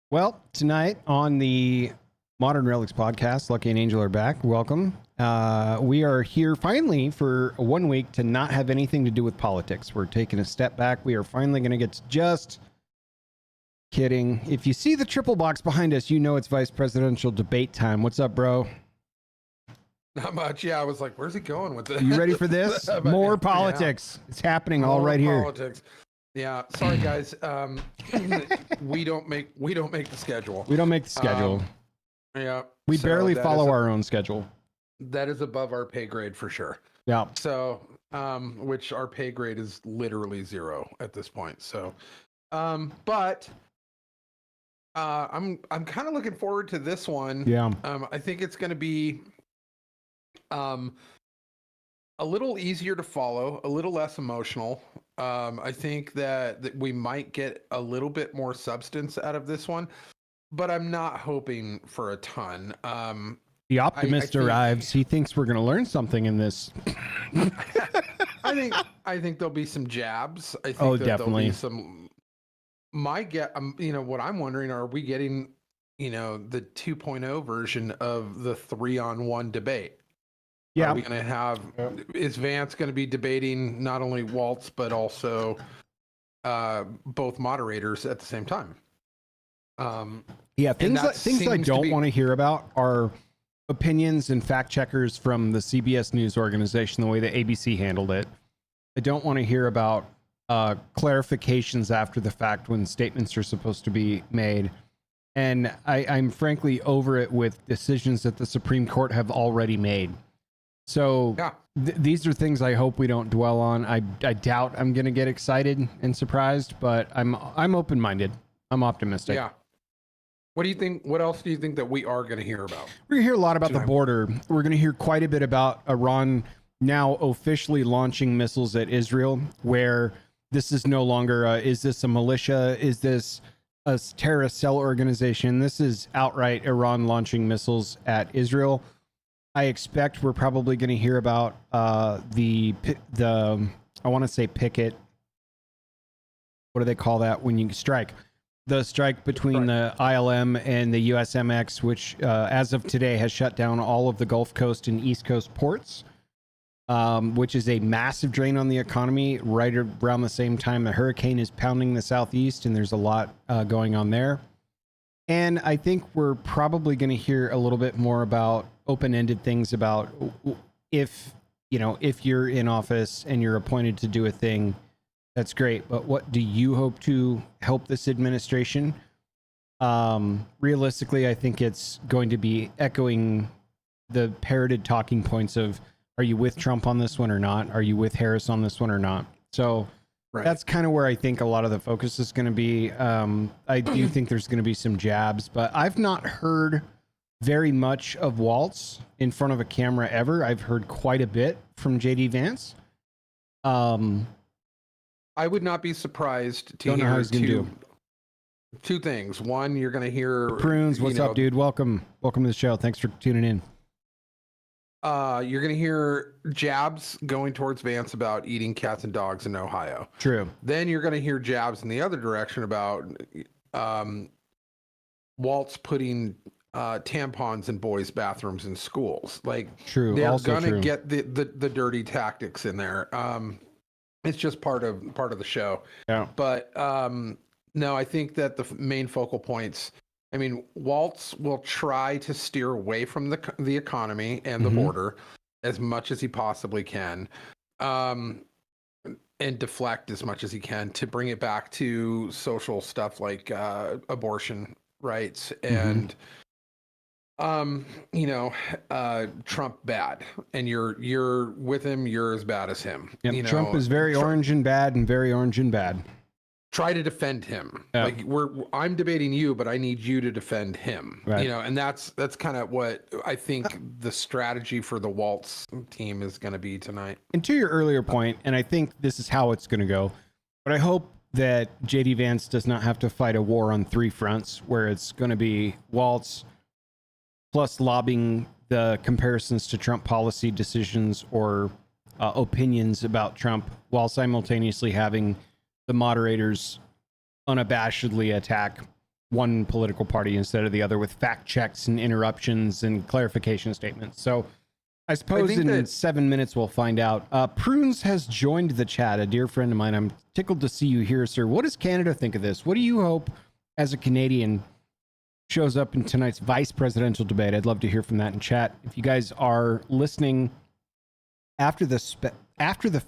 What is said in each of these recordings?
Well, tonight on the Modern Relics podcast, Lucky and Angel are back. Welcome. We are here finally for 1 week to not have anything to do with politics. We're taking a step back. We are finally going to get to just kidding. If you see the triple box behind us, you know it's vice presidential debate time. What's up, bro? Not much. Yeah, I was like, where's he going with this? Are you ready for this? More politics. Yeah. It's happening all right here. Politics. Yeah. Sorry, guys. We don't make the schedule. We don't make the schedule. Yeah. We barely follow our own schedule. That is above our pay grade for sure. Yeah. So, which our pay grade is literally 0 at this point. So, but I'm kind of looking forward to this one. Yeah. I think it's going to be a little easier to follow, a little less emotional. I think that we might get a little bit more substance out of this one, but I'm not hoping for a ton. The optimist arrives. He thinks we're going to learn something in this. I think there'll be some jabs. I think definitely. There'll be some. What I'm wondering, are we getting, the 2.0 version of the 3-on-1 debate? Yeah. Are we going to have? Is Vance going to be debating not only Waltz but also both moderators at the same time? Things I don't want to hear about are opinions and fact checkers from the CBS News organization, the way that ABC handled it. I don't want to hear about clarifications after the fact when statements are supposed to be made. And I'm frankly over it with decisions that the Supreme Court have already made. So yeah. These are things I hope we don't dwell on. I doubt I'm going to get excited and surprised, but I'm open-minded. I'm optimistic. Yeah. What do you think? What else do you think that we are going to hear about? We're going to hear a lot about the border. We're going to hear quite a bit about Iran now officially launching missiles at Israel, where this is no longer, is this a militia? Is this a terrorist cell organization? This is outright Iran launching missiles at Israel. I expect we're probably going to hear about the I want to say picket. What do they call that when you strike? The strike between the ILM and the USMX, which as of today has shut down all of the Gulf Coast and East Coast ports, which is a massive drain on the economy. Right around the same time, the hurricane is pounding the southeast, and there's a lot going on there. And I think we're probably going to hear a little bit more about open-ended things about if you're in office and you're appointed to do a thing, that's great. But what do you hope to help this administration? Realistically, I think it's going to be echoing the parroted talking points of, are you with Trump on this one or not? Are you with Harris on this one or not? So that's kind of where I think a lot of the focus is going to be. I do think there's going to be some jabs, but I've not heard very much of Waltz in front of a camera ever. I've heard quite a bit from JD Vance. I would not be surprised to hear two things. One, you're going to hear Prunes. What's up, dude? Welcome to the show. Thanks for tuning in. You're going to hear jabs going towards Vance about eating cats and dogs in Ohio. True. Then you're going to hear jabs in the other direction about Waltz putting tampons in boys' bathrooms in schools. Like, true. They're going to get the dirty tactics in there. It's just part of the show. Yeah. But no, I think that the main focal points. I mean, Waltz will try to steer away from the economy and the border as much as he possibly can, and deflect as much as he can to bring it back to social stuff like abortion rights and Trump bad, and you're with him, you're as bad as him. Yep. Trump is very orange and bad, and very orange and bad. Try to defend him. Yeah. Like I'm debating you, but I need you to defend him. Right. And that's kind of what I think the strategy for the Waltz team is going to be tonight. And to your earlier point, and I think this is how it's going to go, but I hope that JD Vance does not have to fight a war on 3 fronts, where it's going to be Waltz plus lobbying the comparisons to Trump policy decisions or opinions about Trump, while simultaneously having the moderators unabashedly attack one political party instead of the other with fact checks and interruptions and clarification statements. So I suppose think in that- 7 minutes we'll find out. Prunes has joined the chat, a dear friend of mine. I'm tickled to see you here, sir. What does Canada think of this? What do you hope as a Canadian shows up in tonight's vice presidential debate? I'd love to hear from that in chat. If you guys are listening after the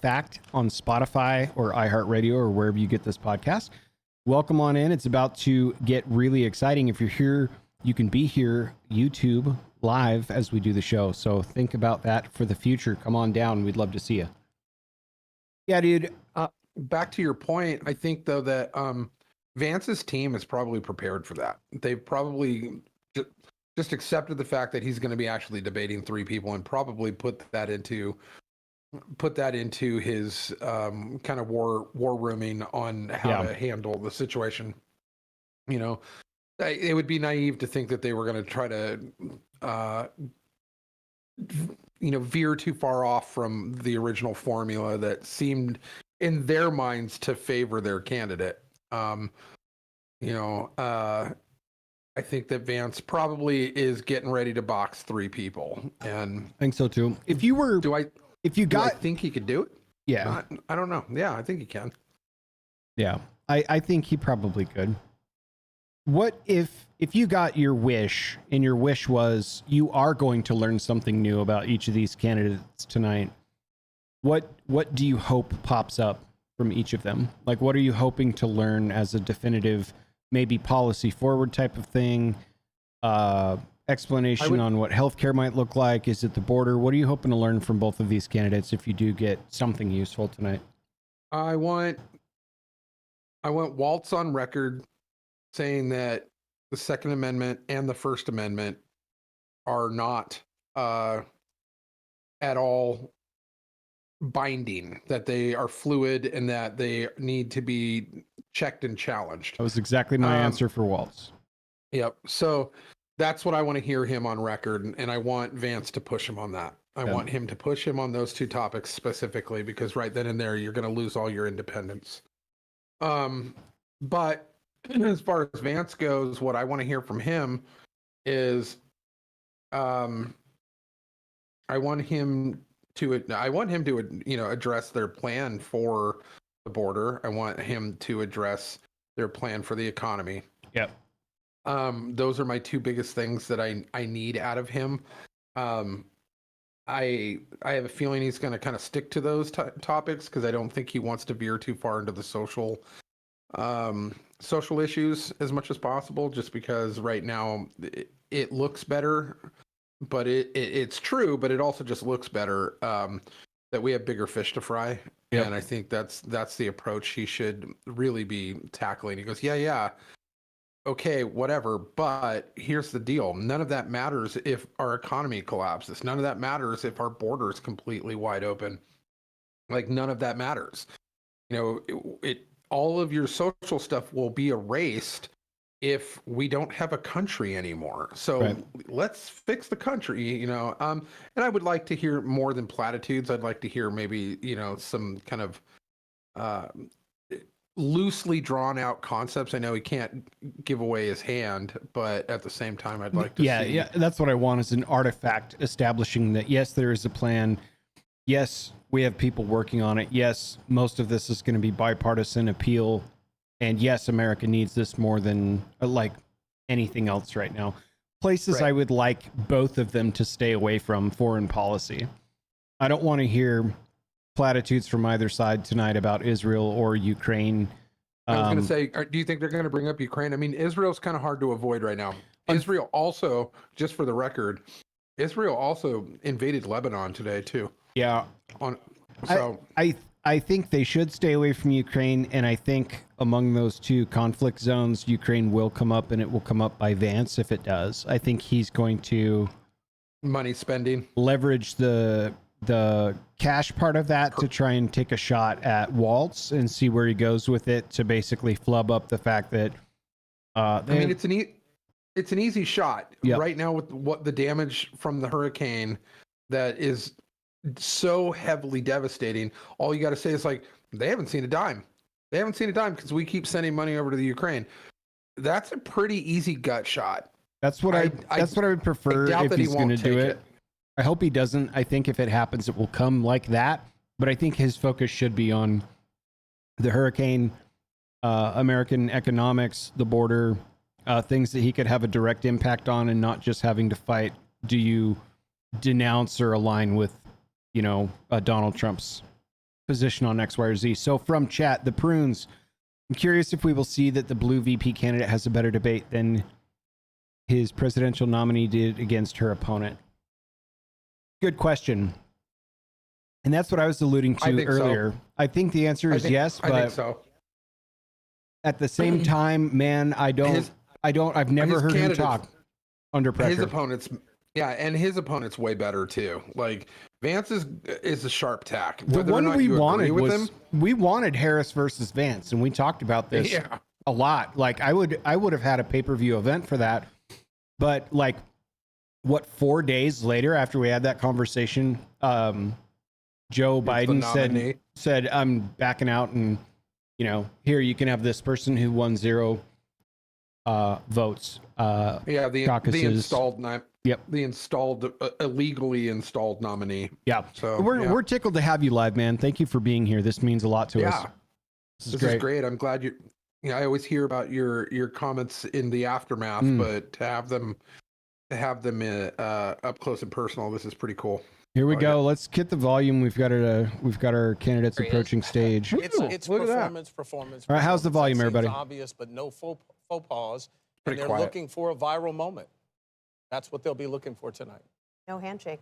fact on Spotify or iHeartRadio or wherever you get this podcast, welcome on in. It's about to get really exciting. If you're here, you can be here YouTube live as we do the show. So think about that for the future. Come on down. We'd love to see you. Yeah, dude. Back to your point, I think though that Vance's team is probably prepared for that. They've probably just accepted the fact that he's going to be actually debating three people and probably put that into his kind of war rooming on how to handle the situation. You know, it would be naive to think that they were going to try to veer too far off from the original formula that seemed in their minds to favor their candidate. I think that Vance probably is getting ready to box three people, and I think so too. If you were, do I think he could do it? Yeah, I don't know. Yeah, I think he can. Yeah, I think he probably could. What if you got your wish, and your wish was you are going to learn something new about each of these candidates tonight? What do you hope pops up from each of them? Like, what are you hoping to learn as a definitive, maybe policy forward type of thing? Explanation on what healthcare might look like. Is it the border? What are you hoping to learn from both of these candidates if you do get something useful tonight? I want Waltz on record saying that the Second Amendment and the First Amendment are not at all binding, that they are fluid and that they need to be checked and challenged. That was exactly my answer for Waltz. Yep. So that's what I want to hear him on record, and I want Vance to push him on that. I want him to push him on those two topics specifically, because right then and there you're going to lose all your independence. But as far as Vance goes, what I want to hear from him is I want him to address their plan for the border. I want him to address their plan for the economy. Yep. Those are my two biggest things that I need out of him. I have a feeling he's going to kind of stick to those topics, because I don't think he wants to veer too far into the social issues as much as possible, just because right now it looks better, but it's true, but it also just looks better that we have bigger fish to fry. Yep. And I think that's the approach he should really be tackling. He goes, yeah, okay, whatever, but here's the deal. None of that matters if our economy collapses. None of that matters if our border is completely wide open. Like, none of that matters. All of your social stuff will be erased if we don't have a country anymore. So let's fix the country, and I would like to hear more than platitudes. I'd like to hear maybe, some kind of loosely drawn out concepts. I know he can't give away his hand, but at the same time, I'd like to see. Yeah, that's what I want, is an artifact establishing that, yes, there is a plan. Yes, we have people working on it. Yes, most of this is going to be bipartisan appeal. And yes, America needs this more than like anything else right now. Places I would like both of them to stay away from: foreign policy. I don't want to hear platitudes from either side tonight about Israel or Ukraine. I was going to say, do you think they're going to bring up Ukraine? I mean, Israel's kind of hard to avoid right now. Israel also, just for the record, Israel also invaded Lebanon today too. Yeah. I think they should stay away from Ukraine, and I think among those two conflict zones, Ukraine will come up, and it will come up by Vance if it does. I think he's going to money spending, leverage the cash part of that to try and take a shot at Waltz and see where he goes with it, to basically flub up the fact that it's an easy shot right now with what the damage from the hurricane that is so heavily devastating. All you got to say is, like, they haven't seen a dime. They haven't seen a dime because we keep sending money over to the Ukraine. that's a pretty easy gut shot. That's what that's what I would prefer doubt if that he he's going to won't do take it. it. I hope he doesn't. I think if it happens, it will come like that. But I think his focus should be on the hurricane, American economics, the border, things that he could have a direct impact on, and not just having to fight. Do you denounce or align with, Donald Trump's position on X, Y, or Z? So from chat, the prunes. I'm curious if we will see that the blue VP candidate has a better debate than his presidential nominee did against her opponent. Good question. And that's what I was alluding to earlier. So. I think the answer is yes, but I think so. At the same time, man, I've never heard him talk under pressure. His opponent's way better too. Like Vance is a sharp tack. The one we wanted Harris versus Vance, and we talked about this a lot. Like I would have had a pay-per-view event for that, but 4 days later after we had that conversation, Joe Biden said I'm backing out, and here you can have this person who won 0 votes. The installed Yep. The installed, illegally installed nominee. Yeah. So we're tickled to have you live, man. Thank you for being here. This means a lot to us. This is great. I'm glad you. I always hear about your comments in the aftermath, but to have them up close and personal, this is pretty cool. Here we go. Let's get the volume. We've got our candidates approaching stage. It's performance. All right, how's the volume, everybody? Obvious, but no faux pas. Pretty and they're quiet. looking for a viral moment. That's what they'll be looking for tonight. No handshake.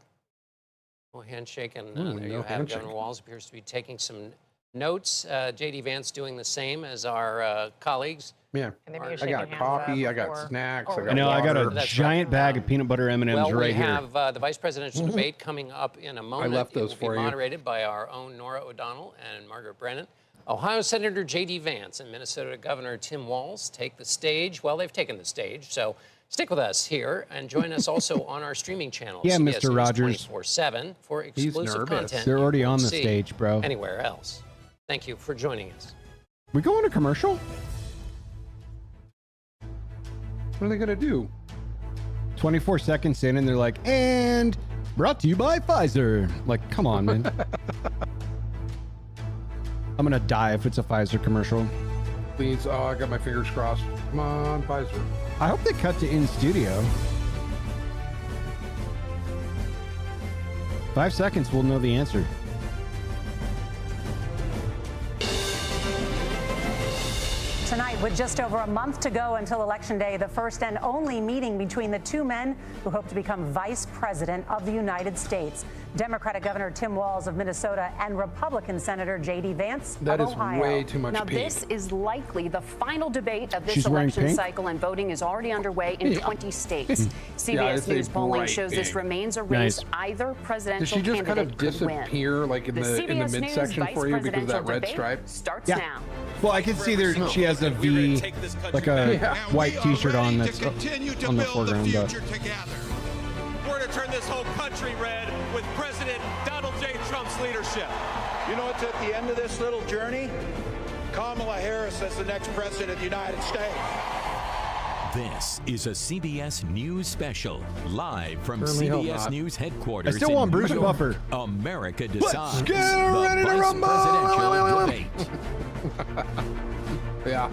No handshake, and there you have Governor Walz appears to be taking some notes. J.D. Vance doing the same as our colleagues. Yeah, I got coffee, I got snacks, I got a That's giant bag of peanut butter M&Ms right here. We have the vice presidential debate coming up in a moment. I left those It will for be you. moderated by our own Nora O'Donnell and Margaret Brennan. Ohio Senator J.D. Vance and Minnesota Governor Tim Walz take the stage. Well, they've taken the stage, so stick with us here and join us also on our streaming channel. Yeah, CBS Mr. Rogers. 24/7 for exclusive content. They're already you on won't the see stage, bro. Anywhere else. Thank you for joining us. We going to commercial? What are they gonna do? 24 seconds in, and they're like, and brought to you by Pfizer. Like, come on, man. I'm gonna die if it's a Pfizer commercial. Please, I got my fingers crossed. Come on, Pfizer. I hope they cut to in studio. 5 seconds, we'll know the answer. Tonight, with just over a month to go until Election Day, the first and only meeting between the two men who hope to become Vice President of the United States. Democratic Governor Tim Walz of Minnesota and Republican Senator J.D. Vance That of is Ohio. way too much Now, pink. this is likely the final debate of this She's wearing election pink? cycle, and voting is already underway in 20 states. CBS it's a News polling bright shows this pink. remains a race Nice. either Did presidential she just kind candidate of could win. disappear, like in the CBS News midsection vice for you because of that presidential red debate stripe? starts Yeah. now. Well, I can see there she has a V, like a white T-shirt on that's on the foreground. But We're to turn this whole country red with President Donald J. Trump's leadership. You know what's at the end of this little journey? Kamala Harris as the next president of the United States. This is a CBS News special, live from Certainly hope CBS not. News headquarters. I still want in Bruce New York. Buffer. America decides. get the ready to vice rumble! presidential debate. Yeah.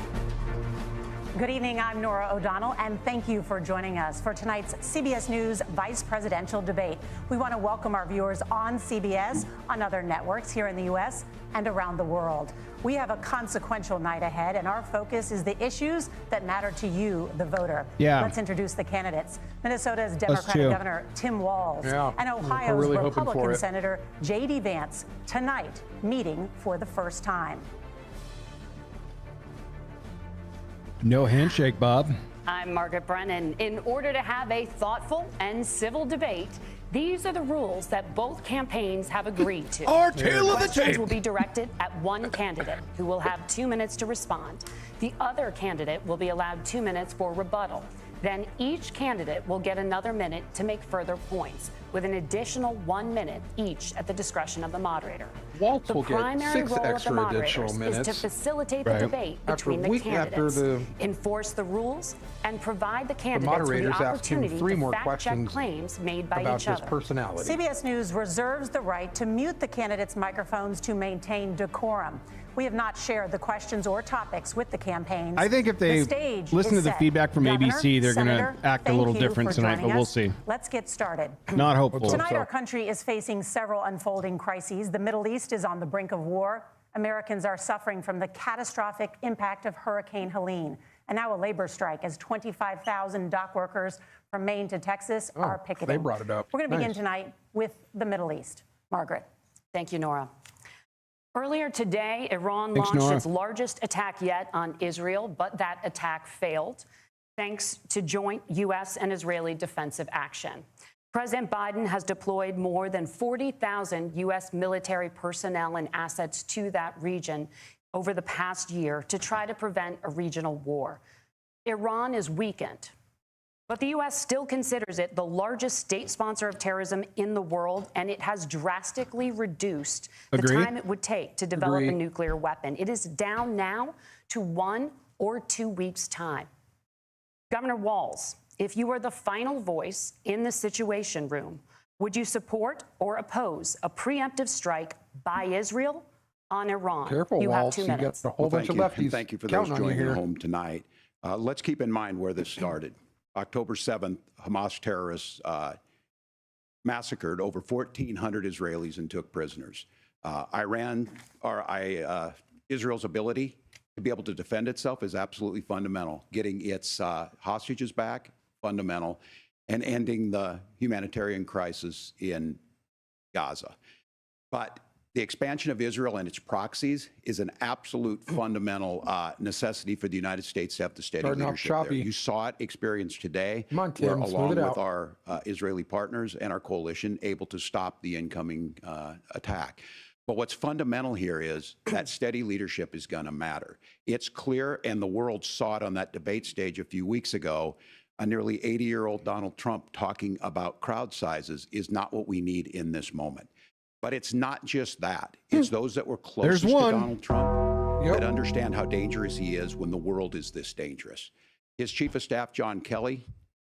Good evening, I'm Nora O'Donnell, and thank you for joining us for tonight's CBS News Vice Presidential Debate. We want to welcome our viewers on CBS, on other networks here in the U.S. and around the world. We have a consequential night ahead, and our focus is the issues that matter to you, the voter. Yeah. Let's introduce the candidates. Minnesota's two. Democratic Governor Tim Walz Yeah. and We're Ohio's really hoping for Republican it. Senator J.D. Vance tonight meeting for the first time. no handshake, Bob. I'm Margaret Brennan. In order to have a thoughtful and civil debate, these are the rules that both campaigns have agreed to. Our tail of the Questions tape. will be directed at one candidate who will have 2 minutes to respond. The other candidate will be allowed 2 minutes for rebuttal. Then each candidate will get another minute to make further points, with an additional 1 minute each at the discretion of the moderator. Waltz The will get primary 6 role of the extra additional moderators is minutes. to facilitate the Right. debate After a between the week after candidates, enforce the rules, and provide the candidates with the moderators asked him opportunity 3 to more fact-check questions claims made by about each his other. personality. CBS News reserves the right to mute the candidates' microphones to maintain decorum. We have not shared the questions or topics with the campaigns. I think if they The stage listen is to the set. feedback from Governor, ABC, they're going to Senator, act a thank little you different for tonight, joining but we'll us. see. Let's get started. Not hopeful. Tonight, so. our country is facing several unfolding crises. The Middle East is on the brink of war. Americans are suffering from the catastrophic impact of Hurricane Helene. And now a labor strike as 25,000 dock workers from Maine to Texas are picketing. they brought it up. We're going to begin Nice. tonight with the Middle East. Margaret. Thank you, Nora. Earlier today, Iran Thanks, launched Nora. its largest attack yet on Israel, but that attack failed thanks to joint U.S. and Israeli defensive action. President Biden has deployed more than 40,000 U.S. military personnel and assets to that region over the past year to try to prevent a regional war. Iran is weakened, but the U.S. still considers it the largest state sponsor of terrorism in the world, and it has drastically reduced the Agree. time it would take to develop Agree. a nuclear weapon. It is down now to 1 or 2 weeks' time. Governor Walz, if you were the final voice in the Situation Room, would you support or oppose a preemptive strike by Israel on Iran? Careful, you Waltz. have 2 You got minutes. a whole bunch of Thank you, lefties and thank you for those counting on you joining here. home tonight. Let's keep in mind where this started. October 7th, Hamas terrorists massacred over 1,400 Israelis and took prisoners. Israel's ability to be able to defend itself is absolutely fundamental. Getting its hostages back, fundamental, and ending the humanitarian crisis in Gaza. But the expansion of Israel and its proxies is an absolute fundamental necessity for the United States to have the steady Starting off leadership there. choppy. You saw it experienced today. Come on, Tim, where, smooth along it with out. our Israeli partners and our coalition, able to stop the incoming attack. But what's fundamental here is that steady leadership is going to matter. It's clear, and the world saw it on that debate stage a few weeks ago. A nearly 80-year-old Donald Trump talking about crowd sizes is not what we need in this moment. But it's not just that. It's those that were closest to one. Donald Trump Yep. that understand how dangerous he is when the world is this dangerous. His chief of staff, John Kelly,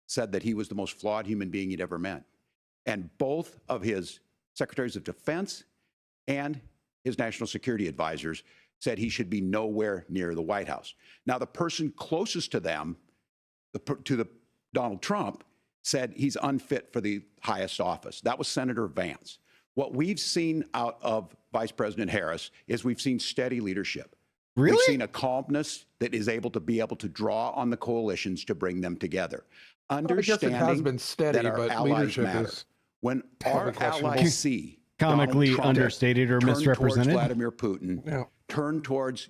said that he was the most flawed human being he'd ever met. And both of his secretaries of defense and his national security advisors said he should be nowhere near the White House. Now, the person closest to them, Donald Trump, said he's unfit for the highest office. That was Senator Vance. What we've seen out of Vice President Harris is we've seen steady leadership. Really? We've seen a calmness that is able to draw on the coalitions to bring them together. I guess it has Understanding been steady, that our but allies leadership matter. is When heavily our questionable. allies see Comically Donald Trump understated or turn misrepresented. towards Vladimir Putin, Yeah. turn towards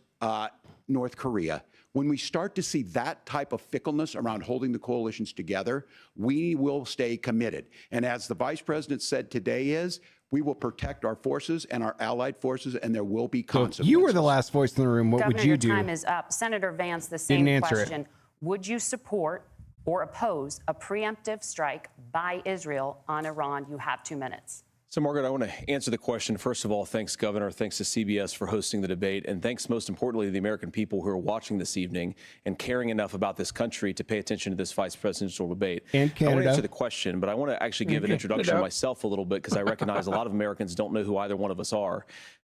North Korea. When we start to see that type of fickleness around holding the coalitions together, we will stay committed. And as the vice president said today we will protect our forces and our allied forces, and there will be So if consequences. you were the last voice in the room, what Governor, would you your do? time is up. Senator Vance, the same Didn't answer it. question. Would you support or oppose a preemptive strike by Israel on Iran? You have 2 minutes. So, Margaret, I want to answer the question. First of all, thanks, Governor. Thanks to CBS for hosting the debate. And thanks, most importantly, to the American people who are watching this evening and caring enough about this country to pay attention to this vice presidential debate. And I want to Canada. answer the question, but I want to actually give an introduction of myself a little bit because I recognize a lot of Americans don't know who either one of us are.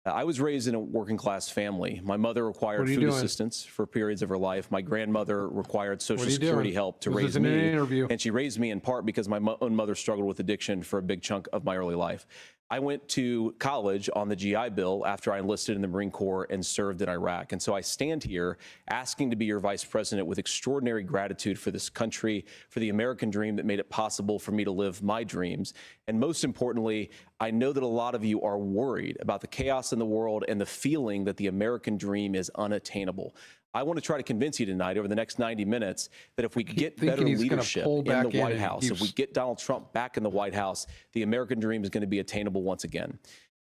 I was raised in a working class family. My mother required What are you food doing? assistance for periods of her life. My grandmother required Social What are you Security doing? help to This raise isn't an me. interview. And she raised me in part because my own mother struggled with addiction for a big chunk of my early life. I went to college on the GI Bill after I enlisted in the Marine Corps and served in Iraq. And so I stand here asking to be your vice president with extraordinary gratitude for this country, for the American dream that made it possible for me to live my dreams. And most importantly, I know that a lot of you are worried about the chaos in the world and the feeling that the American dream is unattainable. I want to try to convince you tonight over the next 90 minutes that if we get better thinking he's gonna leadership pull in back the in White and House, if we keeps- get Donald Trump back in the White House, the American dream is going to be attainable once again.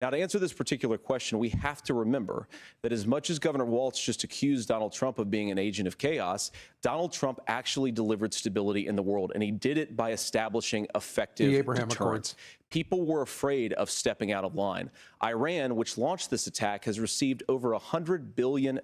Now, to answer this particular question, we have to remember that as much as Governor Walz just accused Donald Trump of being an agent of chaos, Donald Trump actually delivered stability in the world, and he did it by establishing effective The Abraham deterrence. People were afraid of stepping out of line. Iran, which launched this attack, has received over $100 billion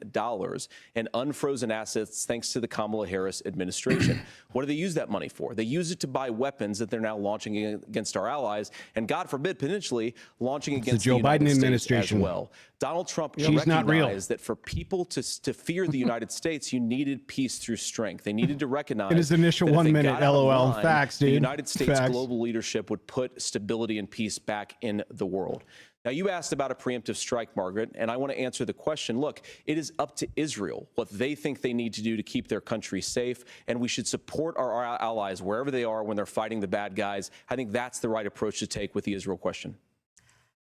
in unfrozen assets thanks to the Kamala Harris administration. What do they use that money for? They use it to buy weapons that they're now launching against our allies, and God forbid, potentially launching against Joe the United Biden States administration as well. Donald Trump She's not real. recognized that for people to fear the United States, you needed peace through strength. They needed to recognize In his initial that if 1 they minute got out of LOL. line, Facts, the dude. United States Facts. global leadership would put stability and peace back in the world. Now, you asked about a preemptive strike, Margaret, and I want to answer the question. Look, it is up to Israel what they think they need to do to keep their country safe, and we should support our allies wherever they are when they're fighting the bad guys. I think that's the right approach to take with the Israel question.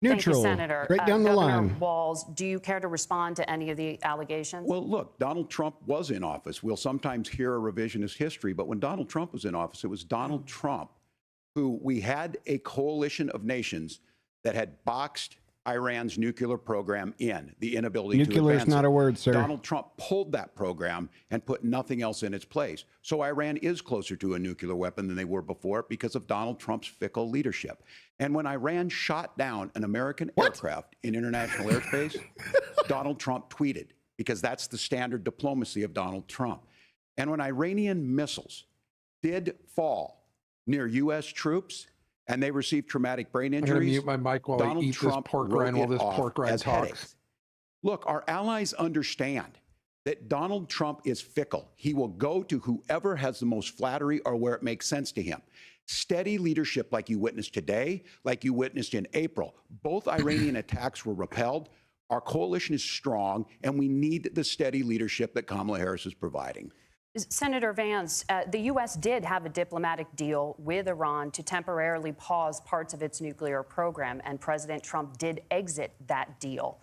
Neutral. Thank you, Senator. Right down the Governor line. Walz, do you care to respond to any of the allegations? Well, look, Donald Trump was in office. We'll sometimes hear a revisionist history, but when Donald Trump was in office, it was Donald Trump who we had a coalition of nations that had boxed Iran's nuclear program in, the inability Nuclear to is advance not it. a word, sir. Donald Trump pulled that program and put nothing else in its place. So Iran is closer to a nuclear weapon than they were before because of Donald Trump's fickle leadership. And when Iran shot down an American aircraft in international airspace, Donald Trump tweeted, because that's the standard diplomacy of Donald Trump. And when Iranian missiles did fall near U.S. troops, and they received traumatic brain I'm going to injuries. mute my mic while I Donald eat Trump this pork wrote rind while it this off pork rind as talks. headaches. Look, our allies understand that Donald Trump is fickle. He will go to whoever has the most flattery or where it makes sense to him. Steady leadership like you witnessed today, like you witnessed in April. Both Iranian attacks were repelled. Our coalition is strong, and we need the steady leadership that Kamala Harris is providing. Senator Vance, the U.S. did have a diplomatic deal with Iran to temporarily pause parts of its nuclear program, and President Trump did exit that deal.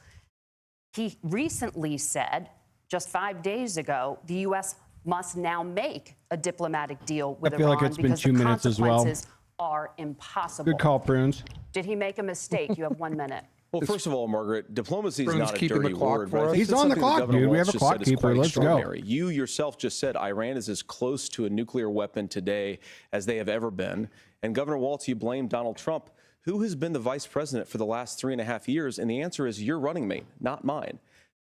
He recently said, just 5 days ago, the U.S. must now make a diplomatic deal with I feel Iran like it's been because 2 the minutes as well. consequences are impossible. Good call, Prunes. Did he make a mistake? You have 1 minute. Well, first of all, Margaret, diplomacy is Bruins not a keeping dirty the clock word. for But I us. think He's it's on the something clock, Governor dude. We Walz have a just clock said is keeper. quite Let's go. extraordinary. You yourself just said Iran is as close to a nuclear weapon today as they have ever been. And Governor Walz, you blame Donald Trump. Who has been the vice president for the last 3.5 years? And the answer is your running mate, not mine.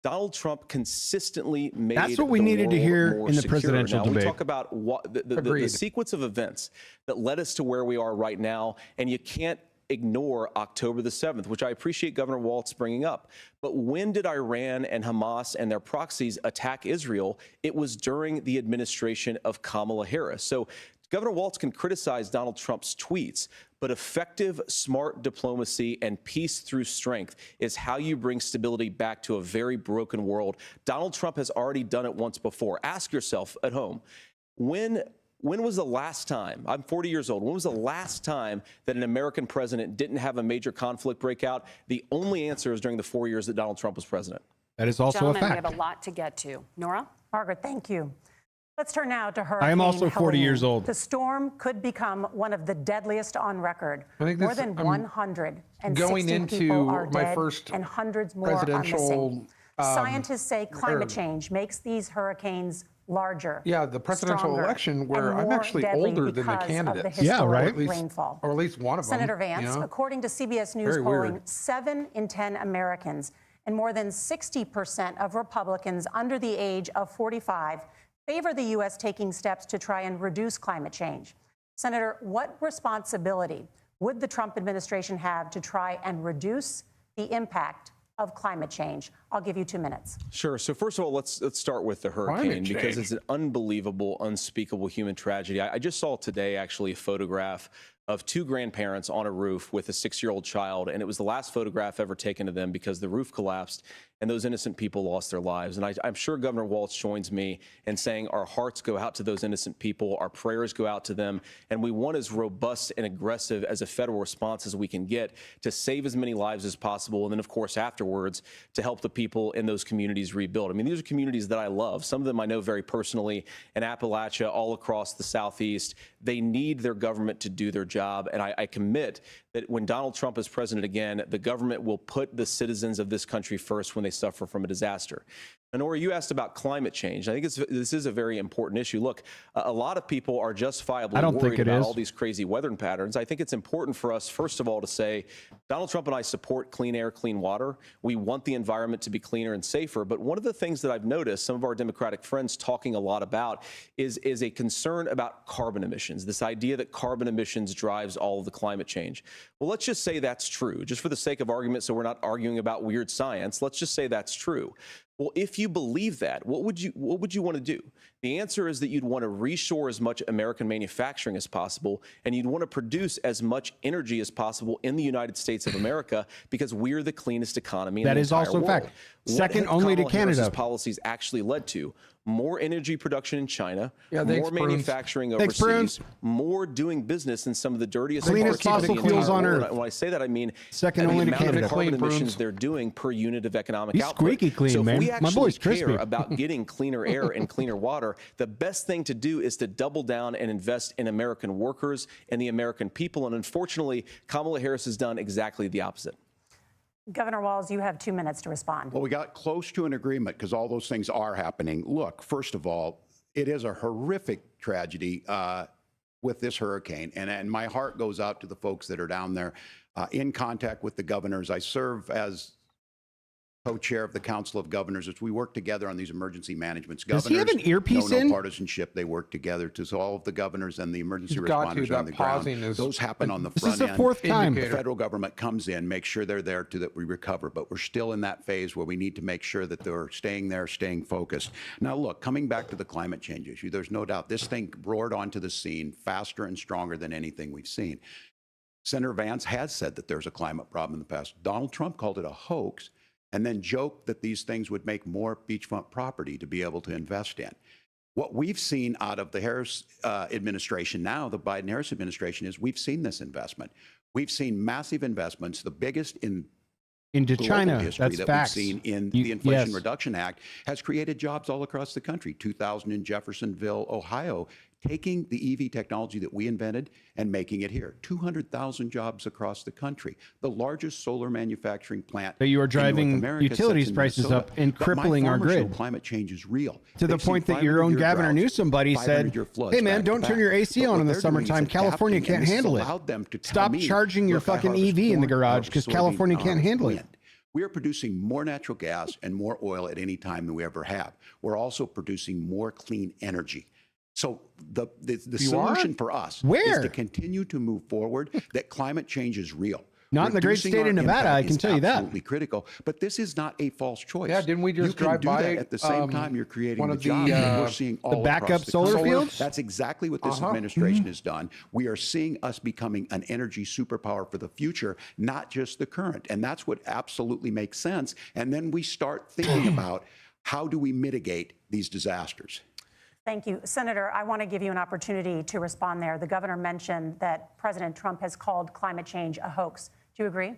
Donald Trump consistently made That's what we the needed to world hear more in the secure. presidential now, debate. We talk about what the Agreed. sequence of events that led us to where we are right now, and you can't ignore October the 7th, which I appreciate Governor Walz bringing up. But when did Iran and Hamas and their proxies attack Israel? It was during the administration of Kamala Harris. So Governor Walz can criticize Donald Trump's tweets, but effective, smart diplomacy and peace through strength is how you bring stability back to a very broken world. Donald Trump has already done it once before. Ask yourself at home, when was the last time, I'm 40 years old, when was the last time that an American president didn't have a major conflict break out? The only answer is during the 4 years that Donald Trump was president. That is also Gentlemen, a fact. we have a lot to get to. Nora? Margaret, thank you. Let's turn now to Hurricane I am also 40 years Helene. old. The storm could become one of the deadliest on record. I think More this- than I'm 160 going into people are my dead first and hundreds more are presidential, missing. Scientists say climate or- change makes these hurricanes larger. Yeah, the presidential stronger, election where and I'm more actually deadly older than the because of candidates. the Yeah, historic right. At least- rainfall. or at least one of them. Senator Vance, you know? according to CBS News Very polling, weird. 7 in 10 Americans and more than 60% of Republicans under the age of 45 favor the U.S. taking steps to try and reduce climate change. Senator, what responsibility would the Trump administration have to try and reduce the impact of climate change? I'll give you 2 minutes. Sure. So first of all, let's start with the hurricane because it's an unbelievable, unspeakable human tragedy. I just saw today actually a photograph of 2 grandparents on a roof with a 6-year-old child, and it was the last photograph ever taken of them because the roof collapsed and those innocent people lost their lives. And I'm sure Governor Walz joins me in saying our hearts go out to those innocent people, our prayers go out to them, and we want as robust and aggressive as a federal response as we can get to save as many lives as possible, and then, of course, afterwards, to help the people in those communities rebuild. I mean, these are communities that I love. Some of them I know very personally in Appalachia, all across the Southeast. They need their government to do their job, and I commit that when Donald Trump is president again, the government will put the citizens of this country first when they suffer from a disaster. And Nora, you asked about climate change. I think this is a very important issue. Look, a lot of people are justifiably worried about all these crazy weather patterns. I think it's important for us, first of all, to say Donald Trump and I support clean air, clean water. We want the environment to be cleaner and safer. But one of the things that I've noticed some of our Democratic friends talking a lot about is a concern about carbon emissions, this idea that carbon emissions drives all of the climate change. Well, let's just say that's true, just for the sake of argument, so we're not arguing about weird science. Let's just say that's true. Well, if you believe that, what would you want to do? The answer is that you'd want to reshore as much American manufacturing as possible, and you'd want to produce as much energy as possible in the United States of America because we're the cleanest economy in the entire world. That is also a fact. Second only to Canada. Harris's policies actually led to more energy production in China, more manufacturing overseas, more doing business in some of the dirtiest cleanest fossil fuels on Earth. When I say that, I mean second only to Canada. Carbon emissions they're doing per unit of economic output. Squeaky clean, so man. If we actually care crispy. about getting cleaner air and cleaner water, the best thing to do is to double down and invest in American workers and the American people. And unfortunately, Kamala Harris has done exactly the opposite. Governor Walz, you have 2 minutes to respond. Well, we got close to an agreement because all those things are happening. Look, first of all, it is a horrific tragedy with this hurricane. And my heart goes out to the folks that are down there in contact with the governors. I serve as co-chair of the Council of Governors as we work together on these emergency managements. Does he have an earpiece no in? partisanship. They work together to all of the governors and the emergency responders on the ground. Those happen on the front end. This is the fourth time. The federal government comes in, makes sure they're there to that we recover. But we're still in that phase where we need to make sure that they're staying there, staying focused. Now, look, coming back to the climate change issue, there's no doubt this thing roared onto the scene faster and stronger than anything we've seen. Senator Vance has said that there's a climate problem in the past. Donald Trump called it a hoax, and then joked that these things would make more beachfront property to be able to invest in. What we've seen out of the Harris administration now, the Biden-Harris administration, is we've seen this investment. We've seen massive investments, the biggest into China. History That's that facts. We've seen in the Inflation Reduction Act has created jobs all across the country. 2,000 in Jeffersonville, Ohio, taking the EV technology that we invented and making it here. 200,000 jobs across the country. The largest solar manufacturing plant. But you are driving utilities prices up and crippling our grid. Climate change is real. To the point that your own Governor Newsom buddy said, hey man, don't turn your AC on in the summertime. California can't handle it. Stop charging your fucking EV in the garage because California can't handle it. We are producing more natural gas and more oil at any time than we ever have. We're also producing more clean energy. So the solution for us is to continue to move forward, that climate change is real. Not in the great state of Nevada, I can tell you that. Absolutely critical, but this is not a false choice. Yeah, didn't we just drive by that at the same time you're creating the jobs? We're seeing all the backup solar fields? That's exactly what this administration has done. We are seeing us becoming an energy superpower for the future, not just the current. And that's what absolutely makes sense. And then we start thinking about how do we mitigate these disasters? Thank you. Senator, I want to give you an opportunity to respond there. The governor mentioned that President Trump has called climate change a hoax. Do you agree?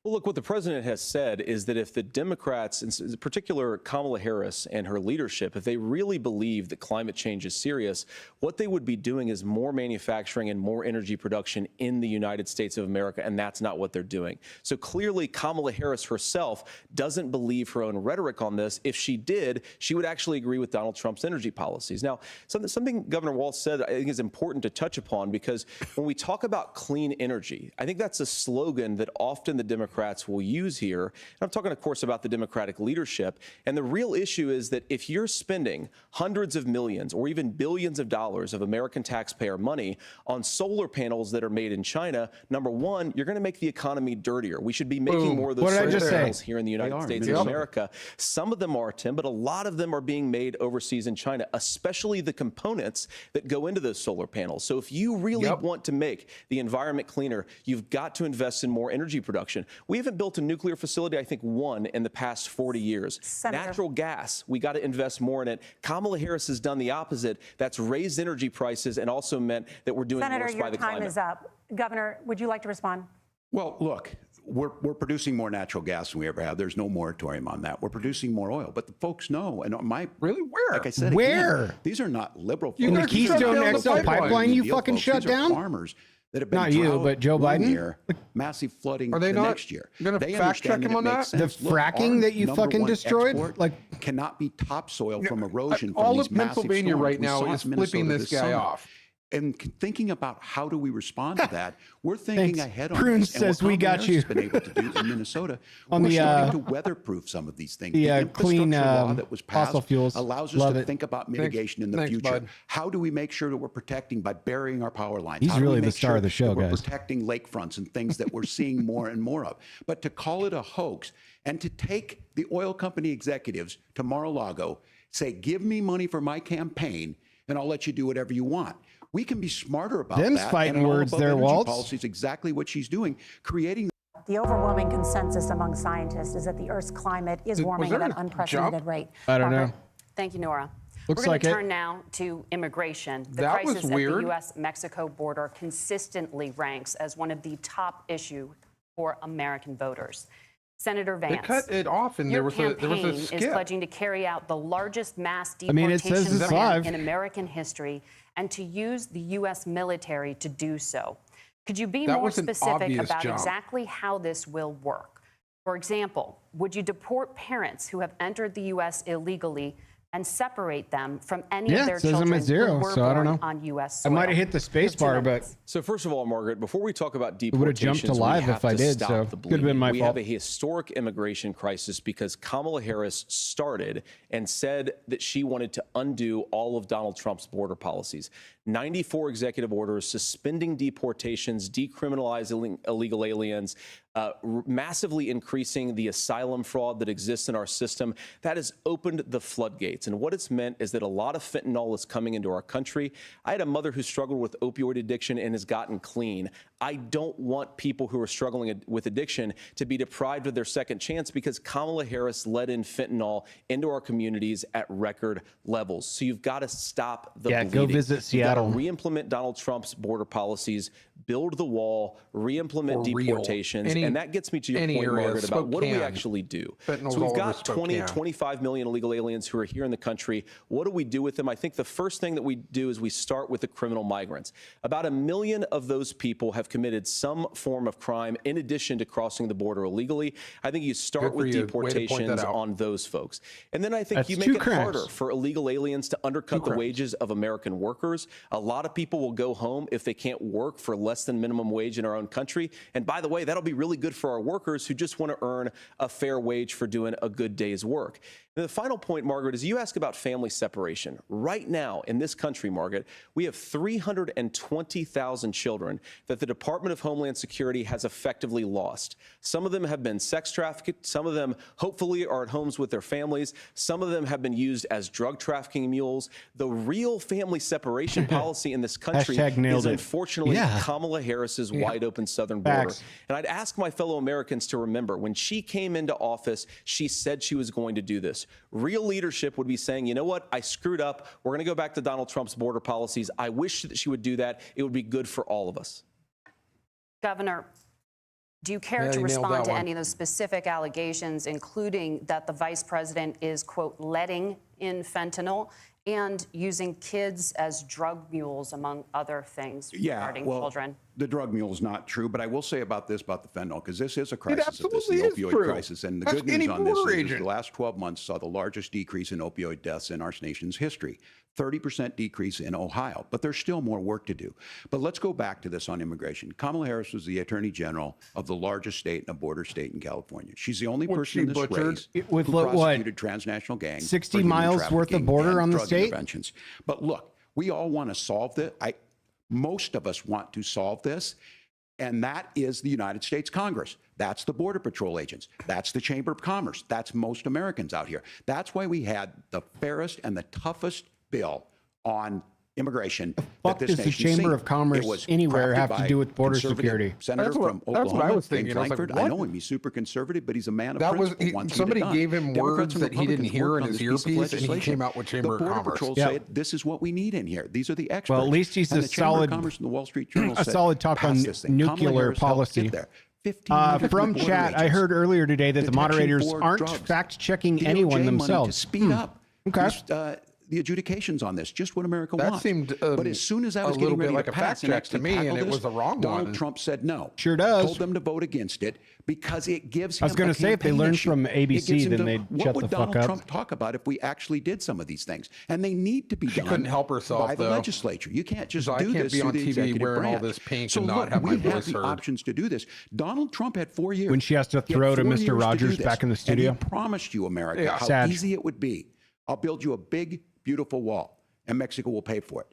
Well, look, what the president has said is that if the Democrats, in particular Kamala Harris and her leadership, if they really believe that climate change is serious, what they would be doing is more manufacturing and more energy production in the United States of America, and that's not what they're doing. So clearly, Kamala Harris herself doesn't believe her own rhetoric on this. If she did, she would actually agree with Donald Trump's energy policies. Now, something Governor Walz said I think is important to touch upon, because when we talk about clean energy, I think that's a slogan that often the Democrats will use here. And I'm talking, of course, about the Democratic leadership. And the real issue is that if you're spending hundreds of millions or even billions of dollars of American taxpayer money on solar panels that are made in China, number one, you're going to make the economy dirtier. We should be making more of those solar panels here in the United States of America. Some of them are, Tim, but a lot of them are being made overseas in China, especially the components that go into those solar panels. So if you really want to make the environment cleaner, you've got to invest in more energy production. We haven't built a nuclear facility, I think, one in the past 40 years. Senator. Natural gas, we got to invest more in it. Kamala Harris has done the opposite. That's raised energy prices and also meant that we're doing Senator, worse by your the time climate. is up. Governor, would you like to respond? Well, look, we're producing more natural gas than we ever have. There's no moratorium on that. We're producing more oil, but the folks know. And Really? Where? like I said, Where? again, these are not liberal. You In the folks. guys shut Keystone down the XL pipeline. pipeline you Deal, fucking folks. shut These are down? farmers that have been Not you, drought but Joe one Biden? year, massive flooding Are they the not next year. gonna They fact check understand him that on it makes that? sense. The Look, fracking our that you number fucking one destroyed? export Like- cannot be topsoil from erosion from All these of massive Pennsylvania storms. right We now saw is it in Minnesota flipping this guy summer. off. And thinking about how do we respond to that, we're thinking Thanks. ahead on Prunes this. And what says we Kamala got Harris you. has been able to do in Minnesota, On we're the, starting to weatherproof some of these things. the, clean, infrastructure law that was passed fossil fuels. allows us Love to it. think about mitigation in the Thanks, future. bud. How do we make sure that we're protecting by burying our power lines? He's How do we really the make star of the show, that we're guys. protecting lakefronts and things that we're seeing more and more of? But to call it a hoax and to take the oil company executives to Mar-a-Lago, say, give me money for my campaign, and I'll let you do whatever you want. We can be smarter about Them's that. fighting and an words all-above there, energy Waltz. policy is exactly what she's doing, creating The overwhelming consensus among scientists is that the Earth's climate is Was warming there at an a unprecedented jump? rate. I don't know. Margaret? Thank you, Nora. Looks We're going like to it. turn now to immigration. The That was crisis at the weird. U.S.-Mexico border consistently ranks as one of the top issues for American voters. Senator Vance, They cut it off, and your there was campaign a is skip. pledging to carry out the largest mass mean, it says deportation it's plan live. in American history and to use the U.S. military to do so. Could you be That more was an specific obvious about jump. exactly how this will work? For example, would you deport parents who have entered the U.S. illegally and separate them from any Yeah, of their it says them children at 0, who were so I don't born know. on U.S. I soil? might have hit the space For 2 bar, but minutes. So first of all, Margaret, before we talk about would've deportations, jumped to live we have if I to did, stop so the could've been bleeding. my we fault. have a historic immigration crisis because Kamala Harris started and said that she wanted to undo all of Donald Trump's border policies. 94 executive orders suspending deportations, decriminalizing illegal aliens, massively increasing the asylum fraud that exists in our system. That has opened the floodgates. And what it's meant is that a lot of fentanyl is coming into our country. I had a mother who struggled with opioid addiction and has gotten clean. I don't want people who are struggling with addiction to be deprived of their second chance because Kamala Harris let in fentanyl into our communities at record levels. So you've got to stop the Yeah, bleeding. go visit You've got to Seattle. re-implement Donald Trump's border policies, build the wall, re-implement For real. deportations. Any- And that gets me to your any point, area, Margaret, about what do we Spokane. actually do? Fentanyl's So we've all over got 20, Spokane. 25 million illegal aliens who are here in the country. What do we do with them? I think the first thing that we do is we start with the criminal migrants. About 1 million of those people have committed some form of crime in addition to crossing the border illegally. I think you start Good for with you. Way to point that deportations out. on those folks. And then I think That's you make 2 it crimes. harder for illegal aliens to undercut the crimes. wages of American workers. A lot of people will go home if they can't work for less than minimum wage in our own country. And by the way, that'll be really good for our workers who just want to earn a fair wage for doing a good day's work. And the final point, Margaret, is you ask about family separation. Right now in this country, Margaret, we have 320,000 children that the Department of Homeland Security has effectively lost. Some of them have been sex trafficked. Some of them hopefully are at homes with their families. Some of them have been used as drug trafficking mules. The real family separation policy in this country Hashtag nailed is it. unfortunately Yeah. Kamala Harris's wide open southern border. Facts. And I'd ask my fellow Americans to remember when she came into office, she said she was going to do this. Real leadership would be saying, you know what, I screwed up. We're going to go back to Donald Trump's border policies. I wish that she would do that. It would be good for all of us. Governor, do you care Yeah, to you nailed respond that to one. any of those specific allegations, including that the vice president is, quote, letting in fentanyl and using kids as drug mules, among other things regarding children? The drug mule is not true, but I will say about this, about the fentanyl, because this is a crisis. This is absolutely the is opioid true. crisis. And the Ask good news any on this border is agent. the last 12 months saw the largest decrease in opioid deaths in our nation's history. 30% decrease in Ohio, but there's still more work to do. But let's go back to this on immigration. Kamala Harris was the Attorney General of the largest state and a border state in California. She's the only Was person she in this butchered? race With who what, prosecuted transnational gangs 60 for human miles worth of trafficking border and on the drug state? interventions. But look, we all want to solve this. Most of us want to solve this. And that is the United States Congress. That's the Border Patrol agents. That's the Chamber of Commerce. That's most Americans out here. That's why we had the fairest and the toughest bill on immigration fuck that this does the nation's Chamber seen. of Commerce It was anywhere crafted have to by do with border conservative security? Senator That's what from I was Oklahoma, James thinking. I was like, Lankford. I what? know him. He's super conservative, but he's a man of That was principle. Wants somebody to get it gave done. him Democrats words and that he didn't Republicans hear worked in on his this piece of earpiece, and he legislation. came out with Chamber the of Border Commerce. Patrol Yeah. said this is what we need in here. These are the experts. Well, at least he's and a the Chamber solid- of Commerce and the Wall Street Journal a said, solid talk pass on this thing. Kamala nuclear Harris helped policy. get there. 1,500 From border chat, I agents. heard earlier today that the Detection moderators for aren't drugs. fact-checking DOJ anyone money themselves. to speed up Okay. this, the adjudications on this, just what America That wants. seemed, but as soon as I a was little getting bit ready like to a fact pass and check actually to me, tackle and it this, was the wrong Donald one. Trump said no. Sure does. Told them to vote against it because it gives him I was going a to say if they campaign learned issue. from It ABC, gives him then to- they'd what shut would the fuck Donald up. Trump talk about if we actually did some of these things? And they need to be done couldn't help herself, by the though. legislature. You can't just So I do can't this be through on the TV executive wearing all branch. this pink so and not look, have my we have voice the heard. options to do this. Donald Trump had 4 years. When she has to He had throw to 4 Mr. years do Rogers this. back in the studio. And he promised you, America, Yeah. how Sad. easy it would be. I'll build you a big, beautiful wall, and Mexico will pay for it.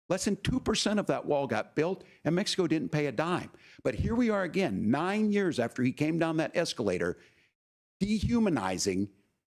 Less than 2% of that wall got built, and Mexico didn't pay a dime. But here we are again, 9 years after he came down that escalator, dehumanizing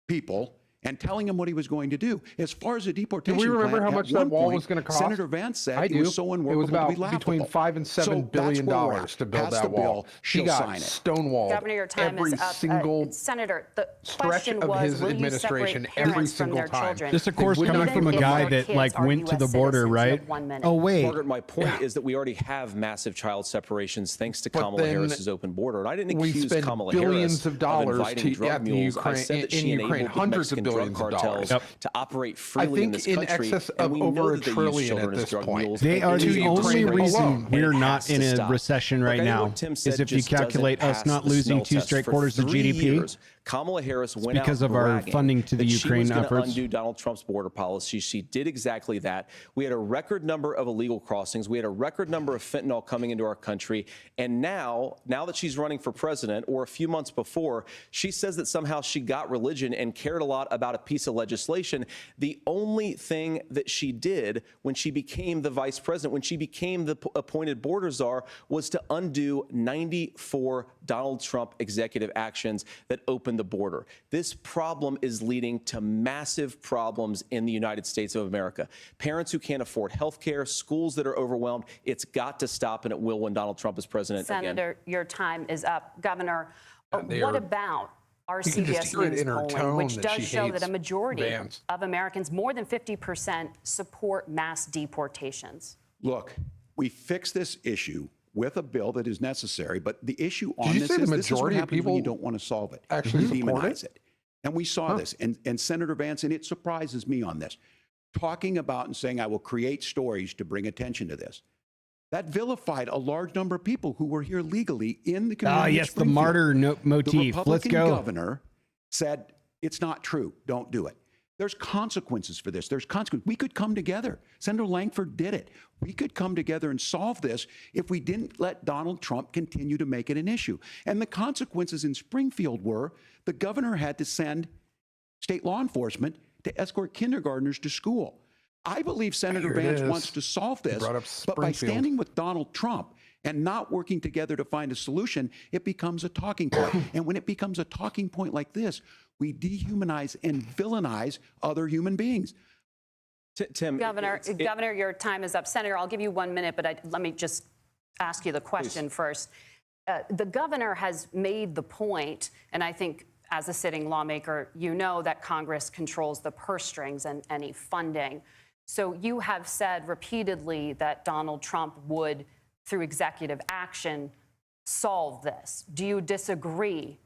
people and telling them what he was going to do. As far as the deportation remember plan, how at much that one wall point, was gonna cost? Senator Vance said I it was do. so It unworkable was about to be laughable. between $5 and $7 so billion that's where we're at. to build Pass that the wall. bill, She she'll got sign it. stonewalled. Governor, your time every is up. single Senator, the stretch question of was, his will you administration separate every parents from single their time. children? This, of course, would coming not from a give guy our that kids like are went to the US border, citizens. You right? have 1 minute. Oh wait, Margaret, my point is that we already have massive child separations thanks to Kamala then Harris's open border. And I didn't we accuse spend Kamala billions Harris of dollars inviting to- drug at the mules. I Ukraine- said that in she Ukraine, enabled the hundreds of Mexican drug billions of cartels dollars. to operate I freely in think this in country. excess and of we over know a that they use trillion children at as this drug point. mules. they and are it the is only Ukraine reason alone. we're It not has to in a stop. recession Look, right I know now. what Tim Is said if you just doesn't calculate us pass not the losing smell 2 test. straight For quarters of 3 GDP. years, Kamala Harris went because out of our bragging funding to the that Ukraine she was gonna efforts. undo Donald Trump's border policy. She did exactly that. We had a record number of illegal crossings. We had a record number of fentanyl coming into our country. And now that she's running for president, or a few months before, she says that somehow she got religion and cared a lot about a piece of legislation. The only thing that she did when she became the vice president, when she became the appointed border czar, was to undo 94 Donald Trump executive actions that opened the border. This problem is leading to massive problems in the United States of America. Parents who can't afford health care, schools that are overwhelmed. It's got to stop, and it will when Donald Trump is president again. Senator, your time is up. Governor, they what are- about our You can just CBS hear it News in her polling, tone which that does she show that hates a majority Vance. of Americans, more than 50%, support mass deportations? Look, we fix this issue with a bill that is necessary, but the issue on you this say the is this is what majority of happens when you people don't want to solve it. actually You support demonize it. And we saw this, and Senator Vance, and it surprises me on this, talking about and saying, I will create stories to bring attention to this. That vilified a large number of people who were here legally in the community. Ah, of yes, the Springfield. martyr The motif. Let's Republican go. governor said, it's not true. Don't do it. There's consequences for this. There's consequences. We could come together. Senator Lankford did it. We could come together and solve this if we didn't let Donald Trump continue to make it an issue. And the consequences in Springfield were the governor had to send state law enforcement to escort kindergartners to school. I believe Senator Here it Vance is. wants to solve this, Brought up but by Springfield. standing with Donald Trump and not working together to find a solution, it becomes a talking point. And when it becomes a talking point like this, we dehumanize and villainize other human beings. Tim, Governor, your time is up. Senator, I'll give you 1 minute, but let me just ask you the question first. The governor has made the point, and I think as a sitting lawmaker, you know that Congress controls the purse strings and any funding. So you have said repeatedly that Donald Trump would, through executive action, solve this. Do you disagree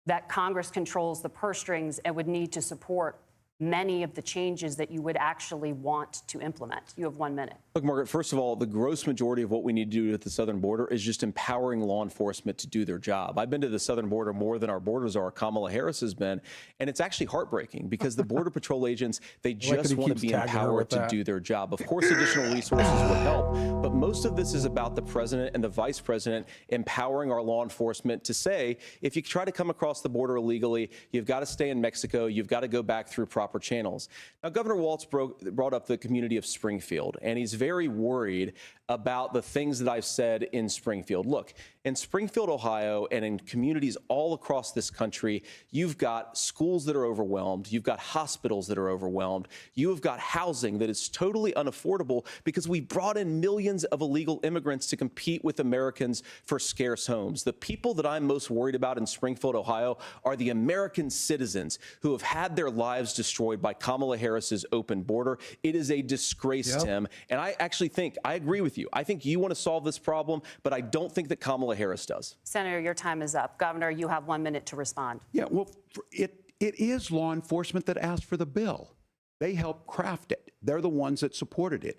that Congress controls the purse strings and would need to support many of the changes that you would actually want to implement? You have 1 minute. Look, Margaret, first of all, the gross majority of what we need to do at the southern border is just empowering law enforcement to do their job. I've been to the southern border more than our border czar, Kamala Harris, has been, and it's actually heartbreaking because the Border Patrol agents, they that just he want to keeps be tagging her empowered with to that. do their job. Of course, additional resources would help, but most of this is about the president and the vice president empowering our law enforcement to say, if you try to come across the border illegally, you've got to stay in Mexico, you've got to go back through proper proper channels. Now, Governor Walz brought up the community of Springfield, and he's very worried about the things that I've said in Springfield. Look, in Springfield, Ohio, and in communities all across this country, you've got schools that are overwhelmed. You've got hospitals that are overwhelmed. You have got housing that is totally unaffordable because we brought in millions of illegal immigrants to compete with Americans for scarce homes. The people that I'm most worried about in Springfield, Ohio, are the American citizens who have had their lives destroyed by Kamala Harris's open border. It is a disgrace, Tim. And I actually think, I agree with you. I think you want to solve this problem, but I don't think that Kamala Harris does. Senator, your time is up. Governor, you have 1 minute to respond. Yeah, well, it is law enforcement that asked for the bill. They helped craft it. They're the ones that supported it.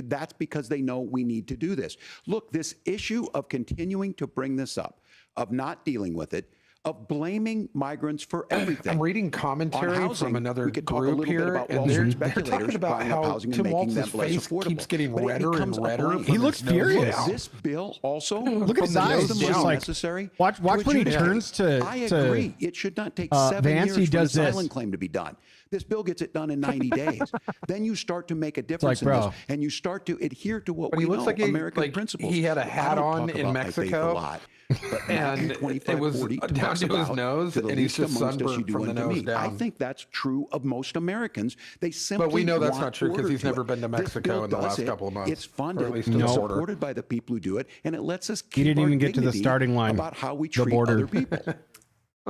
That's because they know we need to do this. Look, this issue of continuing to bring this up, of not dealing with it, of blaming migrants for everything. I'm reading commentary from another group here, and they're talking about how Tim Walz's face keeps getting redder and redder. He looks furious. This bill also look at his eyes. Just like necessary. Watch when he turns to. I agree. It should not take 7 Vance, years he for does the this. asylum claim to be done. This bill gets it done in 90 days. Then you start to make a difference like, in bro. this, and you start to adhere to what But we he looks know, like American principles. he had a I hat don't on talk in about my faith a Mexico, lot, but and Matthew 25, it was 40 down talks to his about, nose, "To the and he's least just amongst us, you sunburnt do from the unto nose me." I down. think that's true of most Americans. They simply But we know that's want not true because order he's to never it. been to This Mexico bill in the does last it. couple of months. It's Or funded. at least It's to the border. supported by the people who do it, and it lets us He keep didn't our even get to the dignity starting line. about how we The treat border. other people.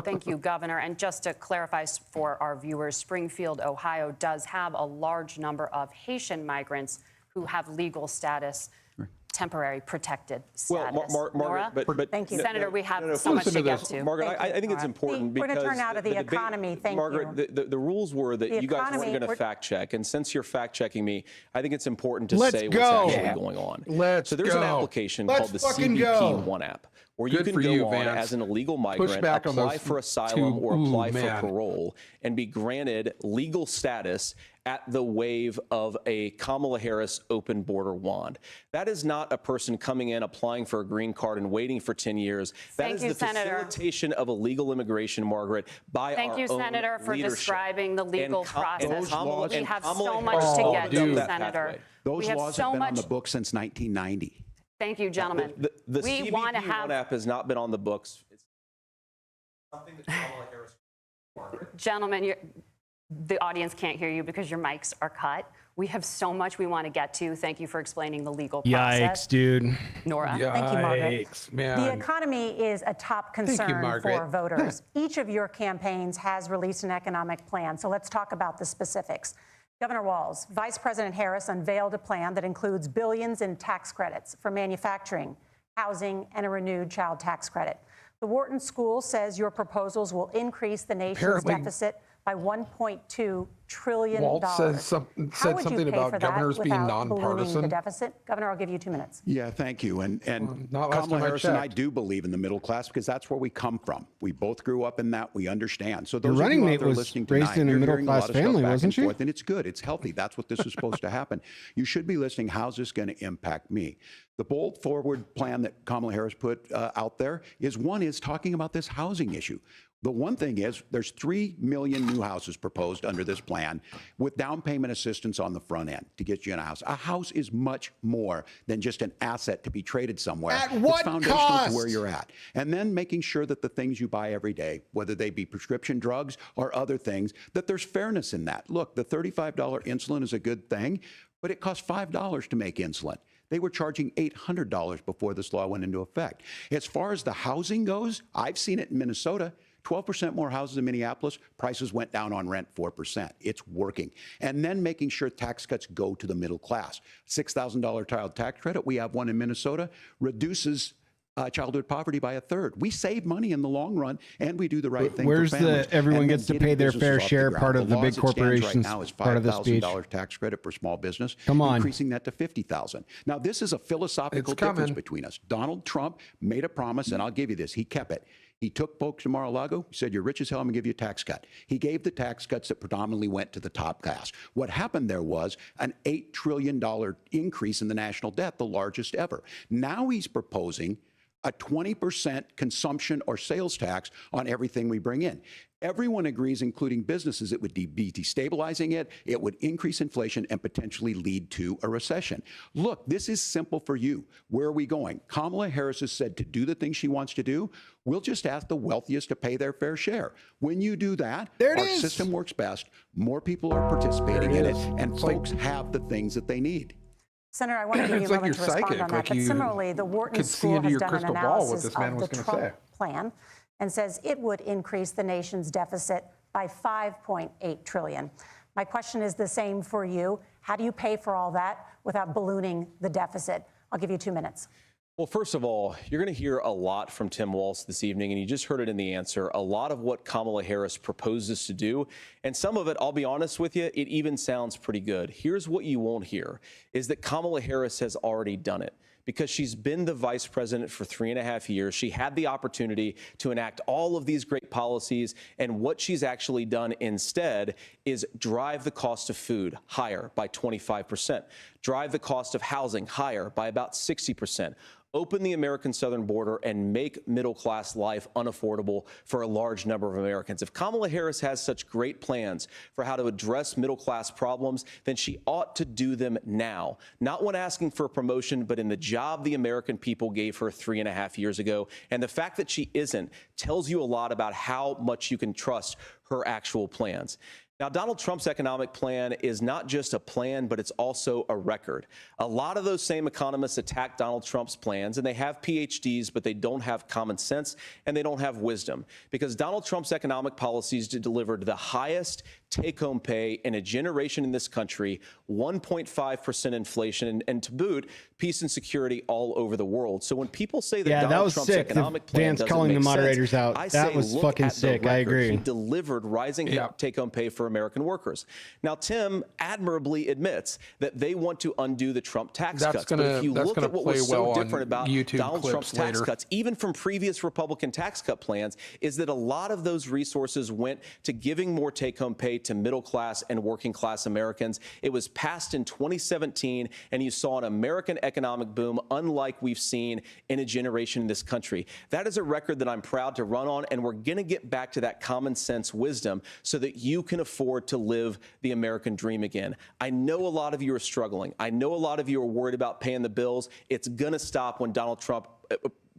Thank you, Governor. And just to clarify for our viewers, Springfield, Ohio does have a large number of Haitian migrants who have legal status, temporary protected status. Well, Nora? Margaret, but Thank you. no, Senator, no, we have no, so much listen to to get this. to. Margaret, Thank I you, think it's Nora. important We're because gonna turn out of the debate- economy. Thank Margaret, you. the rules were that The you guys economy, weren't going to we're- fact check, and since you're fact checking me, I think it's important to Let's say go. what's actually going on. Let's so there's an go. application Let's called the fucking CBP go. One app, where Good you can for go you, on Vance. as an illegal Push migrant, back on apply those for asylum or apply man. for parole, and be granted legal status at the wave of a Kamala Harris open border wand. That is not a person coming in, applying for a green card and waiting for 10 years. That Thank is you, the Senator. facilitation of illegal immigration, Margaret, by Thank our you, own Senator, for leadership. describing the legal process. laws- We and have Kamala so much Harris to opened get up to, that Senator. pathway. Those We have laws so have been much. on the books since 1990. Thank you, gentlemen. The we CBP want to One have, app has not been on the books. It's something that Kamala Harris. gentlemen, the audience can't hear you because your mics are cut. We have so much we want to get to. Thank you for explaining the legal process. Yikes, dude. Nora. Thank you, Margaret. Yikes, man. The economy is a top you, concern Margaret. for voters. Each of your campaigns has released an economic plan, so let's talk about the specifics. Governor Walz, Vice President Harris unveiled a plan that includes billions in tax credits for manufacturing, housing, and a renewed child tax credit. The Wharton School says your proposals will increase the nation's Apparently- deficit by $1.2 trillion. Walt said How something would you about pay for that governors being without ballooning nonpartisan. the deficit? Governor, I'll give you 2 minutes. Yeah, thank you. And not last Kamala time I Harris and I checked. do believe in the middle class because that's where we come from. We both grew up in that. We understand. So Your those running of you mate out there was listening raised tonight, in a you're hearing middle-class lot of stuff family, back wasn't and she? forth, and it's good. It's healthy. That's what this is supposed to happen. You should be listening. How's this going to impact me? The bold forward plan that Kamala Harris put out there is talking about this housing issue. The one thing is there's 3 million new houses proposed under this plan with down payment assistance on the front end to get you in a house. A house is much more than just an asset to be traded somewhere. At what it's foundational cost? to where you're at. And then making sure that the things you buy every day, whether they be prescription drugs or other things, that there's fairness in that. Look, the $35 insulin is a good thing, but it costs $5 to make insulin. They were charging $800 before this law went into effect. As far as the housing goes, I've seen it in Minnesota. 12% more houses in Minneapolis, prices went down on rent 4%. It's working. And then making sure tax cuts go to the middle class. $6,000 child tax credit, we have one in Minnesota, reduces childhood poverty by 1/3. We save money in the long run, and we do the right thing Where's for families. the everyone And then gets to getting pay their businesses fair off the share ground. part of the law big as it stands corporations right now is part of the speech? $5,000 tax credit for small business. Come on. Increasing that to $50,000. Now, this is a philosophical It's difference coming. between us. Donald Trump made a promise, and I'll give you this. He kept it. He took folks to Mar-a-Lago. He said, you're rich as hell, I'm going to give you a tax cut. He gave the tax cuts that predominantly went to the top class. What happened there was an $8 trillion increase in the national debt, the largest ever. Now he's proposing a 20% consumption or sales tax on everything we bring in. Everyone agrees, including businesses, it would be destabilizing it, it would increase inflation and potentially lead to a recession. Look, this is simple for you. Where are we going? Kamala Harris has said to do the things she wants to do. We'll just ask the wealthiest to pay their fair share. When you do that, our system works best. More people are participating in it, and folks have the things that they need. Senator, I want to give you a moment to respond on that. But similarly, the Wharton School has done an analysis of the Trump plan and says it would increase the nation's deficit by $5.8 trillion. My question is the same for you. How do you pay for all that without ballooning the deficit? I'll give you 2 minutes. Well, first of all, you're going to hear a lot from Tim Walz this evening, and you just heard it in the answer, a lot of what Kamala Harris proposes to do. And some of it, I'll be honest with you, it even sounds pretty good. Here's what you won't hear, is that Kamala Harris has already done it. Because she's been the vice president for 3.5 years. She had the opportunity to enact all of these great policies. And what she's actually done instead is drive the cost of food higher by 25%, drive the cost of housing higher by about 60%. Open the American southern border and make middle-class life unaffordable for a large number of Americans. If Kamala Harris has such great plans for how to address middle-class problems, then she ought to do them now. Not when asking for a promotion, but in the job the American people gave her 3.5 years ago. And the fact that she isn't tells you a lot about how much you can trust her actual plans. Now, Donald Trump's economic plan is not just a plan, but it's also a record. A lot of those same economists attack Donald Trump's plans, and they have PhDs, but they don't have common sense and they don't have wisdom, because Donald Trump's economic policies delivered the highest take-home pay in a generation in this country, 1.5% inflation, and to boot, peace and security all over the world. So when people say that Donald Trump's economic plan doesn't calling make the moderators sense, out. I That say was look fucking at the sick. I record. agree. He delivered rising take-home pay for American workers. Now, Tim admirably admits that they want to undo the Trump tax cuts. But if you look at what was so different about Donald Trump's tax cuts, even from previous Republican tax cut plans, is that a lot of those resources went to giving more take-home pay to middle-class and working-class Americans. It was passed in 2017, and you saw an American economic boom unlike we've seen in a generation in this country. That is a record that I'm proud to run on, and we're going to get back to that common sense wisdom so that you can afford to live the American dream again. I know a lot of you are struggling. I know a lot of you are worried about paying the bills. It's going to stop when Donald Trump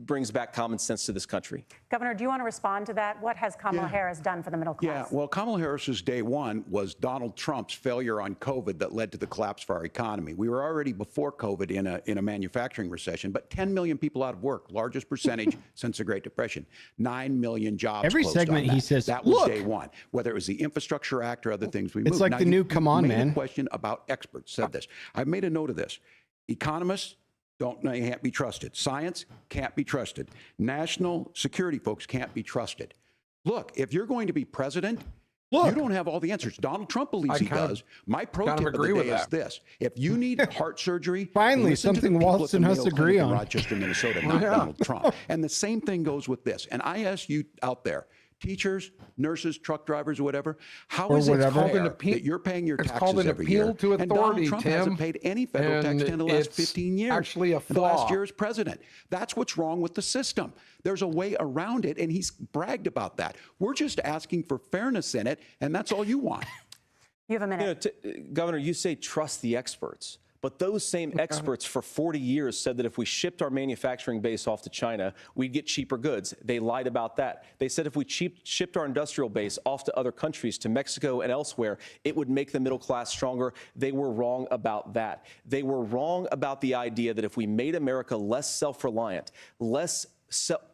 brings back common sense to this country. Governor, do you want to respond to that? What has Kamala Harris done for the middle class? Yeah, well, Kamala Harris's day one was Donald Trump's failure on COVID that led to the collapse of our economy. We were already before COVID in a manufacturing recession, but 10 million people out of work, largest percentage since the Great Depression. 9 million jobs. Every closed segment on that. he says, that was look, day one. Whether it was the Infrastructure Act or other things we moved. It's like now, the new come on, made man. A question about experts said this. I've made a note of this. Economists can't be trusted. Science can't be trusted. National security folks can't be trusted. Look, if you're going to be president, you don't have all the answers. Donald Trump believes he does. My pro tip of the day is this. If you need heart surgery, finally, something Walz and us agree on. Rochester, Minnesota, not Donald Trump. And the same thing goes with this. And I ask you out there, teachers, nurses, truck drivers, or whatever, how is it fair that you're paying your taxes every year? To authority, and Donald Trump Tim, hasn't paid any federal tax in the last 15 years. Actually a flaw. The last year as president. That's what's wrong with the system. There's a way around it, and he's bragged about that. We're just asking for fairness in it, and that's all you want. You have a minute. Governor, you say trust the experts. But those same experts for 40 years said that if we shipped our manufacturing base off to China, we'd get cheaper goods. They lied about that. They said if we shipped our industrial base off to other countries, to Mexico and elsewhere, it would make the middle class stronger. They were wrong about that. They were wrong about the idea that if we made America less self-reliant, less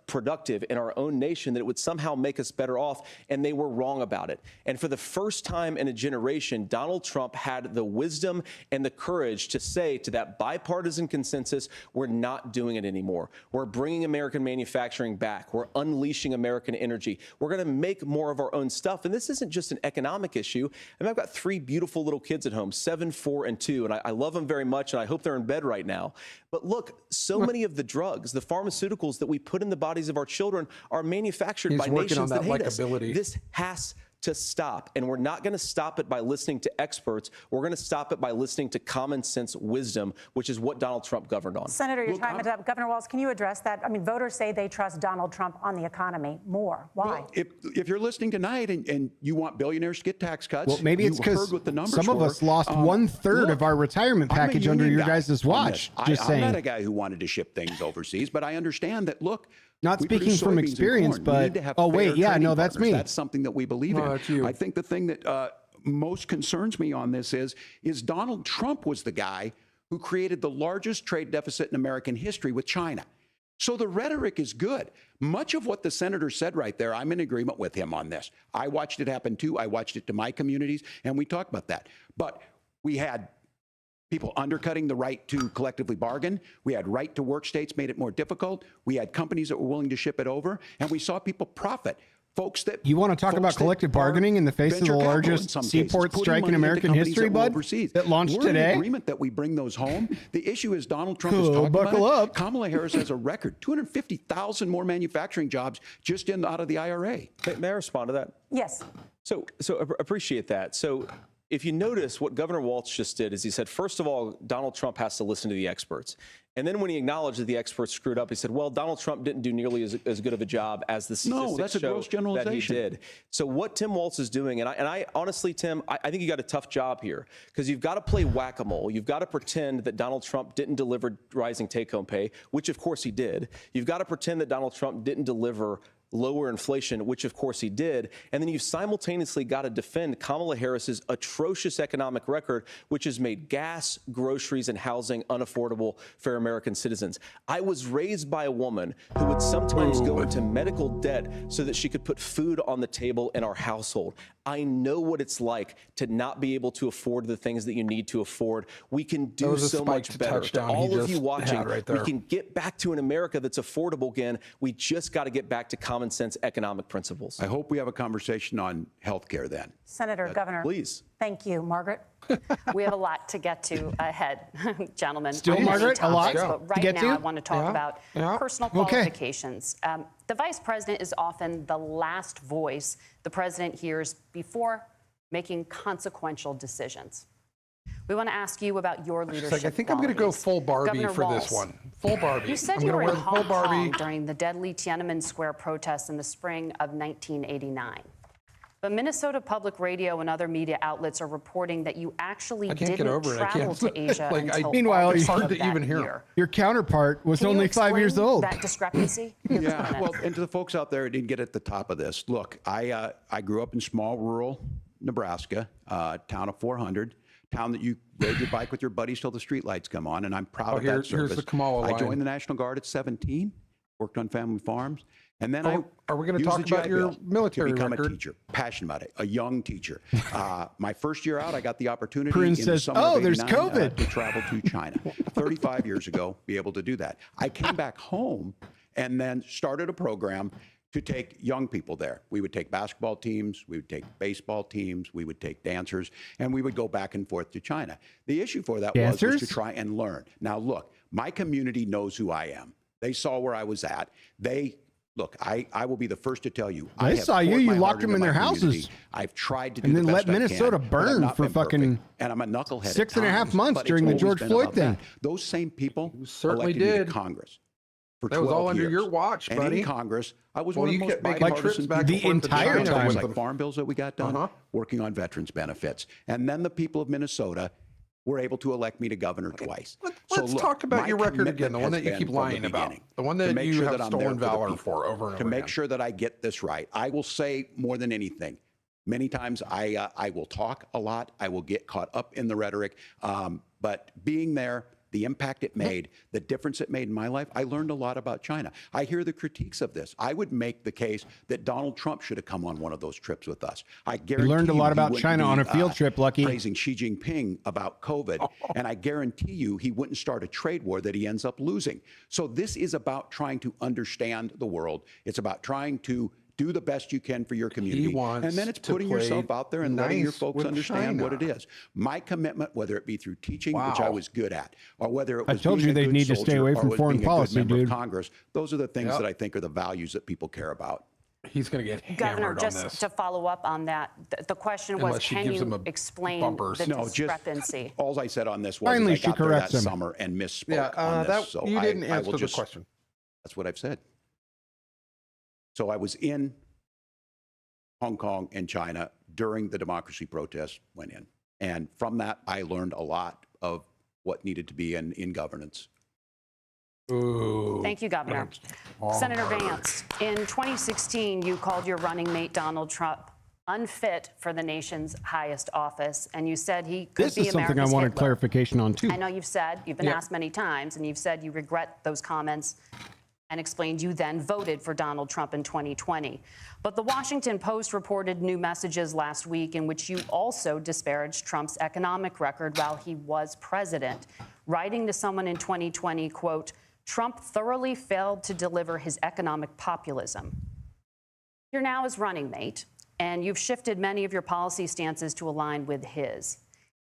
productive in our own nation, that it would somehow make us better off, and they were wrong about it. And for the first time in a generation, Donald Trump had the wisdom and the courage to say to that bipartisan consensus, we're not doing it anymore. We're bringing American manufacturing back. We're unleashing American energy. We're going to make more of our own stuff. And this isn't just an economic issue. I mean, I've got 3 beautiful little kids at home, 7, 4, and 2, and I love them very much, and I hope they're in bed right now. But look, so many of the drugs, the pharmaceuticals that we put in the bodies of our children are manufactured by nations that hate us. This has to stop. And we're not going to stop it by listening to experts. We're going to stop it by listening to common sense wisdom, which is what Donald Trump governed on. Senator, your time is up. Governor Walz, can you address that? I mean, voters say they trust Donald Trump on the economy more. Why? Well, if you're listening tonight and you want billionaires to get tax cuts, Well, maybe it's you heard because what the numbers some of were. us lost 1/3 Look, of our retirement I'm a package under union your guy guys' on watch. this. Just I'm saying. not a guy who wanted to ship things overseas, but I understand that, look, Not we speaking produce from soybeans and experience, corn. We but- need to have oh, wait, fair yeah, trading no, that's partners. me. That's something that we believe in. that's you. I think the thing that most concerns me on this is Donald Trump was the guy who created the largest trade deficit in American history with China. So the rhetoric is good. Much of what the senator said right there, I'm in agreement with him on this. I watched it happen too. I watched it to my communities, and we talked about that. But we had people undercutting the right to collectively bargain. We had right to work states made it more difficult. We had companies that were willing to ship it over, and we saw people profit. Folks that You want to talk about collective bargaining in the face of the largest seaport strike in American history, bud? That launched We're today? in agreement that we bring those home. The issue is Donald Trump is talking buckle about it. up. Kamala Harris has a record, 250,000 more manufacturing jobs just out of the IRA. May I respond to that? Yes. So appreciate that. So if you notice what Governor Walz just did is he said, first of all, Donald Trump has to listen to the experts. And then when he acknowledged that the experts screwed up, he said, well, Donald Trump didn't do nearly as good of a job as the statistics No, that's a show gross that he generalization. did. So what Tim Walz is doing, and I honestly, Tim, I think you got a tough job here because you've got to play whack-a-mole. You've got to pretend that Donald Trump didn't deliver rising take-home pay, which of course he did. You've got to pretend that Donald Trump didn't deliver lower inflation, which of course he did. And then you simultaneously got to defend Kamala Harris's atrocious economic record, which has made gas, groceries, and housing unaffordable for American citizens. I was raised by a woman who would sometimes go into medical debt so that she could put food on the table in our household. I know what it's like to not be able to afford the things that you need to afford. We can do so much better. To all of you watching, we can get back to an America that's affordable again. We just got to get back to common sense economic principles. I hope we have a conversation on health care then. Senator, Governor. Please. Thank you. Margaret? We have a lot to get to ahead, gentlemen. Still, on many Margaret, a lot topics, but to get right to? now, I want to talk about personal qualifications. The vice president is often the last voice the president hears before making consequential decisions. We want to ask you about your leadership I think I'm going to go full Barbie Governor for this Walz. one. Full Barbie. You said I'm you gonna were wear in the full Hong Kong Barbie. during the deadly Tiananmen Square protests in the spring of 1989. But Minnesota Public Radio and other media outlets are reporting that you actually can't get didn't over it. I travel can't- to Asia like, until Meanwhile, August it's hard of to that even hear. year. Your counterpart was Can you only 5 years explain old. That discrepancy? You have 2 Yeah, minutes. well, and to the folks out there who didn't get at the top of this, look, I grew up in small rural Nebraska, town of 400, town that you ride your bike with your buddies till the streetlights come on, and I'm proud of that here's service. the Kamala I line. joined the National Guard at 17, worked on family farms, and then Are we gonna used talk the about GI your Bill military to become record? a teacher, passionate about it, a young teacher. My first year out, I got the opportunity in the Princess, summer oh, of there's 89, COVID. to travel to China. 35 years ago, be able to do that. I came back home and then started a program to take young people there. We would take basketball teams, we would take baseball teams, we would take dancers, and we would go back and forth to China. The issue for that was Dancers? to try and learn. Now, look, my community knows who I am. They saw where I was at. Look, I will be the first to tell you. I They have saw you, poured you my locked heart them into in their my community. houses. I've tried to do And the then best let I Minnesota can, but I've burn not for been perfect. fucking and I'm a knucklehead. 6.5 months but it's during the always George been Floyd about thing. that. Those same people certainly elected me to did. Congress for That was 12 all under years. your watch, and buddy. in Congress, I was Well, one of you the most kept making bipartisan trips back people. and forth to entire China time. with like them. farm bills that we got done, working on veterans benefits. And then the people of Minnesota were able to elect me to governor twice. Let's talk about my your record again, the one commitment that you has keep been from lying the about, beginning the one to that make you sure have that I'm there stolen for the valor people, for over and to over make again. sure that I get this right. I will say more than anything. Many times I will talk a lot. I will get caught up in the rhetoric. But being there, the impact it made, the difference it made in my life, I learned a lot about China. I hear the critiques of this. I would make the case that Donald Trump should have come on one of those trips with us. I guarantee learned a you lot he about wouldn't China be, on a field trip, Lucky. praising Xi Jinping about COVID. And I guarantee you he wouldn't start a trade war that he ends up losing. So this is about trying to understand the world. It's about trying to do the best you can for your community. wants And then it's to putting play yourself out there and letting your nice folks with understand what it China. is. My commitment, whether it be through teaching, which I Wow. was good at, or whether it I was told being you a they'd good need to stay soldier, away or from was foreign being a good policy, member of dude. Congress, those are the things Yep. that I think are the values that people care about. he's going to get hammered Governor, on just this. to follow up on that, the question was, Unless she can gives him you a explain bumpers. the No, just discrepancy? all I said on this was Finally, I she got there corrects that him. summer and misspoke Yeah, on this. that So you didn't I answer will the just, question. That's what I've said. So I was in Hong Kong and China during the democracy protests went in. And from that, I learned a lot of what needed to be in governance. Ooh. Thank you, Governor. Senator Vance, in 2016, you called your running mate Donald Trump unfit for the nation's highest office, and you said he could This be is something I America's wanted Hitler. clarification on too. I know you've been asked many times, and you've said you regret those comments and explained you then voted for Donald Trump in 2020. But the Washington Post reported new messages last week in which you also disparaged Trump's economic record while he was president, writing to someone in 2020, quote, Trump thoroughly failed to deliver his economic populism. You're now his running mate, and you've shifted many of your policy stances to align with his.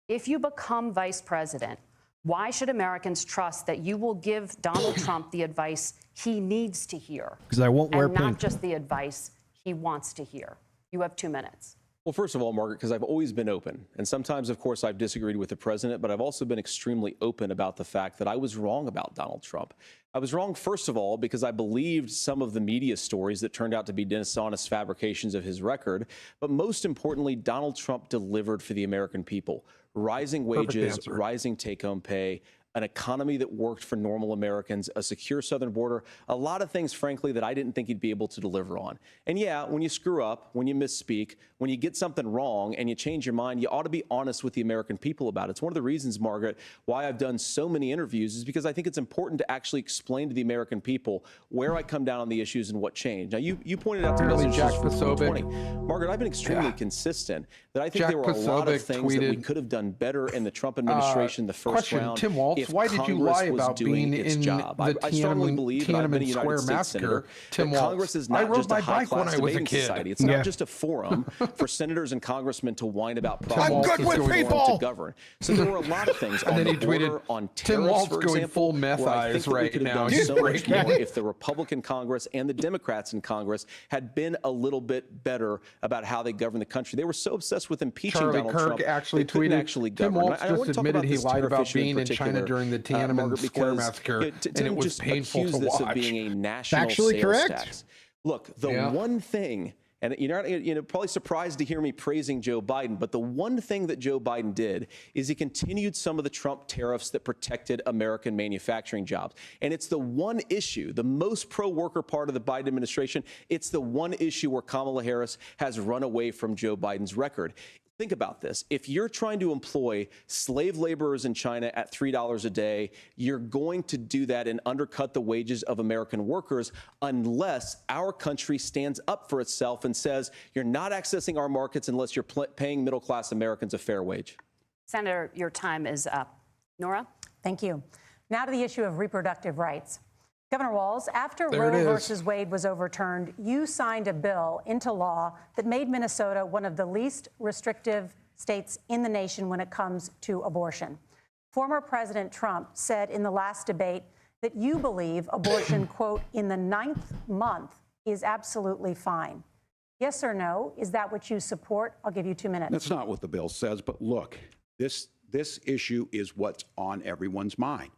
If you become vice president, why should Americans trust that you will give Donald Trump the advice he needs to hear? Because I won't wear and not pink. just the advice he wants to hear. You have 2 minutes. Well, first of all, Margaret, because I've always been open. And sometimes, of course, I've disagreed with the president, but I've also been extremely open about the fact that I was wrong about Donald Trump. I was wrong, first of all, because I believed some of the media stories that turned out to be dishonest fabrications of his record. But most importantly, Donald Trump delivered for the American people. Rising wages, rising take-home pay, an economy that worked for normal Americans, a secure southern border, a lot of things, frankly, that I didn't think he'd be able to deliver on. And yeah, when you screw up, when you misspeak, when you get something wrong and you change your mind, you ought to be honest with the American people about it. It's one of the reasons, Margaret, why I've done so many interviews is because I think it's important to actually explain to the American people where I come down on the issues and what changed. Now, you pointed out to messages from 2020. Margaret, I've been extremely consistent that I think there were a lot of things that we could have done better in the Trump administration the first round. Tim Walz, why did you lie about being in the I strongly believe, and I've been a Tiananmen United Square States massacre? senator, Tim that Walz. Congress is I not rode just a my bike when high-class I was a debating kid. society. It's not just a forum for senators and congressmen to whine about problems I'm good with people. to govern. So there were a lot of things on then the he tweeted, border, on Tim tariffs, Walz for going example, full meth where I think eyes that we right could have now. done He's so much breaking more it. if the Republican Congress and the Democrats in Congress had been a little bit better about how they govern the country. They were so obsessed with impeaching Charlie Donald Kirk Trump, actually they couldn't tweeted, actually Tim govern. Walz I want to just talk admitted he this lied tariff about issue being in particular, China during the Tiananmen Margaret, Square because, massacre, you know, and to it was just painful accuse to this watch. of being a national Factually sales correct. tax. Look, the one thing, and you're probably surprised to hear me praising Joe Biden, but the one thing that Joe Biden did is he continued some of the Trump tariffs that protected American manufacturing jobs. And it's the one issue, the most pro-worker part of the Biden administration, it's the one issue where Kamala Harris has run away from Joe Biden's record. Think about this. If you're trying to employ slave laborers in China at $3 a day, you're going to do that and undercut the wages of American workers unless our country stands up for itself and says, you're not accessing our markets unless you're paying middle-class Americans a fair wage. Senator, your time is up. Nora? Thank you. Now to the issue of reproductive rights. Governor Walz, after There it Roe is. versus Wade was overturned, you signed a bill into law that made Minnesota one of the least restrictive states in the nation when it comes to abortion. Former President Trump said in the last debate that you believe abortion, quote, in the 9th month is absolutely fine. Yes or no? Is that what you support? I'll give you 2 minutes. That's not what the bill says, but look, this issue is what's on everyone's mind.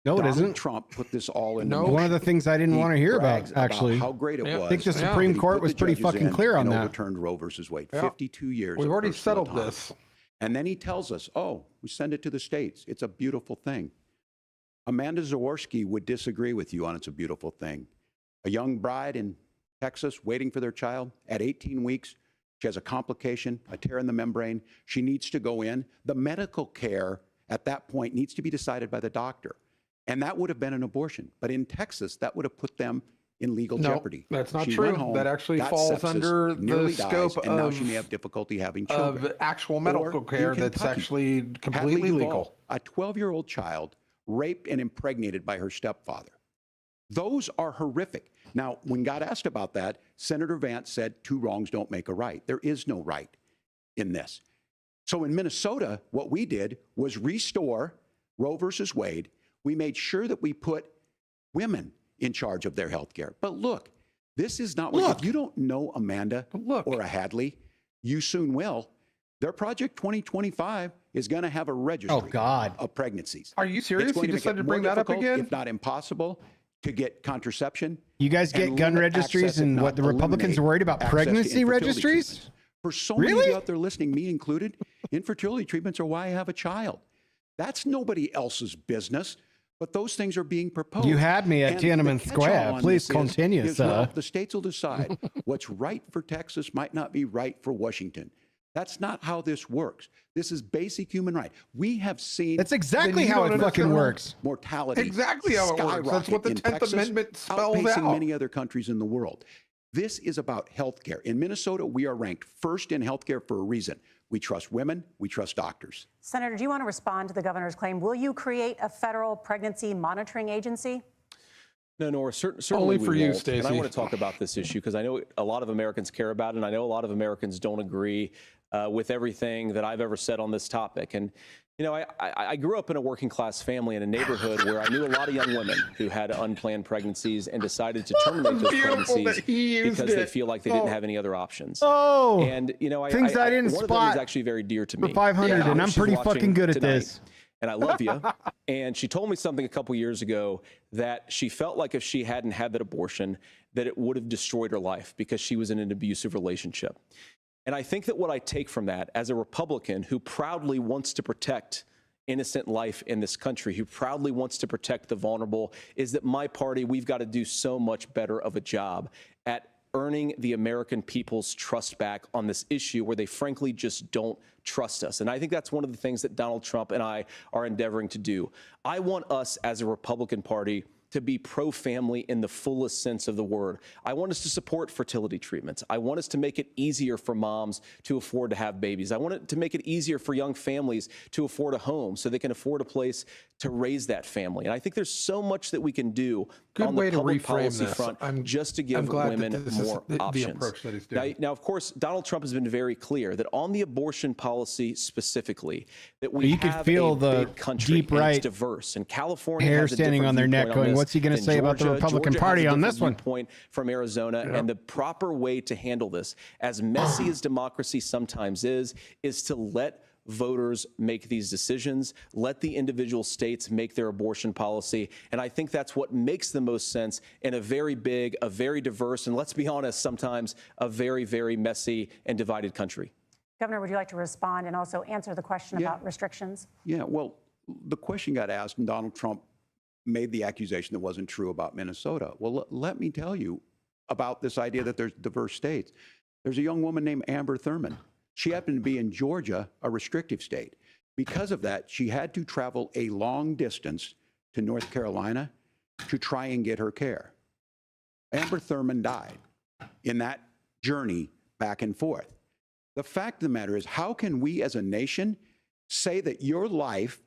No, it Donald isn't. Trump put this all in. One of the things I didn't want to hear about, actually. How great it was. I think the that Supreme he Court put was the pretty judges fucking in clear on and that. overturned Roe versus Wade. Yeah. 52 years. We've of already personal settled time. this. And then he tells us, oh, we send it to the states. It's a beautiful thing. Amanda Zaworski would disagree with you on it's a beautiful thing. A young bride in Texas waiting for their child at 18 weeks. She has a complication, a tear in the membrane. She needs to go in. The medical care at that point needs to be decided by the doctor. And that would have been an abortion. But in Texas, that would have put them in legal No, jeopardy. that's not She true. went home, That actually got falls sepsis, under the nearly dies, scope and now of- she may have difficulty having children. Of actual Or medical in care that's Kentucky, actually completely Hadley legal. Duvall, a 12-year-old child raped and impregnated by her stepfather. Those are horrific. Now, when God asked about that, Senator Vance said, 2 wrongs don't make a right. There is no right in this. So in Minnesota, what we did was restore Roe versus Wade. We made sure that we put women in charge of their health care. But look, This is not Look. if you don't know Amanda Look. or a Hadley, you soon will. Their Project 2025 is going to have a registry Oh, God. of pregnancies. Are you It's serious? going You to make decided it to bring more that up difficult, again? if not impossible, to get contraception. You guys get and gun limit registries access, if and not what the Republicans eliminate are worried about access to pregnancy infertility registries? treatments. For so many of Really? you out there listening, me included, infertility treatments are why I have a child. That's nobody else's business, but those things are being proposed. You had me at And the Tiananmen catch-all Square. on Please this continue, is, sir. well, the states will decide what's right for Texas might not be right for Washington. That's not how this works. This is basic human right. We have seen That's exactly Then you how don't it fucking understand. works. mortality Exactly how it works. That's what the skyrocket in 10th Texas, Amendment spells outpacing out. many other countries in the world. This is about health care. In Minnesota, we are ranked first in health care for a reason. We trust women. We trust doctors. Senator, do you want to respond to the governor's claim? Will you create a federal pregnancy monitoring agency? No, Nora, certainly Only we for you, won't. And I Stacey. want to talk about this issue because I know a lot of Americans care about it, and I know a lot of Americans don't agree with everything that I've ever said on this topic. And, you know, I grew up in a working class family in a neighborhood where I knew a lot of young women who had unplanned pregnancies and decided to terminate those Beautiful that pregnancies he used because they it. feel like they didn't have any other options. Oh, And, you know, things I didn't one of them is spot actually very dear to for me. 500, and I'm She's pretty watching fucking good at tonight, this. and I love you. And she told me something a couple years ago that she felt like if she hadn't had that abortion, that it would have destroyed her life because she was in an abusive relationship. And I think that what I take from that as a Republican who proudly wants to protect innocent life in this country, who proudly wants to protect the vulnerable, is that my party, we've got to do so much better of a job at earning the American people's trust back on this issue where they frankly just don't trust us. And I think that's one of the things that Donald Trump and I are endeavoring to do. I want us as a Republican Party to be pro-family in the fullest sense of the word. I want us to support fertility treatments. I want us to make it easier for moms to afford to have babies. I want it to make it easier for young families to afford a home so they can afford a place to raise that family. And I think there's so much that we can do Good on way the to public reframe policy this. front just to I'm give glad that women this is more the options. approach that he's doing. Now, of course, Donald Trump has been very clear that on the abortion policy specifically, that we You could have feel a the big country deep and right it's diverse. And California hair has a standing different on their neck viewpoint going, this what's he gonna than say about the Georgia. Republican Georgia has Party a on this different one? viewpoint from Arizona, and the proper way to handle this, as messy as democracy sometimes is to let voters make these decisions, let the individual states make their abortion policy. And I think that's what makes the most sense in a very big, a very diverse, and let's be honest, sometimes a very, very messy and divided country. Governor, would you like to respond and also answer the question about restrictions? Yeah, well, the question got asked, and Donald Trump made the accusation that wasn't true about Minnesota. Well, let me tell you about this idea that there's diverse states. There's a young woman named Amber Thurman. She happened to be in Georgia, a restrictive state. Because of that, she had to travel a long distance to North Carolina to try and get her care. Amber Thurman died in that journey back and forth. The fact of the matter is, how can we as a nation say that your life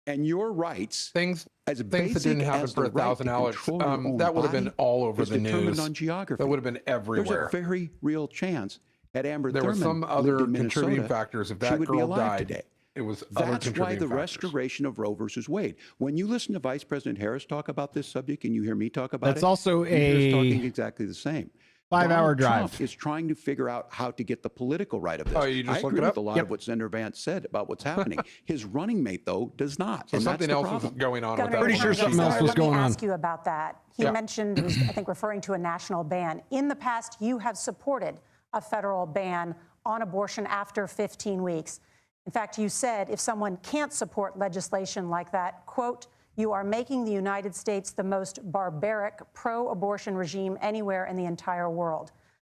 and your rights, Things as that basic didn't happen as for the right to $1,000, control your own that would have been body, all over is the determined news. on geography. That would have been everywhere. There's a very real chance had Amber There were Thurman some other lived in contributing Minnesota, factors. If she that would be girl alive died, today. it was other That's why contributing the factors. restoration of Roe versus Wade. When you listen to Vice President Harris talk about this subject and you hear me talk about That's it, also you hear us a talking exactly the same. 5-hour Donald drive. Trump is trying to figure out how to get the political right of this. Oh, you just I look agree it with up? a lot of what Senator Vance said about what's happening. His running mate, though, does not. So and something that's the else problem. was going on with Governor, that. Pretty one. sure something else was going Let me on. ask you about that. He mentioned, was, I think, referring to a national ban. In the past, you have supported a federal ban on abortion after 15 weeks. In fact, you said if someone can't support legislation like that, quote, you are making the United States the most barbaric pro-abortion regime anywhere in the entire world.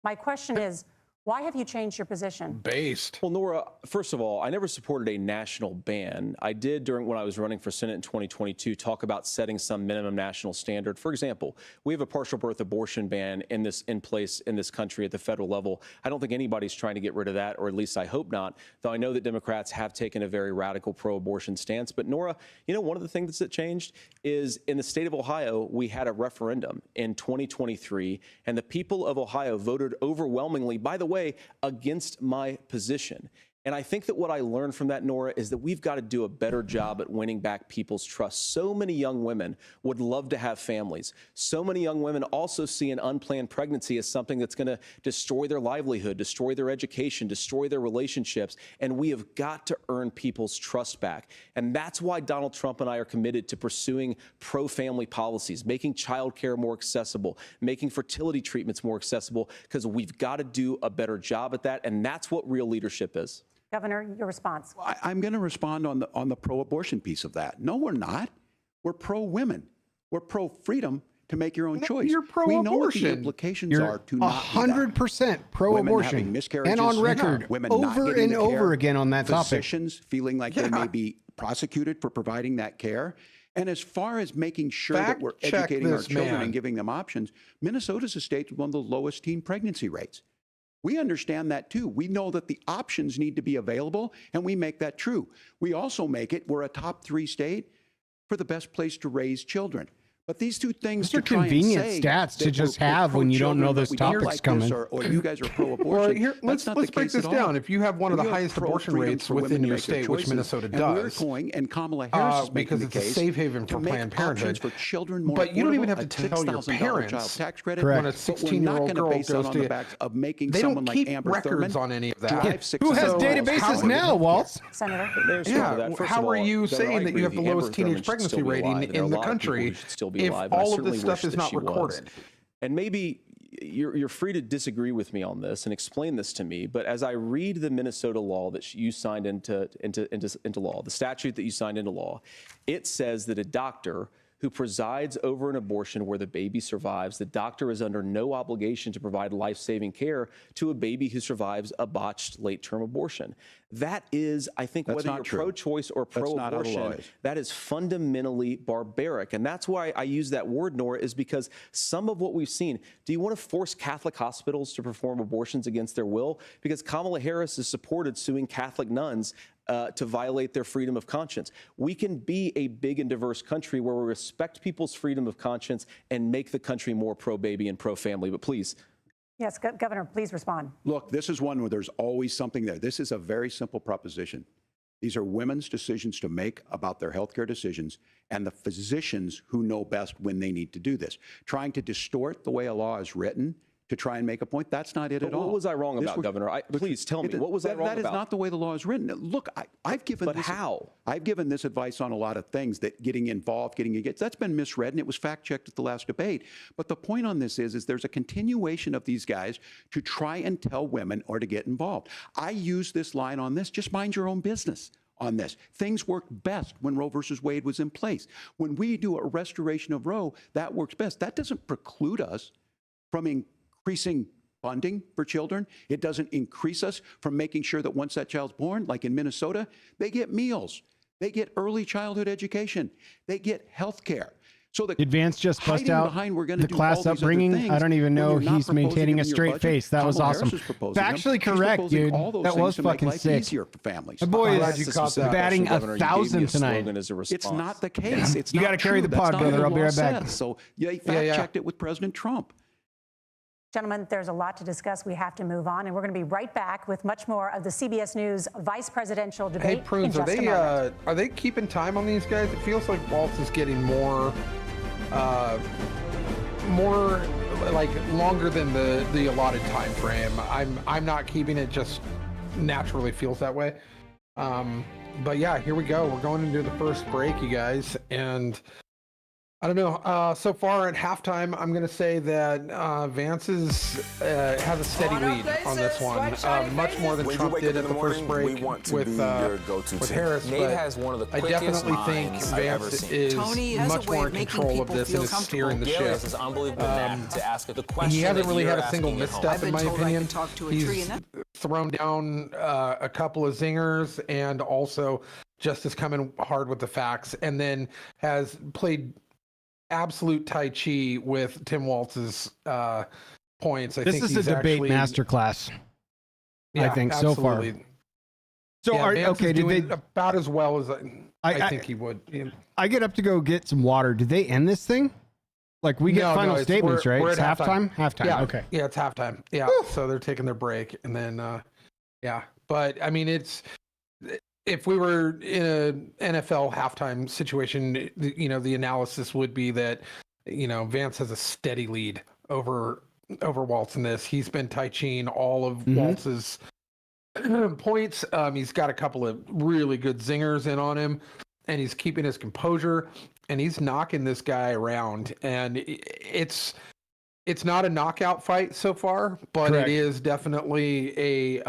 My question is, why have you changed your position? Based. Well, Nora, first of all, I never supported a national ban. I did when I was running for Senate in 2022 talk about setting some minimum national standard. For example, we have a partial birth abortion ban in place in this country at the federal level. I don't think anybody's trying to get rid of that, or at least I hope not, though I know that Democrats have taken a very radical pro-abortion stance. But Nora, you know, one of the things that changed is in the state of Ohio, we had a referendum in 2023, and the people of Ohio voted overwhelmingly, by the way, against my position. And I think that what I learned from that, Nora, is that we've got to do a better job at winning back people's trust. So many young women would love to have families. So many young women also see an unplanned pregnancy as something that's going to destroy their livelihood, destroy their education, destroy their relationships. And we have got to earn people's trust back. And that's why Donald Trump and I are committed to pursuing pro-family policies, making childcare more accessible, making fertility treatments more accessible, because we've got to do a better job at that. And that's what real leadership is. Governor, your response. I'm going to respond on the pro-abortion piece of that. No, we're not. We're pro-women. We're pro-freedom to make your own choice. You're pro-abortion. We know what the implications are to not do that. 100% pro-abortion, Women having miscarriages, and on record, women not over getting and the over care, again on that topic. physicians feeling like they may be prosecuted for providing that care. And as far as making sure that we're Fact-check educating our this children man. and giving them options, Minnesota's a state with one of the lowest teen pregnancy rates. We understand that too. We know that the options need to be available, and we make that true. We also make it, we're a top 3 state for the best place to raise children. But these two things Those are to try and convenient say stats to that just we're have when you don't know pro-children, those but we don't topics like coming. this, or you guys are pro-abortion. Well, here, That's not the let's break case this at all. down. If you have one of the We are highest abortion pro-freedom rates for women within to your make their state, which choices. Minnesota And we're does, going, and Kamala Harris is making because the it's a case safe haven to for make Planned options Parenthood. for children more But you don't even have affordable, to a tell your $6,000 parents child tax credit. when a But we're not 16-year-old going to girl base that goes on to the backs of making They someone don't like keep Amber records Thurman on any of that. drive Who has $6,000 databases for now, healthcare. Waltz? Senator. There's some of that. First how of all, are you Governor, saying I that agree you have with the Amber lowest Thurman teenage should pregnancy still be rating alive. There are in a the lot of people country who should still be if alive, and I all of certainly this stuff wish is that not she was. recorded? And maybe you're free to disagree with me on this and explain this to me, but as I read the Minnesota law that you signed into law, the statute that you signed into law, it says that a doctor who presides over an abortion where the baby survives, the doctor is under no obligation to provide life-saving care to a baby who survives a botched late-term abortion. That is, I think, That's whether not you're true. pro-choice or That's not how the law pro-abortion, is. that is fundamentally barbaric. And that's why I use that word, Nora, is because some of what we've seen, do you want to force Catholic hospitals to perform abortions against their will? Because Kamala Harris has supported suing Catholic nuns to violate their freedom of conscience. We can be a big and diverse country where we respect people's freedom of conscience and make the country more pro-baby and pro-family. But please. Yes, Governor, please respond. Look, this is one where there's always something there. This is a very simple proposition. These are women's decisions to make about their healthcare decisions, and the physicians who know best when they need to do this. Trying to distort the way a law is written to try and make a point, that's not it at all. What was I wrong This about, was- Governor? Please tell me, what was I wrong That is about? not the way the law is written. Look, I've given But this. how? I've given this advice on a lot of things, that getting involved, getting engaged, that's been misread, and it was fact-checked at the last debate. But the point on this is there's a continuation of these guys to try and tell women or to get involved. I use this line on this, just mind your own business on this. Things worked best when Roe versus Wade was in place. When we do a restoration of Roe, that works best. That doesn't preclude us from increasing funding for children. It doesn't increase us from making sure that once that child's born, like in Minnesota, they get meals, they get early childhood education, they get health care. So the Advance just bust hiding out behind we're gonna the do class all these other upbringing. things I don't even when know you're not he's proposing maintaining them a in your straight budget. face. That was Kamala Harris awesome. is proposing them. Factually She's correct, proposing dude. all those That things was to make fucking life sick. easier for families. The boy I'm is glad you caught that. batting Governor, you gave me 1,000 a tonight. slogan as a response. It's not the case. It's You not gotta carry true. the That's pod, not what brother. the I'll be law right back. says. So yeah, fact-checked it with President Trump. Gentlemen, there's a lot to discuss. We have to move on, and we're going to be right back with much more of the CBS News vice presidential debate. Hey, in Prunes, just a moment. are they keeping time on these guys? It feels like Waltz is getting more like longer than the allotted time frame. I'm not keeping it, just naturally feels that way. But yeah, here we go. We're going into the first break, you guys, and I don't know. So far at halftime, I'm going to say that Vance has a steady lead on this one, much more than Trump did at the first break with Harris. Nate but has one of the I quickest definitely think minds I've ever Vance seen. is Tony has much a way more of in making control of people this feel and is comfortable. steering the Galius ship. is unbelievable knack to ask the question. He hasn't that really you're had a single asking at home. misstep, I've been in my told I opinion. can talk to a He's tree and that- thrown down a couple of zingers and also just is coming hard with the facts, and then has played absolute Tai Chi with Tim Waltz's points. I This think is he's a debate actually, masterclass. I yeah, think so far. absolutely. So Yeah, are Vance okay? is Did doing they? about as well as I I- think he would? Yeah. I get up to go get some water. Did they end this thing? Like we get No, final it's- statements, we're- right? we're It's at halftime. Halftime. Yeah, Okay. Yeah, it's halftime. Yeah, so they're taking their break, and then yeah, But I mean, if we were in an NFL halftime situation, the analysis would be that, Vance has a steady lead over Waltz in this. He's been Tai-Chiing all of Waltz's points. He's got a couple of really good zingers in on him, and he's keeping his composure, and he's knocking this guy around. And it's not a knockout fight so far, but Correct. it is definitely a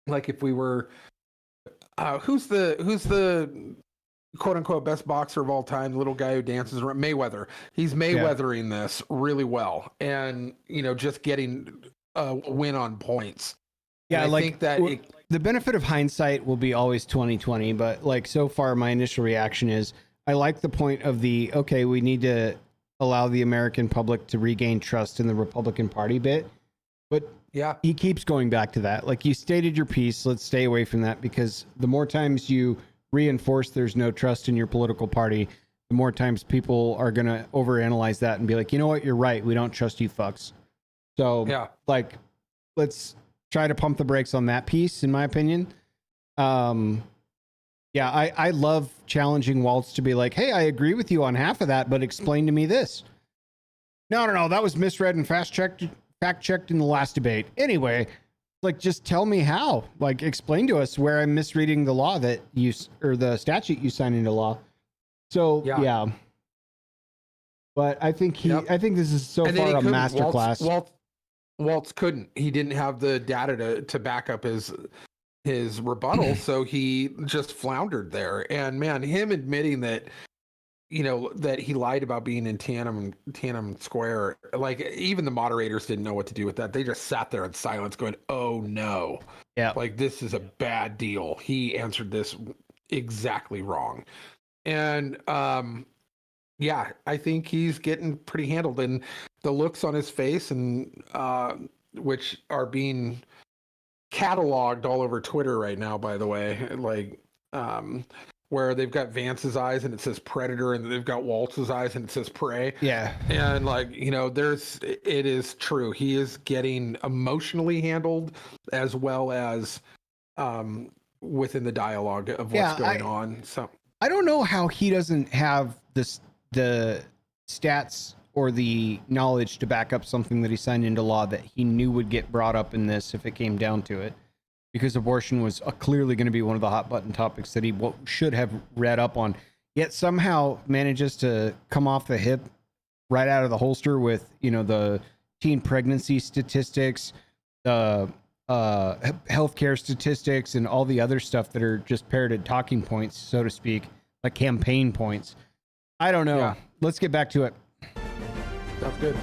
like if we were who's the quote unquote best boxer of all time, the little guy who dances around, Mayweather. He's Mayweathering this really well, and just getting a win on points. Yeah, and I like think that the benefit of hindsight will be always 2020, but like so far my initial reaction is I like the point of okay, we need to allow the American public to regain trust in the Republican Party bit. But yeah, he keeps going back to that. Like, you stated your piece, let's stay away from that, because the more times you reinforce there's no trust in your political party, the more times people are going to overanalyze that and be like, you know what, you're right, we don't trust you fucks. So yeah, like, let's try to pump the brakes on that piece, in my opinion. Yeah, I love challenging Waltz to be like, hey, I agree with you on half of that, but explain to me this. No, that was misread and fact-checked in the last debate. Anyway, like, just tell me how. Like, explain to us where I'm misreading the law that or the statute you signed into law. So, yeah. But I think I think this is so far a masterclass. Waltz couldn't. He didn't have the data to back up his rebuttal, so he just floundered there. And man, him admitting that that he lied about being in Tiananmen Square, like, even the moderators didn't know what to do with that. They just sat there in silence going, oh no, yeah, like, this is a bad deal. He answered this exactly wrong. And yeah, I think he's getting pretty handled, and the looks on his face, and which are being cataloged all over Twitter right now, by the way, like where they've got Vance's eyes and it says Predator, and they've got Waltz's eyes and it says Prey. Yeah. And like, it is true. He is getting emotionally handled, as well as within the dialogue of what's going on. So I don't know how he doesn't have the stats or the knowledge to back up something that he signed into law that he knew would get brought up in this if it came down to it, because abortion was clearly going to be one of the hot button topics that he should have read up on, yet somehow manages to come off the hip right out of the holster with, the teen pregnancy statistics, the healthcare statistics, and all the other stuff that are just parroted talking points, so to speak, like campaign points. I don't know. Yeah. Let's get back to it. Sounds good.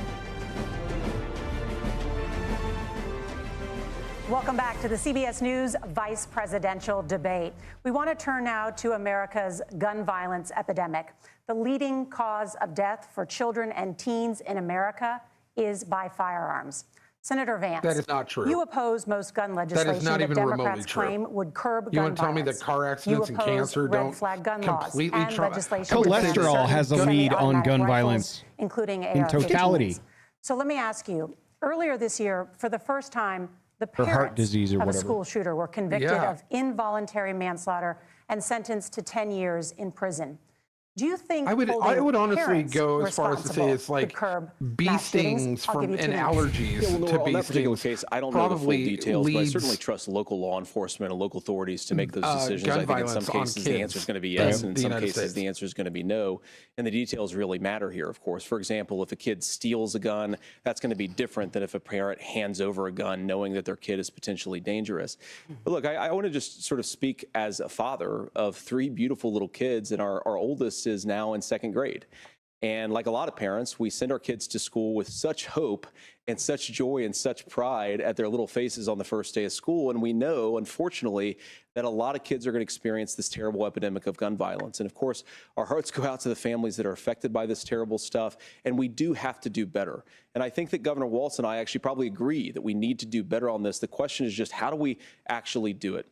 Welcome back to the CBS News Vice Presidential Debate. We want to turn now to America's gun violence epidemic. The leading cause of death for children and teens in America is by firearms. Senator Vance, that is not true. You oppose most gun legislation that Democrats claim would curb gun violence. You want to tell me that car accidents and cancer don't flag gun laws completely and legislation cholesterol has a lead on gun violence, including in totality. So let me ask you, earlier this year, for the first time, the parents heart disease or of whatever. a school shooter were convicted of involuntary manslaughter and sentenced to 10 years in prison. Do you think I would honestly go as far as to say it's like bee stings and allergies to bee that particular stings. case, I don't know the full details, but I certainly trust local law enforcement and local authorities to make those decisions. I think in some cases the answer is going to be yes, and in some cases the answer is going to be no. And the details really matter here, of course. For example, if a kid steals a gun, that's going to be different than if a parent hands over a gun knowing that their kid is potentially dangerous. But look, I want to just sort of speak as a father of 3 beautiful little kids, and our oldest is now in 2nd grade. And like a lot of parents, we send our kids to school with such hope and such joy and such pride at their little faces on the first day of school. And we know, unfortunately, that a lot of kids are going to experience this terrible epidemic of gun violence. And of course, our hearts go out to the families that are affected by this terrible stuff. And we do have to do better. And I think that Governor Waltz and I actually probably agree that we need to do better on this. The question is just, how do we actually do it?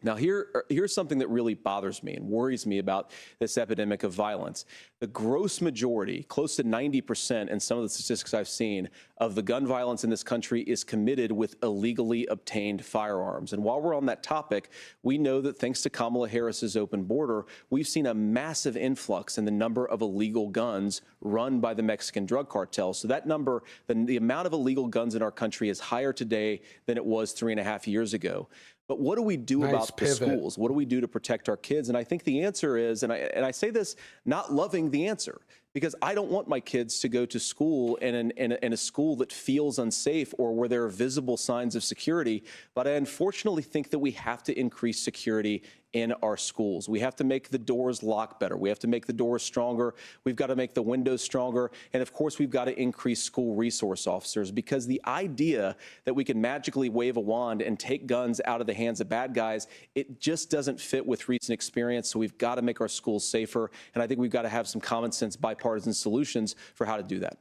Now, here's something that really bothers me and worries me about this epidemic of violence. The gross majority, close to 90%, and some of the statistics I've seen, of the gun violence in this country is committed with illegally obtained firearms. And while we're on that topic, we know that thanks to Kamala Harris's open border, we've seen a massive influx in the number of illegal guns run by the Mexican drug cartels. So that number, the amount of illegal guns in our country is higher today than it was 3.5 years ago. But what do we do about the schools? What do we do to protect our kids? And I think the answer is, and I say this not loving the answer, because I don't want my kids to go to school in a school that feels unsafe or where there are visible signs of security. But I unfortunately think that we have to increase security in our schools. We have to make the doors lock better. We have to make the doors stronger. We've got to make the windows stronger. And of course, we've got to increase school resource officers, because the idea that we can magically wave a wand and take guns out of the hands of bad guys, it just doesn't fit with recent experience. So we've got to make our schools safer. And I think we've got to have some common sense bipartisan solutions for how to do that.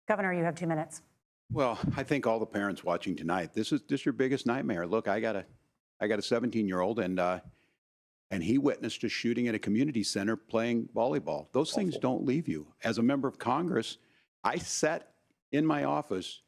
Governor, you have 2 minutes. Well, I think all the parents watching tonight, this is your biggest nightmare. Look, I got a 17-year-old, and he witnessed a shooting at a community center playing volleyball. Those things don't leave you. As a member of Congress, I sat in my office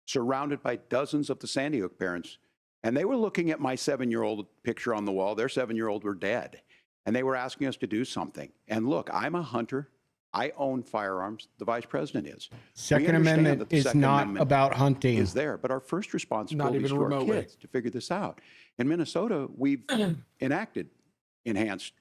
surrounded by dozens of the Sandy Hook parents, and they were looking at my 7-year-old picture on the wall. Their 7-year-old were dead, and they were asking us to do something. And look, I'm a hunter. I own firearms. The vice president is. Second Amendment is not about hunting. Is there, but our first responsibility is to our kids to figure this out. In Minnesota, we've enacted enhanced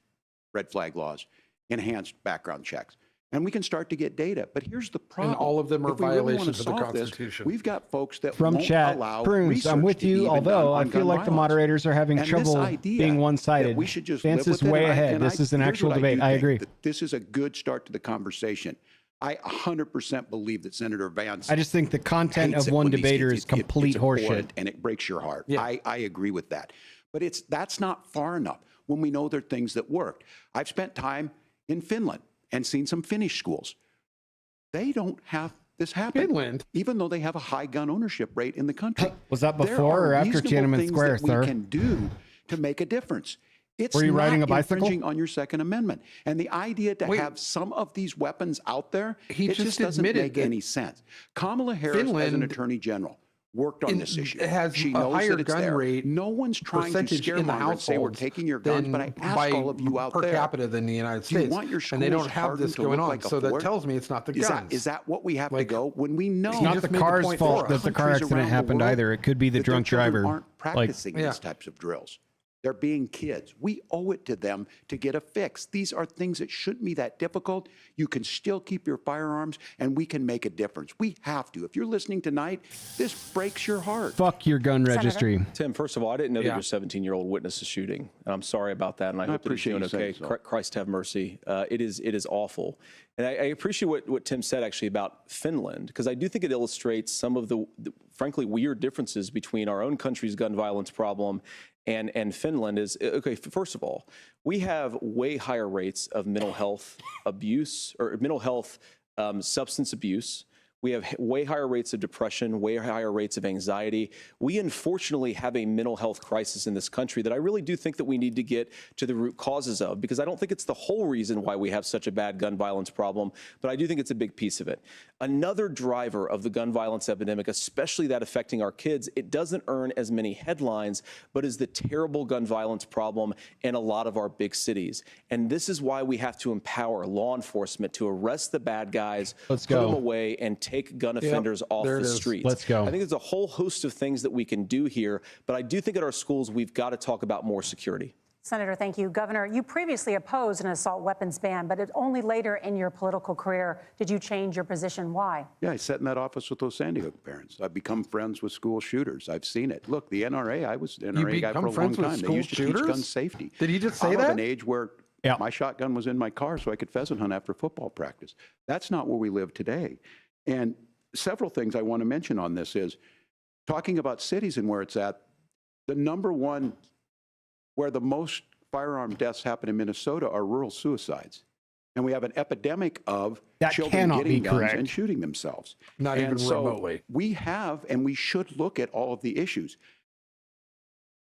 red flag laws, enhanced background checks, and we can start to get data. But here's the problem. And all of them are violations of the solve this, Constitution. we've got folks that From won't chat, allow Prunes, I'm research with to be you, even although done I on feel gun like the violence. moderators are having And trouble this idea being that one-sided. we should just Vance live is with it, way and ahead. This is an here's actual what debate. do I think, agree. that this is a good start to the conversation. I 100% believe that Senator Vance. I just think the content hates of it one when these debater kids- is complete it's horseshit. abhorrent and it breaks your heart. Yeah. I agree with that. But that's not far enough when we know there are things that worked. I've spent time in Finland and seen some Finnish schools. They don't have this happen. Finland? Even though they have a high gun ownership rate in the country. Was that There before are or after reasonable Tiananmen things Square, that sir? we can do to make a difference. It's Were you not riding a bicycle? infringing on your Second Amendment. And the idea to have some of these weapons out there, He it just just doesn't admitted make that any sense. Kamala Harris, as an Finland attorney general, worked on this issue. has She a knows higher that it's gun there. rate No one's trying to percentage in the scaremonger and say we're households taking your guns, but I than ask by all of you out per there, capita than the United do you States. want your and they schools don't have hardened this to going look on. like a So that fort? tells me it's not the guns. Is that what we have to Like, go when we know? It's not just the made the car's point fault for that the car countries accident around the happened world either. It could be the that their drunk children driver. aren't practicing Yeah. these types of drills. They're being kids. We owe it to them to get a fix. These are things that shouldn't be that difficult. You can still keep your firearms, and we can make a difference. We have to. If you're listening tonight, this breaks your heart. Fuck your gun registry. Tim, first of all, I didn't know Yeah. that your 17-year-old witnessed a shooting. And I'm sorry about that, and I hope that he's appreciate doing you okay. saying so. Christ have mercy. It is awful. And I appreciate what Tim said actually about Finland, because I do think it illustrates some of the frankly weird differences between our own country's gun violence problem and Finland. Is okay, first of all, we have way higher rates of mental health abuse or mental health substance abuse. We have way higher rates of depression, way higher rates of anxiety. We unfortunately have a mental health crisis in this country that I really do think that we need to get to the root causes of, because I don't think it's the whole reason why we have such a bad gun violence problem, but I do think it's a big piece of it. Another driver of the gun violence epidemic, especially that affecting our kids, it doesn't earn as many headlines, but is the terrible gun violence problem in a lot of our big cities. And this is why we have to empower law enforcement to arrest the bad guys, Let's put go. them away, and take gun offenders off there the it is. streets. Let's go. I think there's a whole host of things that we can do here, but I do think at our schools we've got to talk about more security. Senator, thank you. Governor, you previously opposed an assault weapons ban, but it only later in your political career did you change your position. Why? Yeah, I sat in that office with those Sandy Hook parents. I've become friends with school shooters. I've seen it. Look, the NRA, I was an NRA guy for a long friends with time. They school used to teach shooters? gun safety. Did he just say I'm that? of an age where Yeah. my shotgun was in my car so I could pheasant hunt after football practice. That's not where we live today. And several things I want to mention on this is talking about cities and where it's at. The number one where the most firearm deaths happen in Minnesota are rural suicides. And we have an epidemic of That children cannot getting be guns correct. and shooting themselves. Not And even so remotely. we have, and we should look at all of the issues.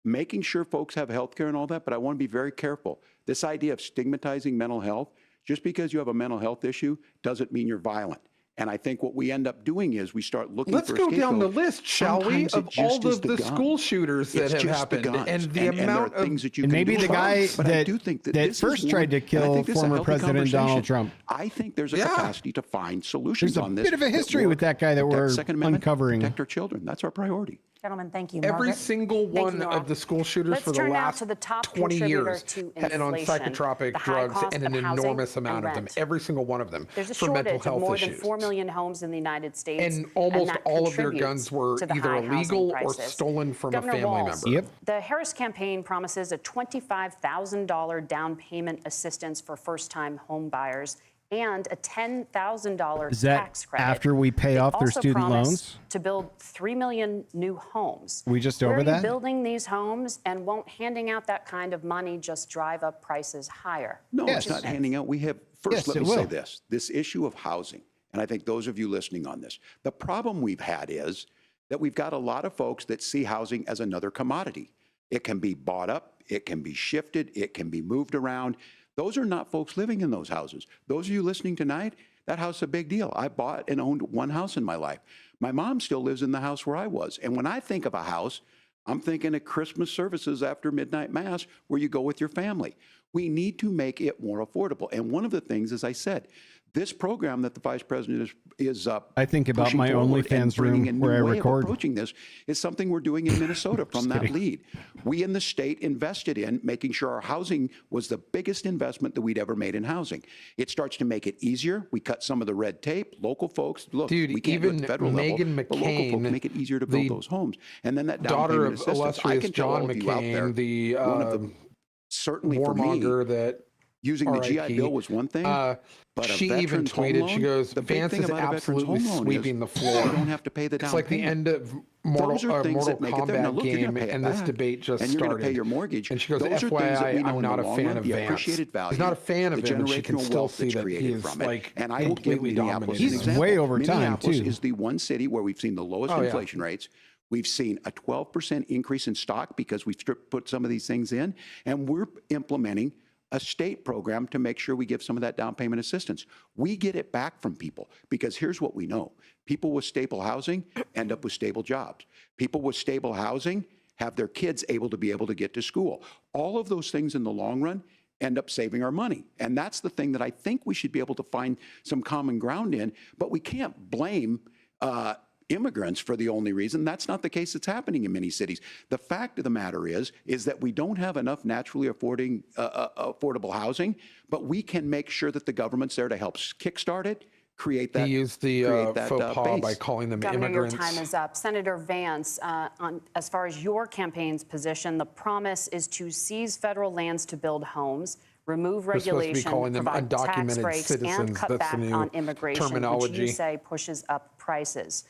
making sure folks have health care and all that, but I want to be very careful. This idea of stigmatizing mental health, just because you have a mental health issue doesn't mean you're violent. And I think what we end up doing is we start looking Let's for a go down the scapegoat. list, shall we, Sometimes of it just all is of the gun. school shooters that It's have just happened guns. and the there amount are of things that you And can maybe do the about guy it. But I that, do think that this is first tried to one, and I kill think this is a former healthy President Donald conversation. Trump. I think there's a Yeah. capacity to find solutions There's a on this. bit of a that history work. with that guy that Protect we're Second Amendment, uncovering. Protect our children. That's our priority. Gentlemen, thank you. Every Margaret? single Thank you, one Nora. of the school shooters Let's for the turn now last to the top 20 contributor years to had on inflation, psychotropic the high drugs cost and an of housing enormous and amount of them. rent. Every single one of them There's a for mental shortage of health more issues. than 4 million homes in the United States. And almost that all of their contributes guns were to the either high housing illegal or prices. stolen from Governor a family Walz, member. Yep. The Harris campaign promises a $25,000 down payment assistance for first-time home buyers and a $10,000 Is that tax credit. after we pay They off their also student promise loans? to build 3 million new homes. We just Where over are that? you building these homes, and won't handing out that kind of money just drive up prices higher? No, Yes. it's not handing out. We have, first, Yes, let it me say will. this issue of housing, and I think those of you listening on this, the problem we've had is that we've got a lot of folks that see housing as another commodity. It can be bought up, it can be shifted, it can be moved around. Those are not folks living in those houses. Those of you listening tonight, that house is a big deal. I bought and owned one house in my life. My mom still lives in the house where I was. And when I think of a house, I'm thinking of Christmas services after midnight mass where you go with your family. We need to make it more affordable. And one of the things, as I said, this program that the vice president is I think about pushing my forward and OnlyFans bringing room a new where I way of record. approaching this is something we're doing in Minnesota from that kidding. lead. We in the state invested in making sure our housing was the biggest investment that we'd ever made in housing. It starts to make it easier. We cut some of the red tape. Local folks, look, Dude, we can't do it at even the federal Meghan level, but local folks McCain, make it easier to build the those homes. And then that down daughter payment of assistance. I illustrious can tell all John of you out there, McCain, the one of them, certainly for me, warmonger that using the GI RIP. Bill was one thing. But a she even veteran's home tweeted, loan, she goes, the big Vance thing is about a veteran's absolutely home loan sweeping is the floor. You don't have to pay the down It's like the payment. end of Those are things Mortal that make it there. Now, Kombat look, you're game, gonna pay it and this back, debate just and you're started. going to pay your mortgage. And she goes, Those are things that we FYI, know I'm in not the a long fan run, of the Vance. appreciated value, He's not a fan of the him, but she can generational still wealth see that's that created he is from it. like And I will give completely Minneapolis dominating. an He's example. way over time, Minneapolis too. is the one city where we've seen the lowest Oh, yeah. inflation rates. We've seen a 12% increase in stock because we've put some of these things in, and we're implementing a state program to make sure we give some of that down payment assistance. We get it back from people because here's what we know. People with stable housing end up with stable jobs. People with stable housing have their kids able to get to school. All of those things in the long run end up saving our money. And that's the thing that I think we should be able to find some common ground in, but we can't blame immigrants for the only reason. That's not the case that's happening in many cities. The fact of the matter is that we don't have enough naturally affordable housing, but we can make sure that the government's there to help kickstart it, create that. He used the faux pas base. by calling them Governor, immigrants. your time is up. Senator Vance, as far as your campaign's position, the promise is to seize federal lands to build homes, remove We're supposed to be regulation, calling them provide tax undocumented breaks, citizens. and cut That's back the new on immigration, which terminology. you say pushes up prices.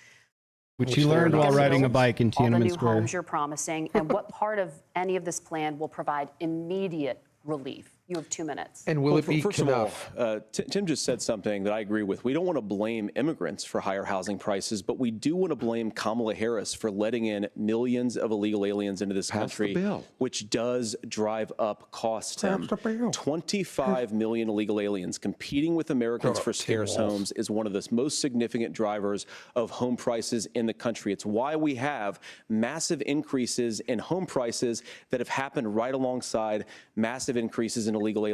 Which he learned they're while not. riding a bike in All the Tiananmen new Square. homes you're promising, and what part of any of this plan will provide immediate relief? You have 2 minutes. And will it be First of all, enough? Tim just said something that I agree with. We don't want to blame immigrants for higher housing prices, but we do want to blame Kamala Harris for letting in millions of illegal aliens into this Pass the country, bill. which does drive up costs, Tim. Pass the bill. 25 million illegal aliens competing with Americans Shut for up, Tim scarce Walz. homes is one of the most significant drivers of home prices in the country. It's why we have massive increases in home prices that have happened right alongside massive increases in illegal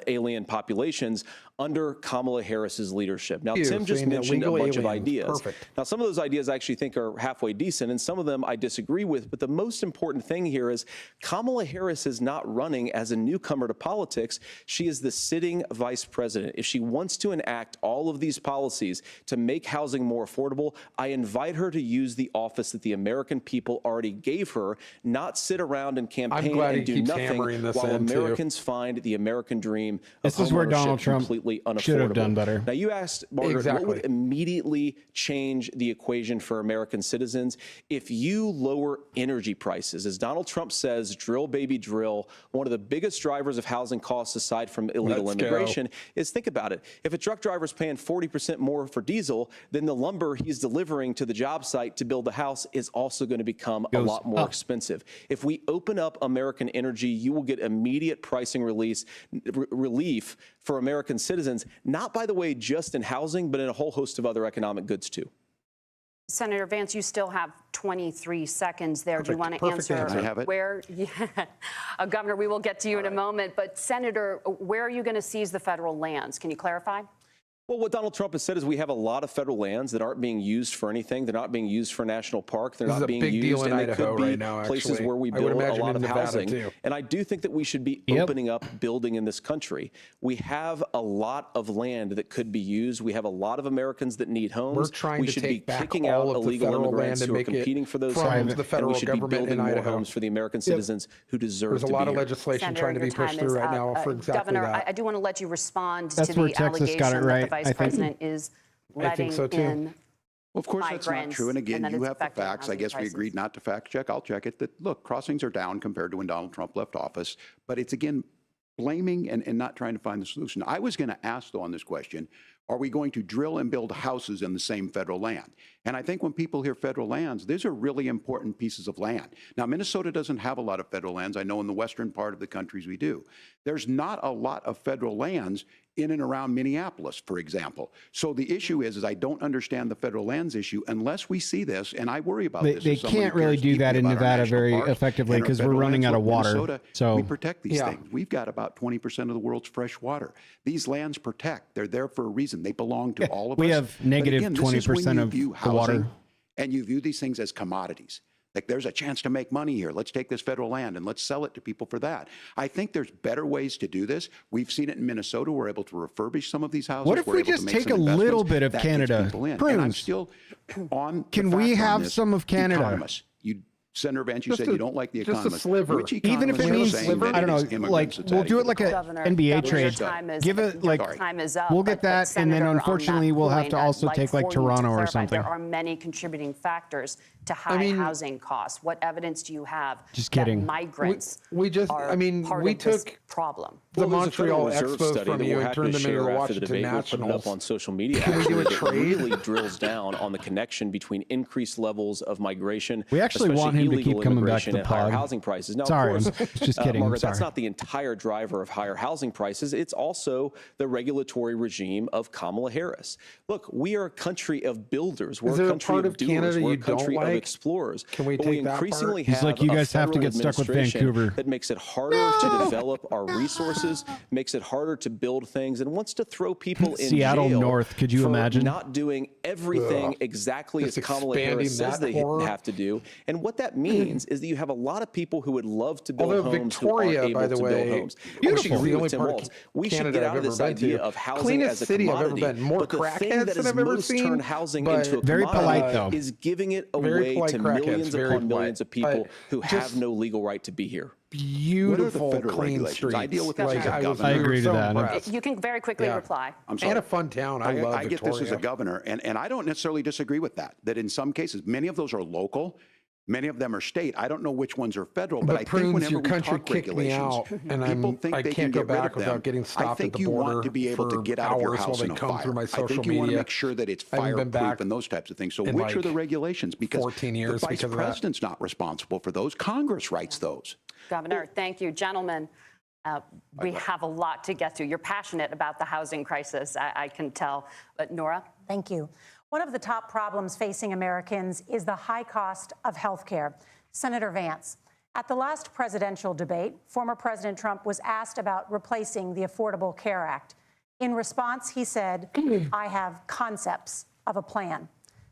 alien populations under Kamala Harris's leadership. Now, Ew, Tim just saying mentioned a illegal bunch of aliens. ideas. Perfect. Now, some of those ideas I actually think are halfway decent, and some of them I disagree with. But the most important thing here is Kamala Harris is not running as a newcomer to politics. She is the sitting vice president. If she wants to enact all of these policies to make housing more affordable, I invite her to use the office that the American people already gave her, not sit around and campaign glad and he do keeps nothing hammering this while in, too. Americans find the American dream of This is where homeownership Donald Trump completely completely unaffordable. Should have done better. Now, you asked, Margaret, Exactly. what would immediately change the equation for American citizens? If you lower energy prices, as Donald Trump says, drill, baby, drill, one of the biggest drivers of housing costs aside from illegal Let's go. immigration is, think about it. If a truck driver's paying 40% more for diesel, then the lumber he's delivering to the job site to build the house is also going to become a lot more expensive. If we open up American energy, you will get immediate pricing relief for American citizens, not, by the way, just in housing, but in a whole host of other economic goods too. Senator Vance, you still have 23 seconds there. Do you want to Perfect answer answer. I have it. where, Governor, we will get to you in a moment, but Senator, where are you going to seize the federal lands? Can you clarify? Well, what Donald Trump has said is we have a lot of federal lands that aren't being used for anything. They're not being used for a national park. They're This is not a being big used, deal in and they Idaho could be right now, places actually. where we I would build a imagine lot in of Nevada, housing. too. And I do think that we should be opening up building in this country. We have a lot of land that could be used. We have a lot of Americans that need homes. We're trying we to should take be back kicking all out of the illegal federal immigrants land who are and make it competing for those from homes. the federal and we should be government building in more Idaho. homes for the American citizens who deserve There's to a be lot of here. legislation Senator, trying to your be pushed time through is right now up. for exactly Governor, that. I do want to let you respond That's to where the Texas got it allegation that right, the Vice I think. President is I letting think so, too. in Well, of course, that's not migrants, true. And again, that you it's have the affecting facts. I housing guess we prices. agreed not to fact check. I'll check it. That, look, crossings are down compared to when Donald Trump left office. But it's, again, blaming and not trying to find the solution. I was going to ask, though, on this question, are we going to drill and build houses in the same federal land? And I think when people hear federal lands, these are really important pieces of land. Now, Minnesota doesn't have a lot of federal lands. I know in the western part of the countries we do. There's not a lot of federal lands in and around Minneapolis, for example. So the issue is I don't understand the federal lands issue unless we see this, and I worry about this. They as someone who can't really cares do that deeply in about our Nevada national very parks effectively and our 'cause we're federal running lands. out of Look, water. Minnesota, So- we protect these Yeah. things. We've got about 20% of the world's fresh water. These lands protect. They're there for a reason. They belong to all of we us. have But negative again, this is when 20% you of view the water. housing and you view these things as commodities. Like there's a chance to make money here. Let's take this federal land and let's sell it to people for that. I think there's better ways to do this. We've seen it in Minnesota. We're able to refurbish some of these houses. What if We're we able to just make take some a little investments bit of that gets Canada? people in. And I'm Prunes. still on. Can the we facts on have this. some of Canada? Economists. Senator Vance, you Just said a- you don't like the just a economists. sliver. Which Even if it economists are means, saying that I don't it is know, immigrants like that's we'll adding do to it the like a Governor, NBA Governor, your trade. time is- Give it your like time is up, we'll get but that, and Senator, then on that unfortunately we'll have point, to also I'd take like for you to Toronto or clarify, something. There are many contributing factors to high mean- housing costs. What evidence do you have Just that kidding. migrants We just- are I mean, part we of this took problem? the Well, there's a Federal Montreal Reserve Expos study from that you we're and happy turned to them into share the after the Washington debate. We'll put it up Nationals. on social media. Can we do a Actually, that trade? really drills down on the connection between increased levels of migration. We actually especially want him to keep illegal coming back to immigration the and higher pod. housing prices. Now, Sorry, of course, I'm just kidding. Margaret, Sorry. that's not the entire driver of higher housing prices. It's also the regulatory regime of Kamala Harris. Look, we are a country of builders. We're Is a there a country part of of doers. Canada We're a you don't country of like? explorers. Can we But take that part? increasingly He's have like, you a guys have to federal get stuck with administration Vancouver. that makes it harder to develop our resources, makes it harder to build things, and wants to throw people in Seattle jail North, could you for imagine? not doing everything exactly Just as Kamala expanding Harris says that they horror. have to do. And what that means is that you have a lot of people who would love to build Although homes Victoria, who aren't by able the to way, build homes. beautiful. I agree The only with Tim part of Walz. We should Canada get I've out of ever this been idea to. of housing Cleanest as a city I've ever commodity. been. More But the thing crackheads that than has I've ever most seen, turned housing but- into a Very commodity polite, though. is giving it Very away polite to crackheads, millions very upon polite. millions of people But who just- have no legal right to be here. Beautiful, federal clean regulations? streets. I deal with this Like, as a I was governor. I agree to so that. impressed. You can very quickly Yeah. reply. I'm sorry. And a fun town. I love I get this as a Victoria. governor, and I don't necessarily disagree with that. That in some cases, many of those are local, many of them are state. I don't know which ones are federal, but I think Prunes, whenever your we country talk kicked me regulations, out, and people I'm, think I they can't can go get rid back of them. without getting I stopped think at the you border want to be able to for get out of your hours house while they in a come through fire. my I social think you want to media. make sure that it's I haven't been fireproof back and those types of things. So in which are like the regulations? Because 14 years the vice because of that. president's not responsible for those. Congress writes those. Governor, thank you. Gentlemen, we have a lot to get to. You're passionate about the housing crisis, I can tell. But Nora? Thank you. One of the top problems facing Americans is the high cost of health care. Senator Vance, at the last presidential debate, former President Trump was asked about replacing the Affordable Care Act. In response, he said, I have concepts of a plan.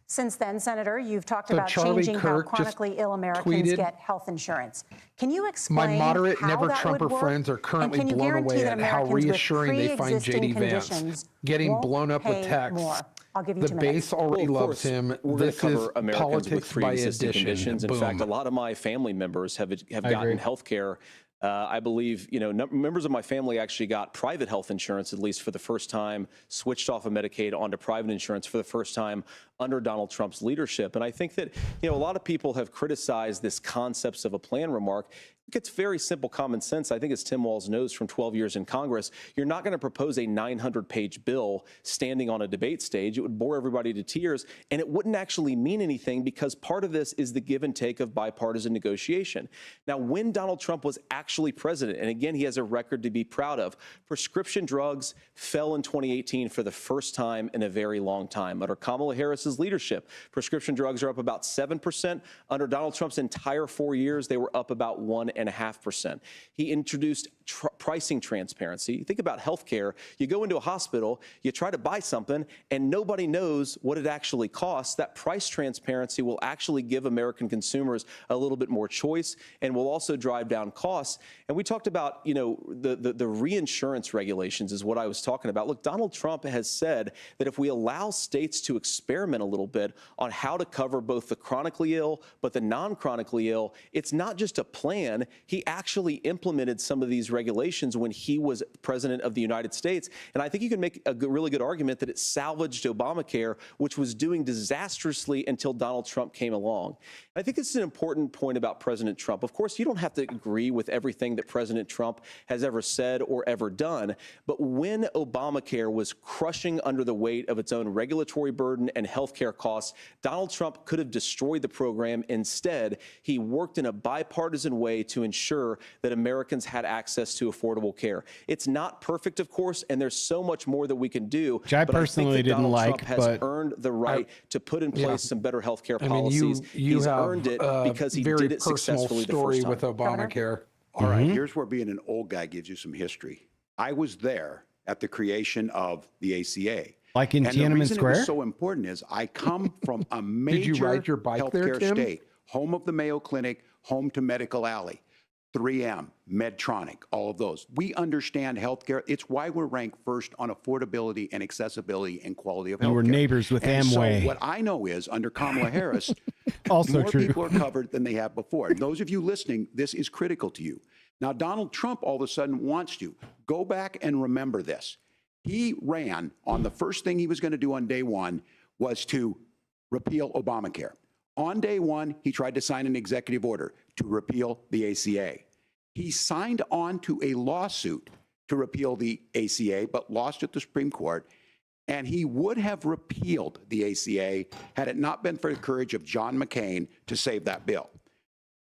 Since then, Senator, you've talked So about Charlie changing how Kirk just chronically ill Americans tweeted, get health insurance. Can you explain moderate how never that Trumper would work? friends are And currently can you blown guarantee away that at how Americans with reassuring they find pre-existing JD Vance. conditions Getting won't blown up with pay texts. more? I'll give you The 2 minutes. base already Well, of loves course, him. We're going This to cover is Americans with politics by pre-existing addition. conditions. In Boom. fact, a lot of my family members have agree. gotten health care I believe, members of my family actually got private health insurance, at least for the first time, switched off of Medicaid onto private insurance for the first time under Donald Trump's leadership. And I think that, a lot of people have criticized this concepts of a plan remark. It's very simple common sense. I think as Tim Walz knows from 12 years in Congress, you're not going to propose a 900-page bill standing on a debate stage. It would bore everybody to tears, and it wouldn't actually mean anything because part of this is the give and take of bipartisan negotiation. Now, when Donald Trump was actually president, and again, he has a record to be proud of, prescription drugs fell in 2018 for the first time in a very long time. Under Kamala Harris's leadership, prescription drugs are up about 7%. Under Donald Trump's entire 4 years, they were up about 1.5%. He introduced pricing transparency. Think about healthcare. You go into a hospital, you try to buy something, and nobody knows what it actually costs. That price transparency will actually give American consumers a little bit more choice and will also drive down costs. And we talked about, the reinsurance regulations is what I was talking about. Look, Donald Trump has said that if we allow states to experiment a little bit on how to cover both the chronically ill but the non-chronically ill, it's not just a plan. He actually implemented some of these regulations when he was president of the United States. And I think you can make a really good argument that it salvaged Obamacare, which was doing disastrously until Donald Trump came along. And I think this is an important point about President Trump. Of course, you don't have to agree with everything that President Trump has ever said or ever done. But when Obamacare was crushing under the weight of its own regulatory burden and healthcare costs, Donald Trump could have destroyed the program. Instead, he worked in a bipartisan way to ensure that Americans had access to affordable care. It's not perfect, of course, and there's so much more that we can do. Which I personally didn't Donald like, Trump has but earned the right to put in place some better health care policies. He's earned it because he did it successfully the first time. With Obamacare. All right, here's where being an old guy gives you some history. I was there at the creation of the ACA. Like in and the Tiananmen reason Square? it was so important is I come from a major healthcare state, home of the Mayo Clinic, home to Medical Alley. 3M, Medtronic, all of those. We understand healthcare. It's why we're ranked first on affordability and accessibility and quality of healthcare. You were neighbors with Amway. So what I know is under Kamala Harris, Also more true. people are covered than they have before. And those of you listening, this is critical to you. Now, Donald Trump all of a sudden wants to go back and remember this. He ran on the first thing he was going to do on day one was to repeal Obamacare. On day one, he tried to sign an executive order to repeal the ACA. He signed on to a lawsuit to repeal the ACA, but lost at the Supreme Court. And he would have repealed the ACA had it not been for the courage of John McCain to save that bill.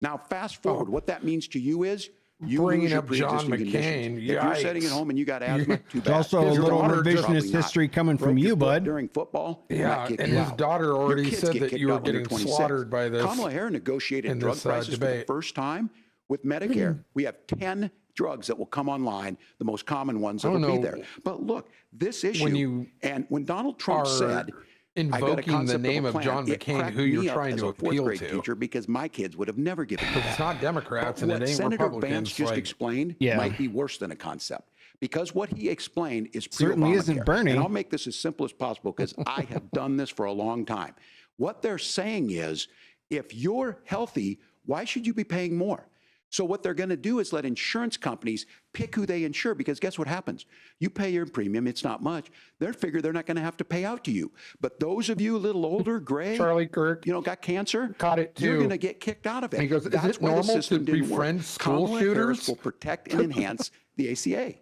Now, fast forward, what that means to you is you Bringing lose your up John pre-existing conditions. McCain, If you're sitting at yikes. home and you got asthma, too bad. Also a Your little daughter revisionist probably not. history coming from Broke you, your foot bud. During football, they Yeah, might kick and you his out. daughter Your already kids said get that kicked you were out when they're getting 26. slaughtered by this Kamala Harris negotiated in drug this, prices for the debate. first time with Medicare. We have 10 drugs that will come online, the most common ones that will be there. But look, this issue, and when Donald Trump said, I got a invoking the concept name a of plan, John it McCain, cracked who you're me up trying as to a fourth appeal grade to. teacher because my kids would have never given me It's not Democrats and what it ain't Senator Republicans. Vance just like, explained might be worse than a concept. Because what he explained is Certainly isn't pre-Obamacare. Bernie. And I'll make this as simple as possible because I have done this for a long time. What they're saying is, if you're healthy, why should you be paying more? So what they're going to do is let insurance companies pick who they insure, because guess what happens? You pay your premium, it's not much. They figure they're not going to have to pay out to you. But those of you a little older, gray, Charlie Kirk, got cancer, caught it too. you're going to get kicked out of it. And he goes, is That's it why the normal to system didn't work. befriend school Kamala Harris shooters? will protect and enhance the ACA.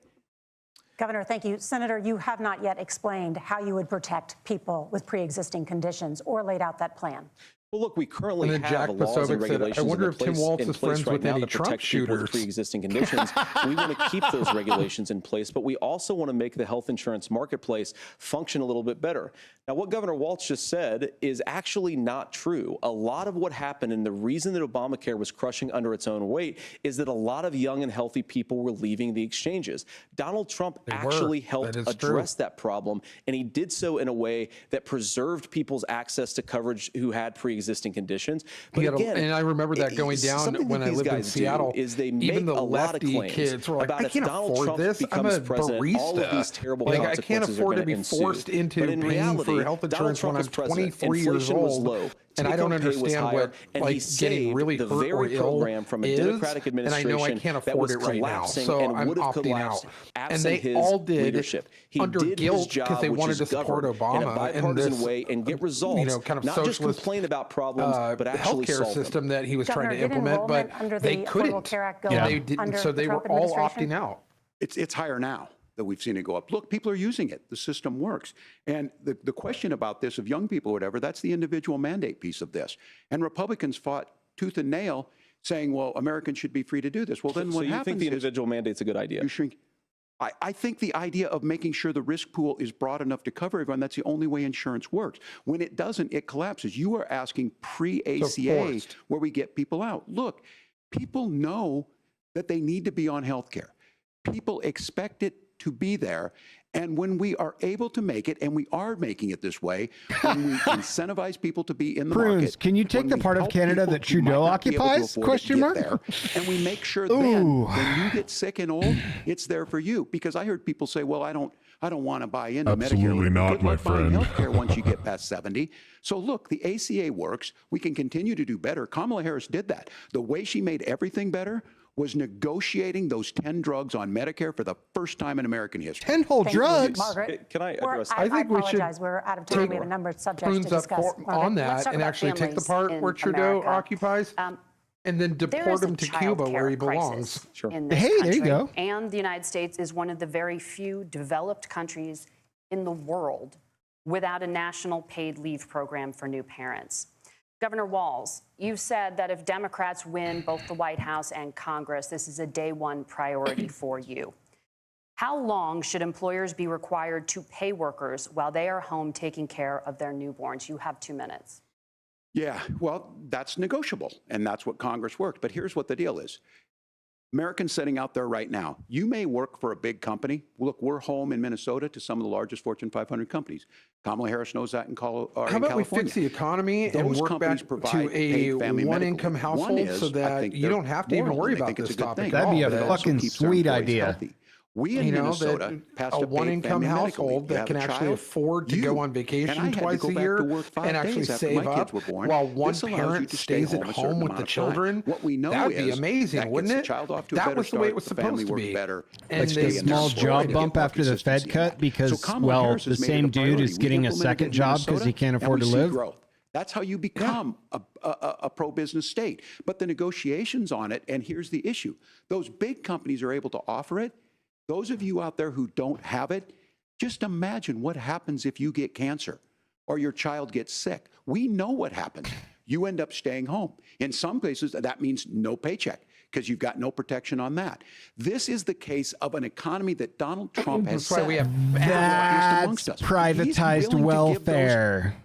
Governor, thank you. Senator, you have not yet explained how you would protect people with pre-existing conditions or laid out that plan. Well, look, we currently And then have Jack laws and Posobiec said, regulations I wonder in if Tim place, Walz in is place friends right with now any that Trump protect people with shooters. pre-existing conditions. We want to keep those regulations in place, but we also want to make the health insurance marketplace function a little bit better. Now, what Governor Walz just said is actually not true. A lot of what happened, and the reason that Obamacare was crushing under its own weight, is that a lot of young and healthy people were leaving the exchanges. Donald Trump actually helped address that problem, and he did so in a way that preserved people's access to coverage who had pre-existing conditions. But again, and I remember that going down when I lived in Seattle. is they make even the a lot of lefty claims kids were like, about I if can't Donald afford Trump this. I'm becomes a president, barista. all of these terrible Like, I consequences can't afford are to be going to forced ensue. into But in paying reality, for health Donald insurance when Trump I'm was president. 23 years Inflation was old. low. And I don't take-home pay was understand higher, what and like he getting saved really the hurt or very ill program from a is, Democratic and I administration know I can't that afford was it right now, collapsing so and I'm would have opting collapsed out. absent And they his all did leadership. He under did guilt his job, because they which wanted is to support govern Obama in a and bipartisan this, way and get results, kind of not just socialist, complain about problems, but actually healthcare solve them. system that he was Governor, trying to did implement, but enrollment under they the Affordable couldn't. Care Act go And up they didn't, under so the they were Trump all administration? opting out. It's higher now that we've seen it go up. Look, people are using it. The system works. And the question about this of young people or whatever, that's the individual mandate piece of this. And Republicans fought tooth and nail saying, well, Americans should be free to do this. Well, then So what you happens think the is individual mandate's a good idea? you shrink. I think the idea of making sure the risk pool is broad enough to cover everyone, that's the only way insurance works. When it doesn't, it collapses. You are asking pre-ACA forced. where we get people out. Look, people know that they need to be on health care. People expect it to be there. And when we are able to make it, and we are making it this way, when we incentivize people to be in the Prunes, market. can you take when the we part of help Canada people that who might Trudeau not be able to occupies? afford it Question get mark? there, and we make sure Ooh. then when you get sick and old, it's there for you. Because I heard people say, well, I don't want to buy into Medicare. Absolutely not, Good my luck buying friend. healthcare once you get past 70. So look, the ACA works. We can continue to do better. Kamala Harris did that. The way she made everything better was negotiating those 10 drugs on Medicare for the first time in American history. 10 whole Thank you, drugs. Margaret. Can I We're- address? I think we should apologize. We're out of time. We have a number of subjects to Prunes up discuss. Margaret, on let's that talk and about actually take the families part in where Trudeau America. occupies and then There deport is a him to Cuba where he childcare crisis belongs. Sure. in this Hey, there you country, go. And the United States is one of the very few developed countries in the world without a national paid leave program for new parents. Governor Walz, you've said that if Democrats win both the White House and Congress, this is a day one priority for you. How long should employers be required to pay workers while they are home taking care of their newborns? You have 2 minutes. Yeah, well, that's negotiable, and that's what Congress worked. But here's what the deal is. Americans sitting out there right now, you may work for a big company. Look, we're home in Minnesota to some of the largest Fortune 500 companies. Kamala Harris knows that in California. How about we fix the economy and Those work companies back provide to a paid family one-income medical leave. One household is, so I that think you they're don't have to even moral, worry and I about think it's this a good topic thing. at That'd be all, a but it also fucking keeps our sweet employees idea. healthy. We in Minnesota passed a a paid one-income family medical household leave. You that have can a actually child, afford to you- go on and I vacation had to twice go a back year to work 5 and actually days after save my up kids were born. while one This allows you parent to stay stays at home a certain home with amount the of time. children. What we know That'd be is amazing, that wouldn't gets it? the child off to a That better was the way it start, was the family supposed to works be. better. And Like they a small destroyed job it. bump Get more after the Fed consistency in cut that. because, So Kamala well, Harris the has made it same a dude priority. is We getting a implemented second it in job because he Minnesota, can't and afford we to see live. growth. That's how you become a pro-business state. But the negotiations on it, and here's the issue. Those big companies are able to offer it. Those of you out there who don't have it, just imagine what happens if you get cancer or your child gets sick. We know what happens. You end up staying home. In some places, that means no paycheck because you've got no protection on that. This is the case of an economy that Donald Trump has That's why set we have That's amongst us. He's privatized willing to give those welfare.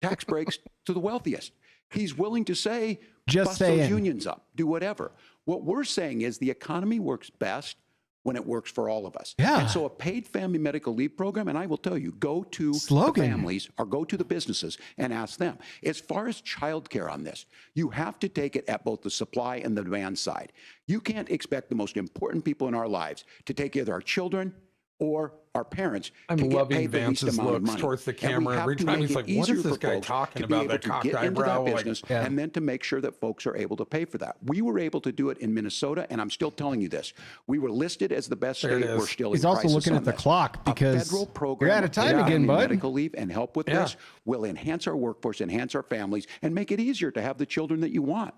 tax breaks to the wealthiest. He's willing to say, Just bust saying. those unions up, do whatever. What we're saying is the economy works best when it works for all of us. Yeah. And so a paid family medical leave program, and I will tell you, go to Slogan. the families or go to the businesses and ask them. As far as childcare on this, you have to take it at both the supply and the demand side. You can't expect the most important people in our lives to take either our children or our parents I'm to get loving paid the least Vance's amount of looks money. towards the And we camera have every to time. make He's it like, what is easier this for guy folks talking to be about, able that to cocked get into eyebrow? that Like, business yeah. and then to make sure that folks are able to pay for that. We were able to do it in Minnesota, and I'm still telling you this. We were listed as the best There it state. We're is. still He's in also crisis looking on at the this. clock because a federal program you're out of time paid again, family bud. medical leave and help with Yeah. this will enhance our workforce, enhance our families, and make it easier to have the children that you want.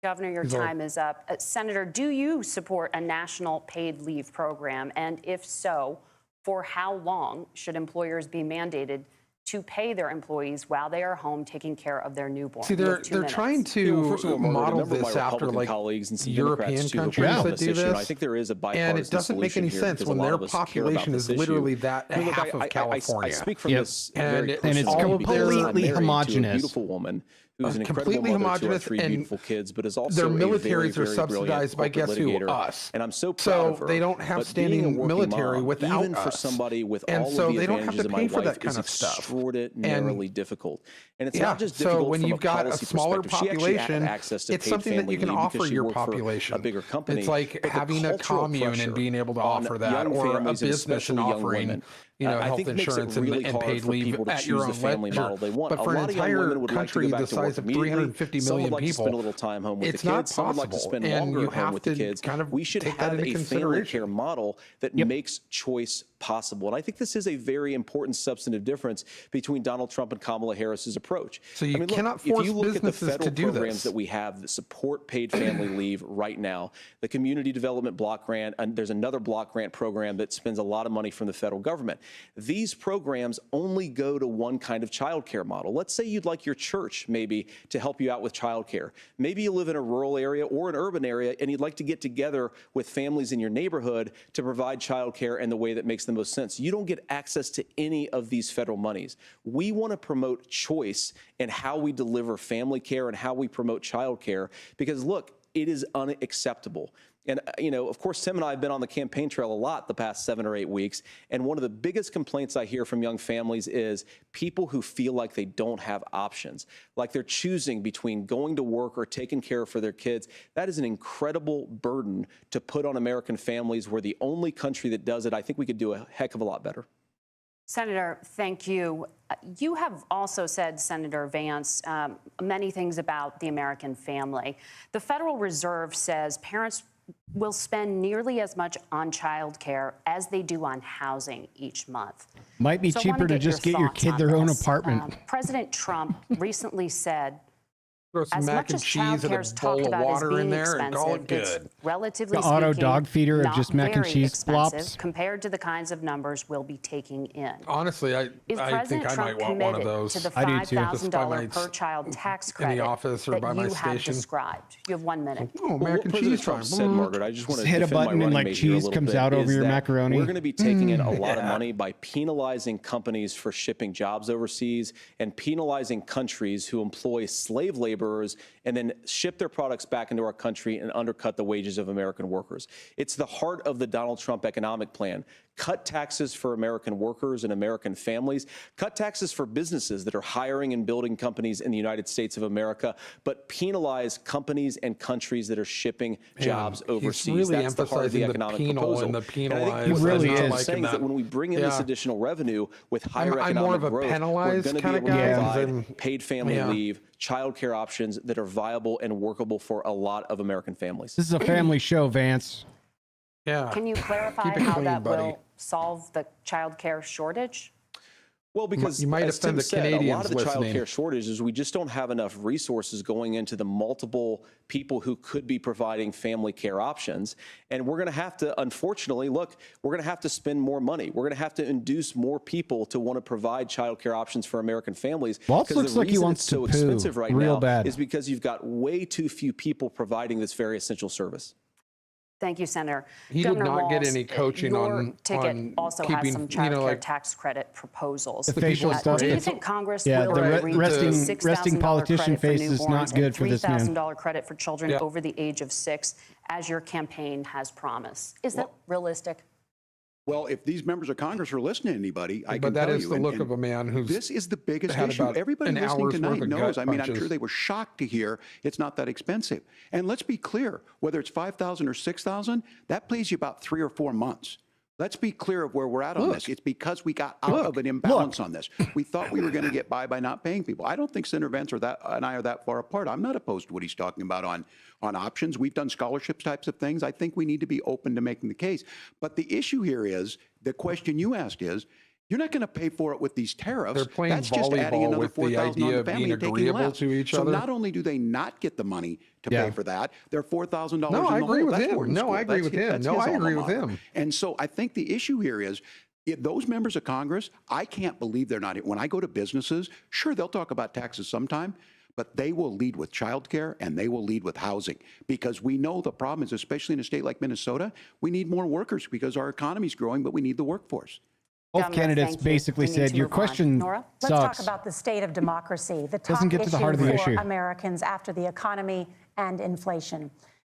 Governor, your time is up. Senator, do you support a national paid leave program? And if so, for how long should employers be mandated to pay their employees while they are home taking care of their newborn? See, You they're have 2 they're minutes. trying to First of all, Margaret, a model number of my this after Republican like colleagues and some European Democrats too have countries raised that this do issue. this. I think there is a bipartisan And it doesn't make any solution here sense because when a lot their of us care about population this is issue. literally that I mean, look, half of I California. speak from Yep. this And very it's personal all because of their- I'm completely married to a homogenous. beautiful woman who's an incredible completely mother to our homogenous, 3 and beautiful kids, but is also their a very, militaries are very subsidized by brilliant guess who? corporate litigator. Us. And I'm so proud So of her. they don't have But standing being a working military mom, without even for us. somebody with And all so of the they don't have advantages to of my pay for wife that kind is of stuff. extraordinarily difficult. And it's Yeah, not just so difficult when from you've a got a policy smaller perspective. She actually had population, access to it's paid something that family you can leave offer because she your worked for population. a bigger company. It's like But the having a cultural commune pressure and being able to on offer that, young or a families and business and especially young offering, women, health I think it makes insurance it really and hard paid for leave people to at your choose own the family leisure. model they want. But A for an lot of young entire women would like to country go back the to work size of immediately. 350 Some would million like to spend a people, little time home with it's the not kids. Some would like to possible, spend and longer you at home have with the to kids. kind of We should take that have into a family consideration. care model that makes choice possible. And I think this is a very important substantive difference between Donald Trump and Kamala Harris's approach. So you look, cannot if force you look at the businesses federal to do programs this. that we have that support paid family leave right now, the Community Development Block Grant, and there's another block grant program that spends a lot of money from the federal government. These programs only go to one kind of childcare model. Let's say you'd like your church maybe to help you out with childcare. Maybe you live in a rural area or an urban area and you'd like to get together with families in your neighborhood to provide childcare in the way that makes the most sense. You don't get access to any of these federal monies. We want to promote choice in how we deliver family care and how we promote childcare because, look, it is unacceptable. And, of course, Tim and I have been on the campaign trail a lot the past 7 or 8 weeks. And one of the biggest complaints I hear from young families is people who feel like they don't have options, like they're choosing between going to work or taking care for their kids. That is an incredible burden to put on American families. We're the only country that does it. I think we could do a heck of a lot better. Senator, thank you. You have also said, Senator Vance, many things about the American family. The Federal Reserve says parents will spend nearly as much on child care as they do on housing each month. Might be So I cheaper wanna to get your just get your thoughts kid on their own this. apartment. President Trump recently said, Throw some as mac much and as cheese and childcare a is bowl talked of about as water in being there and call it expensive, good. it's relatively The auto speaking, dog feeder of not just mac and very cheese expensive flops. compared to the kinds of numbers we'll be taking in. Honestly, I Is think President I Trump might want one of committed those to the I do too. Just by my $5,000 per child tax in credit the office or that by my you have station. described? You have 1 minute. Oh, Well, mac what and President cheese Trump time. said, Margaret, I just want to Hit a defend my button and, running like, mate here a cheese little comes bit, out is over your that macaroni. We're going to be taking in a lot of money by penalizing companies for shipping jobs overseas and penalizing countries who employ slave laborers and then ship their products back into our country and undercut the wages of American workers. It's the heart of the Donald Trump economic plan. Cut taxes for American workers and American families. Cut taxes for businesses that are hiring and building companies in the United States of America, but penalize companies and countries that are shipping jobs overseas. really That's the heart of the emphasizing the economic penal proposal. and the And I penalize. think what really President Trump is. is saying is that when we bring in this Yeah. additional revenue with higher I'm economic more of a growth, we're penalize going to be kinda able to guy, provide 'cause I'm- paid family yeah. leave, childcare options that are viable and workable for a lot of American families. This is a family show, Vance. Yeah. Can you clarify Keep it how clean, that buddy. will solve the child care shortage? Well, because You might as offend Tim the said, a lot Canadians of the listening. child care shortage is we just don't have enough resources going into the multiple people who could be providing family care options. And we're going to have to, unfortunately, look, we're going to have to spend more money. We're going to have to induce more people to want to provide child care options for American families. Waltz Because looks the like he reason wants it's to so poo expensive right real now bad. is because you've got way too few people providing this very essential service. Thank you, Senator. He did Governor not get Walz, any coaching your on- ticket on also keeping, has some child care like, tax credit proposals. The facial stuff. Do you It's- think Congress Yeah, will the agree to resting $6,000 politician credit for face is newborns not good for this man. and $3,000 credit for children Yeah. over the age of 6, as your campaign has promised? Is that realistic? Well, if these members of Congress are listening to anybody, I But can that tell is you. the and- look and of a man who's This is the biggest had issue. about Everybody an listening hour's tonight worth of knows. gut I mean, I'm punches. sure they were shocked to hear it's not that expensive. And let's be clear, whether it's 5,000 or 6,000, that pays you about 3 or 4 months. Let's be clear of where we're at on this. It's because we got out of an imbalance on this. We thought we were going to get by not paying people. I don't think Senator Vance and I are that far apart. I'm not opposed to what he's talking about on options. We've done scholarships types of things. I think we need to be open to making the case. But the issue here is, the question you asked is, you're not going to pay for it with these tariffs. They're playing That's just adding volleyball another with the 4,000 on idea the of family being and taking agreeable less. to each so other. not only do they not get the money to Yeah. pay for that, they're $4,000 No, I in the agree hole. with That's him. Wharton's No, school. I agree That's with his- him. that's No, his I alma agree with mater. him. And so I think the issue here is, those members of Congress, I can't believe they're not. When I go to businesses, sure, they'll talk about taxes sometime, but they will lead with childcare and they will lead with housing, because we know the problem is, especially in a state like Minnesota, we need more workers because our economy's growing, but we need the workforce. Both Governor, candidates thank you. basically We need said to your move on. question Nora? Let's sucks. talk about the state of democracy, the top Doesn't get to the heart of the for issue. Americans after the economy and inflation.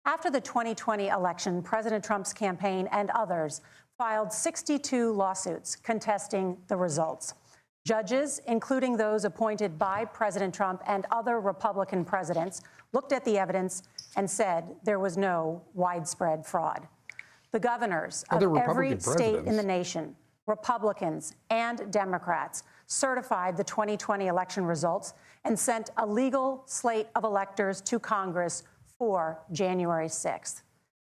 After the 2020 election, President Trump's campaign and others filed 62 lawsuits contesting the results. Judges, including those appointed by President Trump and other Republican presidents, looked at the evidence and said there was no widespread fraud. The governors of every state in the nation, Republicans and Democrats, certified the 2020 election results and sent a legal slate of electors to Congress for January 6th.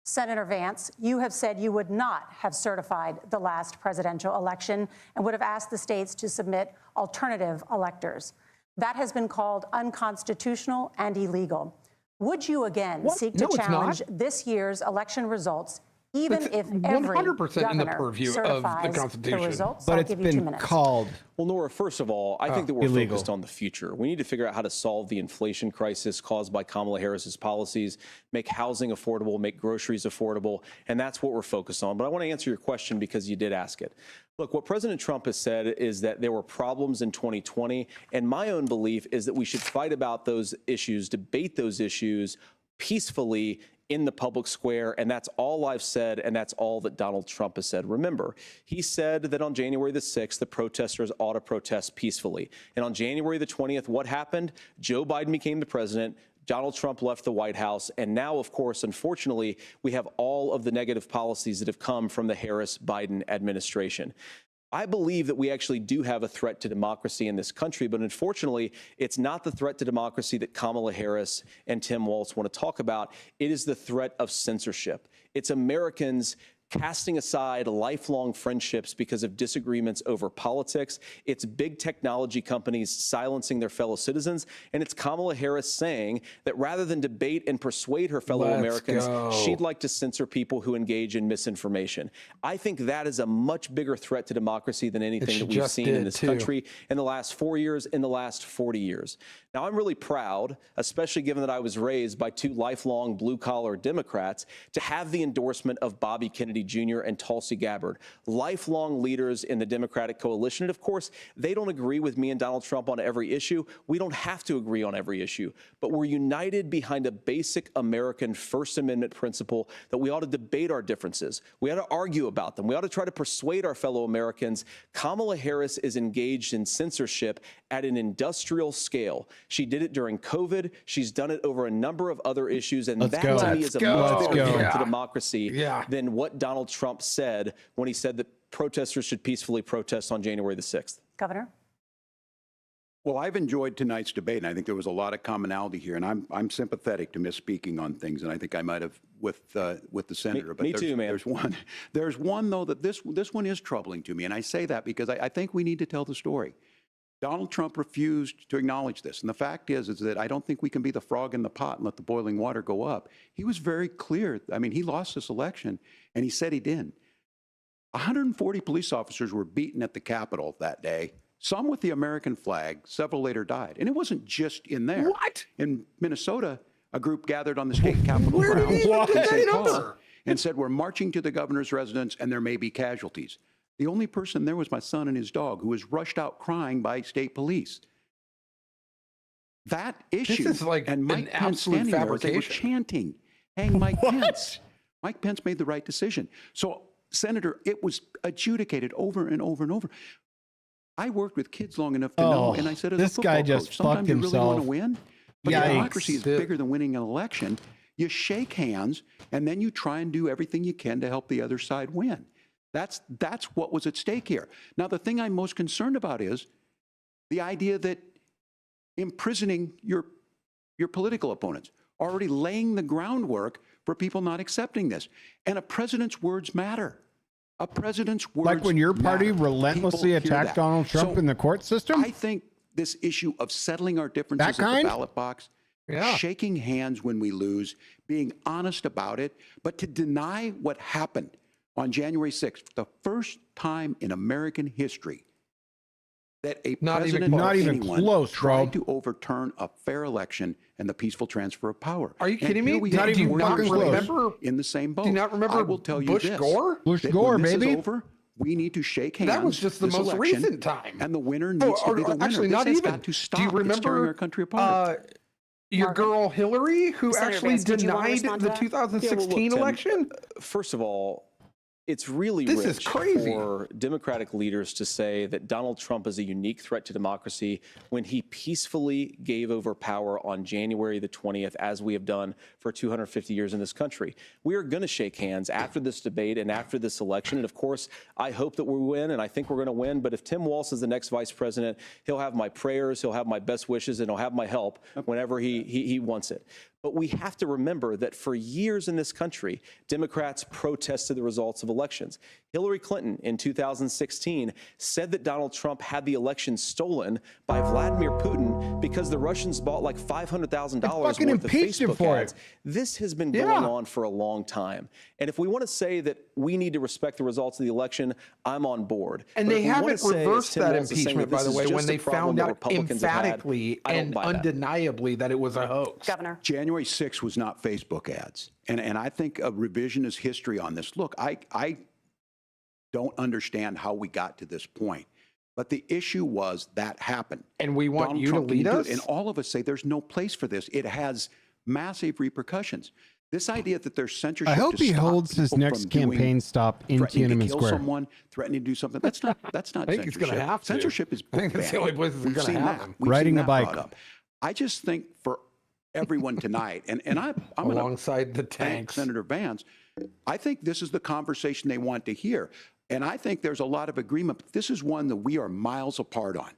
Senator Vance, you have said you would not have certified the last presidential election and would have asked the states to submit alternative electors. That has been called unconstitutional and illegal. Would you again seek to challenge this year's election results, even if every 100% in the governor purview of the certifies the Constitution? results? But I'll it's give you 2 been minutes. called. Well, Nora, first of all, I think that we're illegal. focused on the future. We need to figure out how to solve the inflation crisis caused by Kamala Harris's policies, make housing affordable, make groceries affordable, and that's what we're focused on. But I want to answer your question because you did ask it. Look, what President Trump has said is that there were problems in 2020, and my own belief is that we should fight about those issues, debate those issues peacefully in the public square, and that's all I've said, and that's all that Donald Trump has said. Remember, he said that on January the 6th, the protesters ought to protest peacefully. And on January the 20th, what happened? Joe Biden became the president. Donald Trump left the White House. And now, of course, unfortunately, we have all of the negative policies that have come from the Harris-Biden administration. I believe that we actually do have a threat to democracy in this country, but unfortunately, it's not the threat to democracy that Kamala Harris and Tim Walz want to talk about. It is the threat of censorship. It's Americans casting aside lifelong friendships because of disagreements over politics. It's big technology companies silencing their fellow citizens. And it's Kamala Harris saying that rather than debate and persuade her fellow Americans, she'd like to censor people who engage in misinformation. I think that is a much bigger threat to democracy than anything that we've seen in this country in the last 4 years, in the last 40 years. Now, I'm really proud, especially given that I was raised by 2 lifelong blue-collar Democrats, to have the endorsement of Bobby Kennedy Jr. and Tulsi Gabbard, lifelong leaders in the Democratic coalition. And of course, they don't agree with me and Donald Trump on every issue. We don't have to agree on every issue, but we're united behind a basic American First Amendment principle that we ought to debate our differences. We ought to argue about them. We ought to try to persuade our fellow Americans. Kamala Harris is engaged in censorship at an industrial scale. She did it during COVID. She's done it over a number of other issues. And that to me is a much bigger threat to democracy than what Donald Trump said when he said that protesters should peacefully protest on January the 6th. Governor? Well, I've enjoyed tonight's debate, and I think there was a lot of commonality here. And I'm sympathetic to misspeaking on things, and I think I might have with the senator. Me too, man. There's one though that this one is troubling to me, and I say that because I think we need to tell the story. Donald Trump refused to acknowledge this, and the fact is that I don't think we can be the frog in the pot and let the boiling water go up. He was very clear. I mean, he lost this election, and he said he didn't. 140 police officers were beaten at the Capitol that day. Some with the American flag, several later died. And it wasn't just in there. What? In Minnesota, a group gathered on the state capitol grounds in St. Paul and said, we're marching to the governor's residence and there may be casualties. The only person there was my son and his dog, who was rushed out crying by state police. That issue, this is like and Mike Pence standing there as they were chanting, hang Mike Pence. Mike Pence made the right decision. So, Senator, it was adjudicated over and over and over. I worked with kids long enough to know, and I said, as a football guy just coach, sometimes fucked you really want himself. to win, but Yikes. democracy is bigger than winning an election. You shake hands, and then you try and do everything you can to help the other side win. That's what was at stake here. Now, the thing I'm most concerned about is the idea that imprisoning your political opponents, already laying the groundwork for people not accepting this. And a president's words matter. A president's words Like when your party matter. relentlessly People hear attacked that. Donald Trump So in the court system? I think this issue of settling our differences That at kind? the ballot box, shaking hands when we lose, being honest about it, but to deny what happened on January 6th, the first time in American history that a president or anyone tried to overturn a fair election and the peaceful transfer of power. Are you kidding me? We Not have even more fucking than close. close in the same boat. Do you not remember I will tell you Bush this, Gore? Bush that Gore, when this baby. is over, we need to shake hands. That was just the this most election, recent time. and the winner needs to be the winner. Actually, This not has even. got to stop. Do you It's tearing remember our country apart? your girl Hillary, who Senator actually Vance, did you want to denied respond to the that? 2016 Tim, election? First of all, It's really This is rich crazy. for Democratic leaders to say that Donald Trump is a unique threat to democracy when he peacefully gave over power on January the 20th, as we have done for 250 years in this country. We are going to shake hands after this debate and after this election. And of course, I hope that we win, and I think we're going to win. But if Tim Walz is the next vice president, he'll have my prayers, he'll have my best wishes, and he'll have my help whenever he wants it. But we have to remember that for years in this country, Democrats protested the results of elections. Hillary Clinton in 2016 said that Donald Trump had the election stolen by Vladimir Putin because the Russians bought like $500,000 worth of impeached him Facebook for it. ads. This has been going on for a long time. And if we want to say that we need to respect the results of the election, I'm on board. And But they if we want haven't to say, as reversed Tim that Walz is saying, impeachment, that by this the is way, when just a they problem found that out Republicans have had, emphatically I don't and buy that. undeniably that it was a hoax. Governor. January 6th was not Facebook ads. And I think a revisionist history on this. Look, I don't understand how we got to this point. But the issue was that happened. And we want Donald you Trump to lead didn't do us? it. And all of us say there's no place for this. It has massive repercussions. This idea that there's censorship. I hope to he stop holds his people next from doing- campaign stop in threatening Tiananmen to kill Square. someone, threatening to do something. That's not I think he's censorship. gonna have to. Censorship is I think that's the bad. only place it's We've gonna seen happen. that. We've Riding seen a that bike. brought up. I just think for everyone tonight, and I'm going to Alongside the thank tanks. Senator Vance. I think this is the conversation they want to hear. And I think there's a lot of agreement. But this is one that we are miles apart on.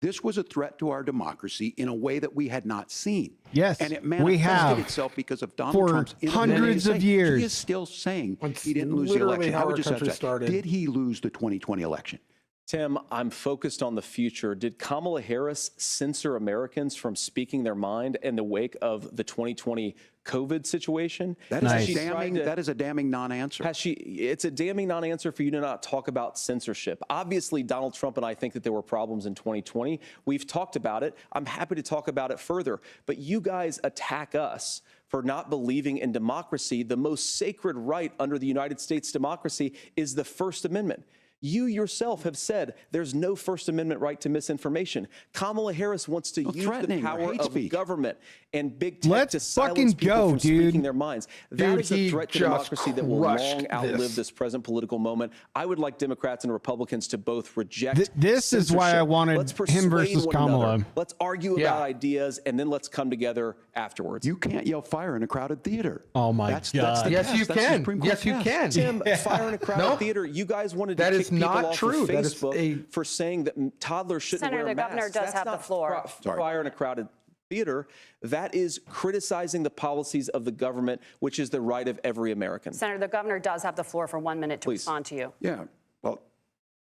This was a threat to our democracy in a way that we had not seen. Yes, and it we manifested have itself because of Donald for Trump's hundreds of inability to say- years. He is still saying That's he didn't lose the literally election. how I our would just have country to say, started. did he lose the 2020 election? Tim, I'm focused on the future. Did Kamala Harris censor Americans from speaking their mind in the wake of the 2020 COVID situation? That is, Nice. a She tried damning, to- that is a damning non-answer. Has she? It's a damning non-answer for you to not talk about censorship. Obviously, Donald Trump and I think that there were problems in 2020. We've talked about it. I'm happy to talk about it further. But you guys attack us for not believing in democracy. The most sacred right under the United States democracy is the First Amendment. You yourself have said there's no First Amendment right to misinformation. Kamala Harris wants to use the threatening or power hate of speech. government and big tech Let's to silence fucking people go, from dude. speaking their minds. That Dude, is a he threat to just democracy that will crushed long outlive this. this present political moment. I would like Democrats and Republicans to both reject This is why I censorship. wanted Let's him persuade versus one another. Kamala. Let's argue Yeah. about ideas, and then let's come together afterwards. You can't yell fire in a crowded theater. Oh, my That's God. the Yes, test. you That's the can. Supreme Court Yes, you test. can. Tim, fire in a crowded Nope. theater. You guys wanted to That kick is people not off true. of That is Facebook a- for saying that toddlers shouldn't Senator, wear the governor masks. does That's have the not floor. Fire in a crowded theater. That is criticizing the policies of the government, which is the right of every American. Senator, the governor does have the floor for 1 minute to Please. respond to you. Yeah. Well,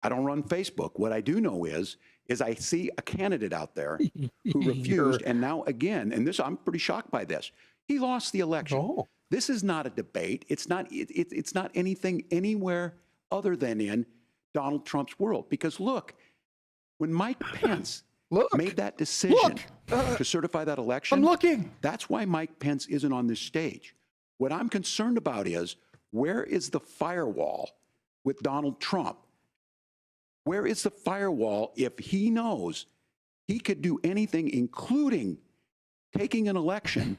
I don't run Facebook. What I do know is I see a candidate out there who refused, and now again, and this I'm pretty shocked by this. He lost the election. Oh. This is not a debate. It's not. It's not anything anywhere other than in Donald Trump's world. Because look, when Mike Pence made that decision to certify that election, I'm looking. that's why Mike Pence isn't on this stage. What I'm concerned about is where is the firewall with Donald Trump? Where is the firewall if he knows he could do anything, including taking an election,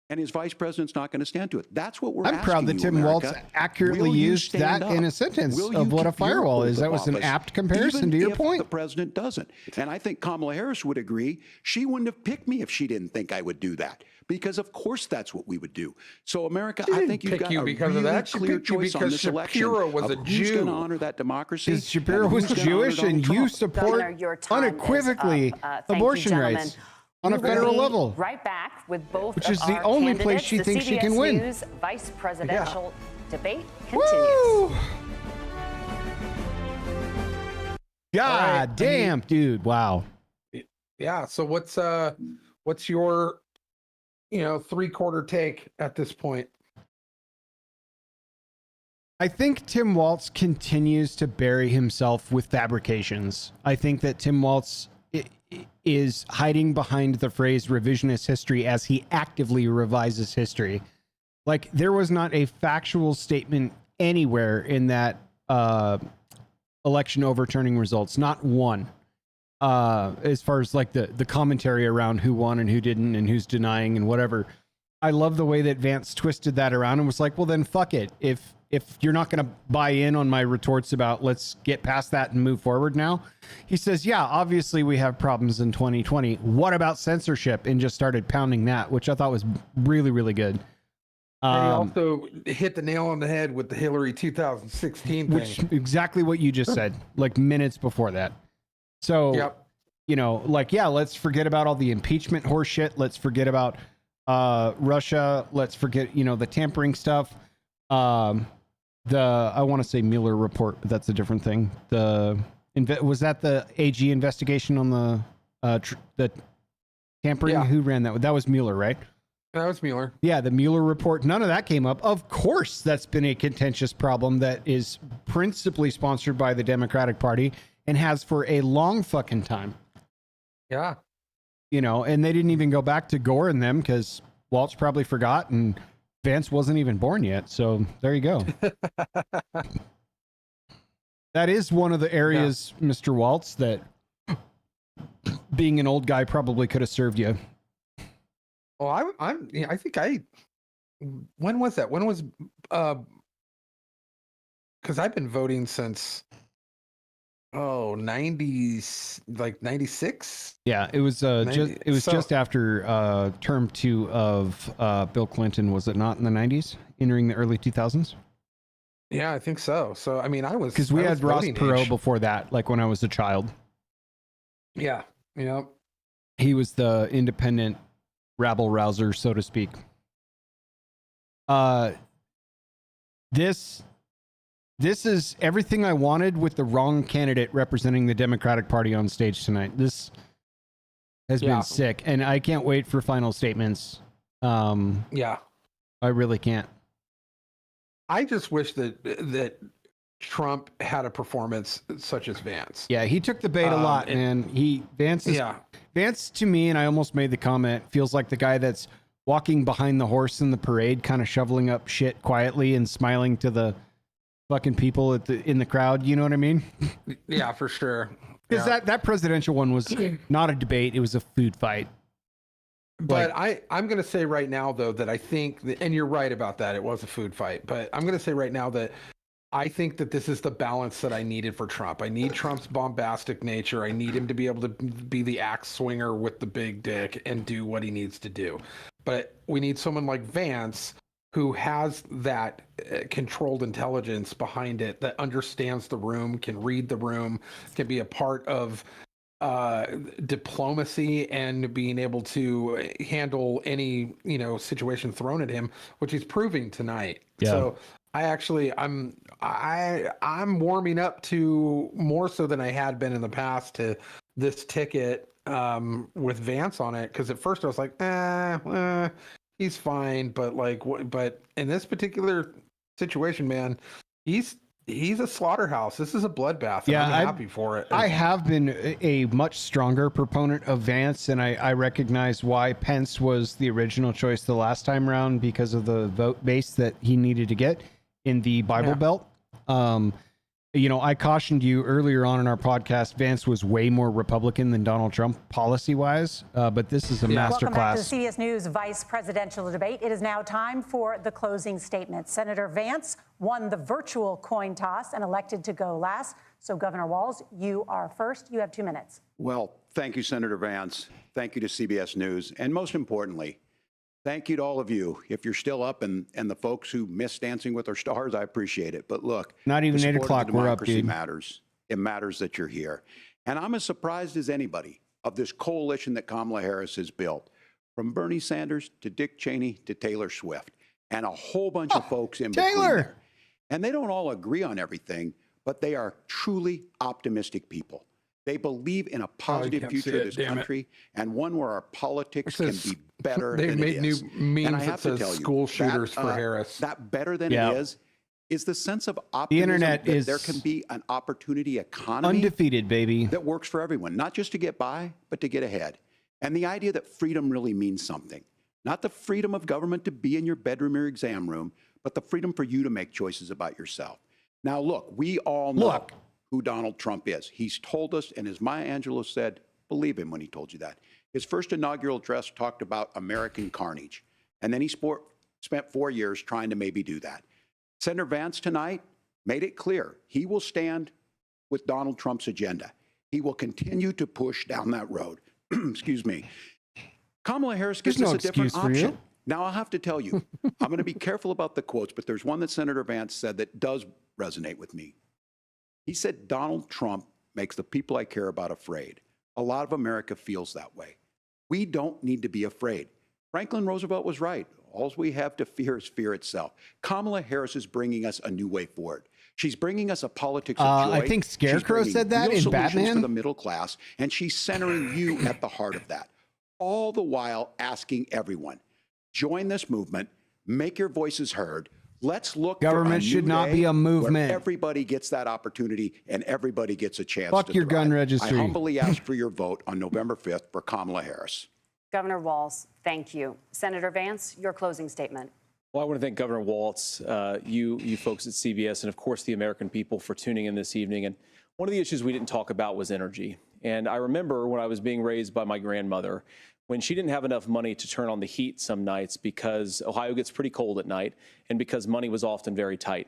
and his vice president's not going to stand to it? That's what we're I'm asking proud that you, Tim America. Walz accurately Will you used that stand in up? a sentence Will of you what a keep your firewall oath is. of That was an office, apt comparison even to your if point. the president doesn't? And I think Kamala Harris would agree. She wouldn't have picked me if she didn't think I would do that. Because of course that's what we would do. So America, She I didn't think you've pick got you a because of really that. She clear picked you choice on because this election. Shapiro was a of who's going Jew. to honor that democracy. Because Shapiro and was who's gonna honor Jewish, Donald and Trump. you support Governor, your time is unequivocally up. Thank you, abortion gentlemen. rights on a We will federal be level. Right back with both Which of is the our only place candidates. she The thinks she can CBS win. News vice presidential debate continues. Woo! God right, damn, dude. Wow. Yeah. So what's your, 3/4 take at this point? I think Tim Walz continues to bury himself with fabrications. I think that Tim Walz is hiding behind the phrase revisionist history as he actively revises history. Like, there was not a factual statement anywhere in that election overturning results, not one. As far as like the commentary around who won and who didn't and who's denying and whatever. I love the way that Vance twisted that around and was like, well, then fuck it. If if you're not going to buy in on my retorts about let's get past that and move forward now, he says, yeah, obviously we have problems in 2020. What about censorship? And just started pounding that, which I thought was really, really good. He also hit the nail on the head with the Hillary 2016 thing. Which exactly what you just said, like minutes before that. So, Yep. you know, like, yeah, let's forget about all the impeachment horse shit. Let's forget about Russia. Let's forget, you know, the tampering stuff. I want to say Mueller report, but that's a different thing. Was that the AG investigation on the tampering? Yeah. Who ran that? That was Mueller, right? That was Mueller. Yeah, the Mueller report. None of that came up. Of course, that's been a contentious problem that is principally sponsored by the Democratic Party and has for a long fucking time. Yeah. You know, and they didn't even go back to Gore and them because Waltz probably forgot and Vance wasn't even born yet. So there you go. That is one of the areas, Mr. Waltz, that being an old guy probably could have served you. Well, I think when was that? When was, because I've been voting since, 90s, like 96. Yeah, it was just after term 2 of Bill Clinton, was it not, in the 90s, entering the early 2000s? Yeah, I think so. So, I mean, Because we had Ross Perot before that, like when I was a child. Yeah. Yeah. He was the independent rabble rouser, so to speak. This is everything I wanted with the wrong candidate representing the Democratic Party on stage tonight. This has been sick, and I can't wait for final statements. Yeah. I really can't. I just wish that Trump had a performance such as Vance. Yeah, he took the bait a lot, man. Vance, to me, and I almost made the comment, feels like the guy that's walking behind the horse in the parade, kind of shoveling up shit quietly and smiling to the fucking people in the crowd. You know what I mean? Yeah, for sure. Because that presidential one was not a debate; it was a food fight. But I'm going to say right now, though, that I think, and you're right about that, it was a food fight. But I'm going to say right now that I think that this is the balance that I needed for Trump. I need Trump's bombastic nature. I need him to be able to be the axe swinger with the big dick and do what he needs to do. But we need someone like Vance who has that controlled intelligence behind it, that understands the room, can read the room, can be a part of diplomacy and being able to handle any, situation thrown at him, which he's proving tonight. Yeah. So I'm warming up to, more so than I had been in the past, to this ticket with Vance on it. Because at first I was like, he's fine, but in this particular situation, man, he's a slaughterhouse. This is a bloodbath. And I'm happy for it. I have been a much stronger proponent of Vance, and I recognize why Pence was the original choice the last time around, because of the vote base that he needed to get in the Bible Belt. I cautioned you earlier on in our podcast, Vance was way more Republican than Donald Trump policy-wise, but this is a masterclass. Welcome back to the CBS News Vice Presidential Debate. It is now time for the closing statement. Senator Vance won the virtual coin toss and elected to go last. So, Governor Walz, you are first. You have 2 minutes. Well, thank you, Senator Vance. Thank you to CBS News. And most importantly, thank you to all of you. If you're still up and the folks who miss Dancing with Our Stars, I appreciate it. But look, not even 8 o'clock, we're up, dude. Matters. It matters that you're here. And I'm as surprised as anybody of this coalition that Kamala Harris has built, from Bernie Sanders to Dick Cheney to Taylor Swift, and a whole bunch of folks in between there. And they don't all agree on everything, but they are truly optimistic people. They believe in a positive future of this country, and one where our politics can be better than it is. They've made new memes that says school shooters for Harris. That better than it is the sense of optimism. The internet that is there can be an opportunity economy, undefeated, baby, that works for everyone, not just to get by, but to get ahead. And the idea that freedom really means something, not the freedom of government to be in your bedroom or exam room, but the freedom for you to make choices about yourself. Now, look, we all know who Donald Trump is. He's told us, and as Maya Angelou said, believe him when he told you that. His first inaugural address talked about American carnage, and then he spent 4 years trying to maybe do that. Senator Vance tonight made it clear he will stand with Donald Trump's agenda. He will continue to push down that road. Excuse me. Kamala Harris gives There's us no a different excuse for option. you. Now, I'll have to tell you, I'm going to be careful about the quotes, but there's one that Senator Vance said that does resonate with me. He said, Donald Trump makes the people I care about afraid. A lot of America feels that way. We don't need to be afraid. Franklin Roosevelt was right. All we have to fear is fear itself. Kamala Harris is bringing us a new way forward. She's bringing us a politics of joy. I think Scarecrow She's bringing said that real in solutions Batman. for the middle class, and she's centering you at the heart of that. All the while asking everyone, join this movement, make your voices heard. Let's look. Government for a should new not day be a where movement. everybody gets that opportunity and everybody gets a chance. Fuck to your gun thrive. registry. I humbly ask for your vote on November 5th for Kamala Harris. Governor Walz, thank you. Senator Vance, your closing statement. Well, I want to thank Governor Walz, you folks at CBS, and of course the American people for tuning in this evening. And one of the issues we didn't talk about was energy. And I remember when I was being raised by my grandmother, when she didn't have enough money to turn on the heat some nights because Ohio gets pretty cold at night and because money was often very tight.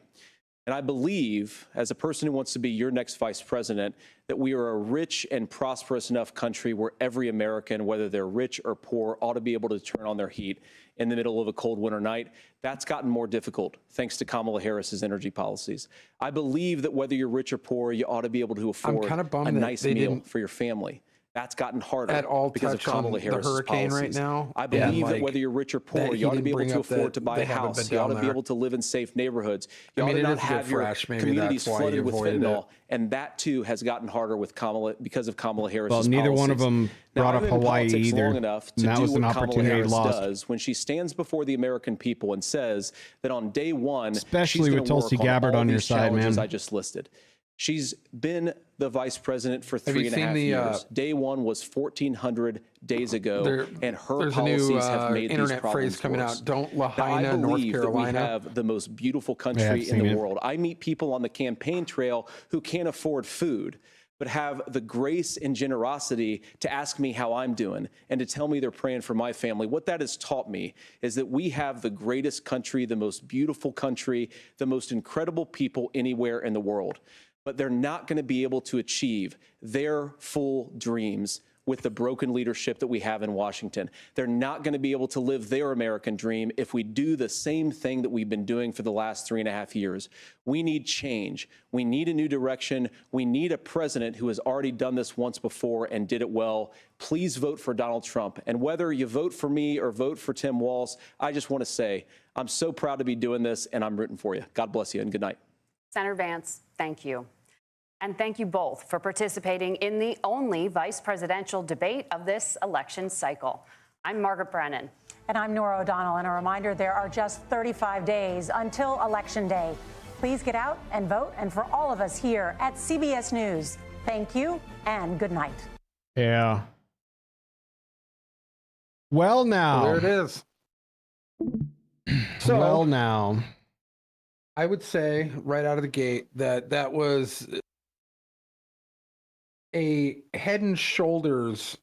And I believe, as a person who wants to be your next vice president, that we are a rich and prosperous enough country where every American, whether they're rich or poor, ought to be able to turn on their heat in the middle of a cold winter night. That's gotten more difficult thanks to Kamala Harris's energy policies. I believe that whether you're rich or poor, you ought to be able to afford kind of bummed a that nice they meal didn't for your family. That's gotten harder at all because of touch on Kamala the Harris's hurricane right policies. now. I believe And, that like, whether you're rich or that poor, he you ought to didn't be able bring to up that afford to buy they a haven't house. been You ought down to be there. able to live in safe neighborhoods. You I ought mean, to it not is a have good your fresh. Maybe communities that's why flooded you with avoided fentanyl. it. And that too has gotten harder with Kamala because of Kamala Harris's Well, neither one of policies. them Now, brought I've up been in Hawaii politics either. long enough to And that do was what an Kamala opportunity Harris lost. does when she stands before the American people and says that on day one, Especially she's with gonna Tulsi work Gabbard all on your these side, challenges man. I just listed. She's been the vice president for Have you 3.5 seen the, years. Day one was 1,400 days ago, and her there's a policies new have made these internet problems phrase coming worse. out. Don't Now, I Lahaina, North believe that we Carolina. have the most beautiful country I've in seen the it. world. I meet people on the campaign trail who can't afford food, but have the grace and generosity to ask me how I'm doing and to tell me they're praying for my family. What that has taught me is that we have the greatest country, the most beautiful country, the most incredible people anywhere in the world. But they're not going to be able to achieve their full dreams with the broken leadership that we have in Washington. They're not going to be able to live their American dream if we do the same thing that we've been doing for the last 3.5 years. We need change. We need a new direction. We need a president who has already done this once before and did it well. Please vote for Donald Trump. And whether you vote for me or vote for Tim Walz, I just want to say I'm so proud to be doing this, and I'm rooting for you. God bless you, and good night. Senator Vance, thank you. And thank you both for participating in the only vice presidential debate of this election cycle. I'm Margaret Brennan. And I'm Nora O'Donnell. And a reminder, there are just 35 days until Election Day. Please get out and vote. And for all of us here at CBS News, thank you and good night. Yeah. Well, now. There it is. So, well, now. I would say right out of the gate that that was a head and shoulders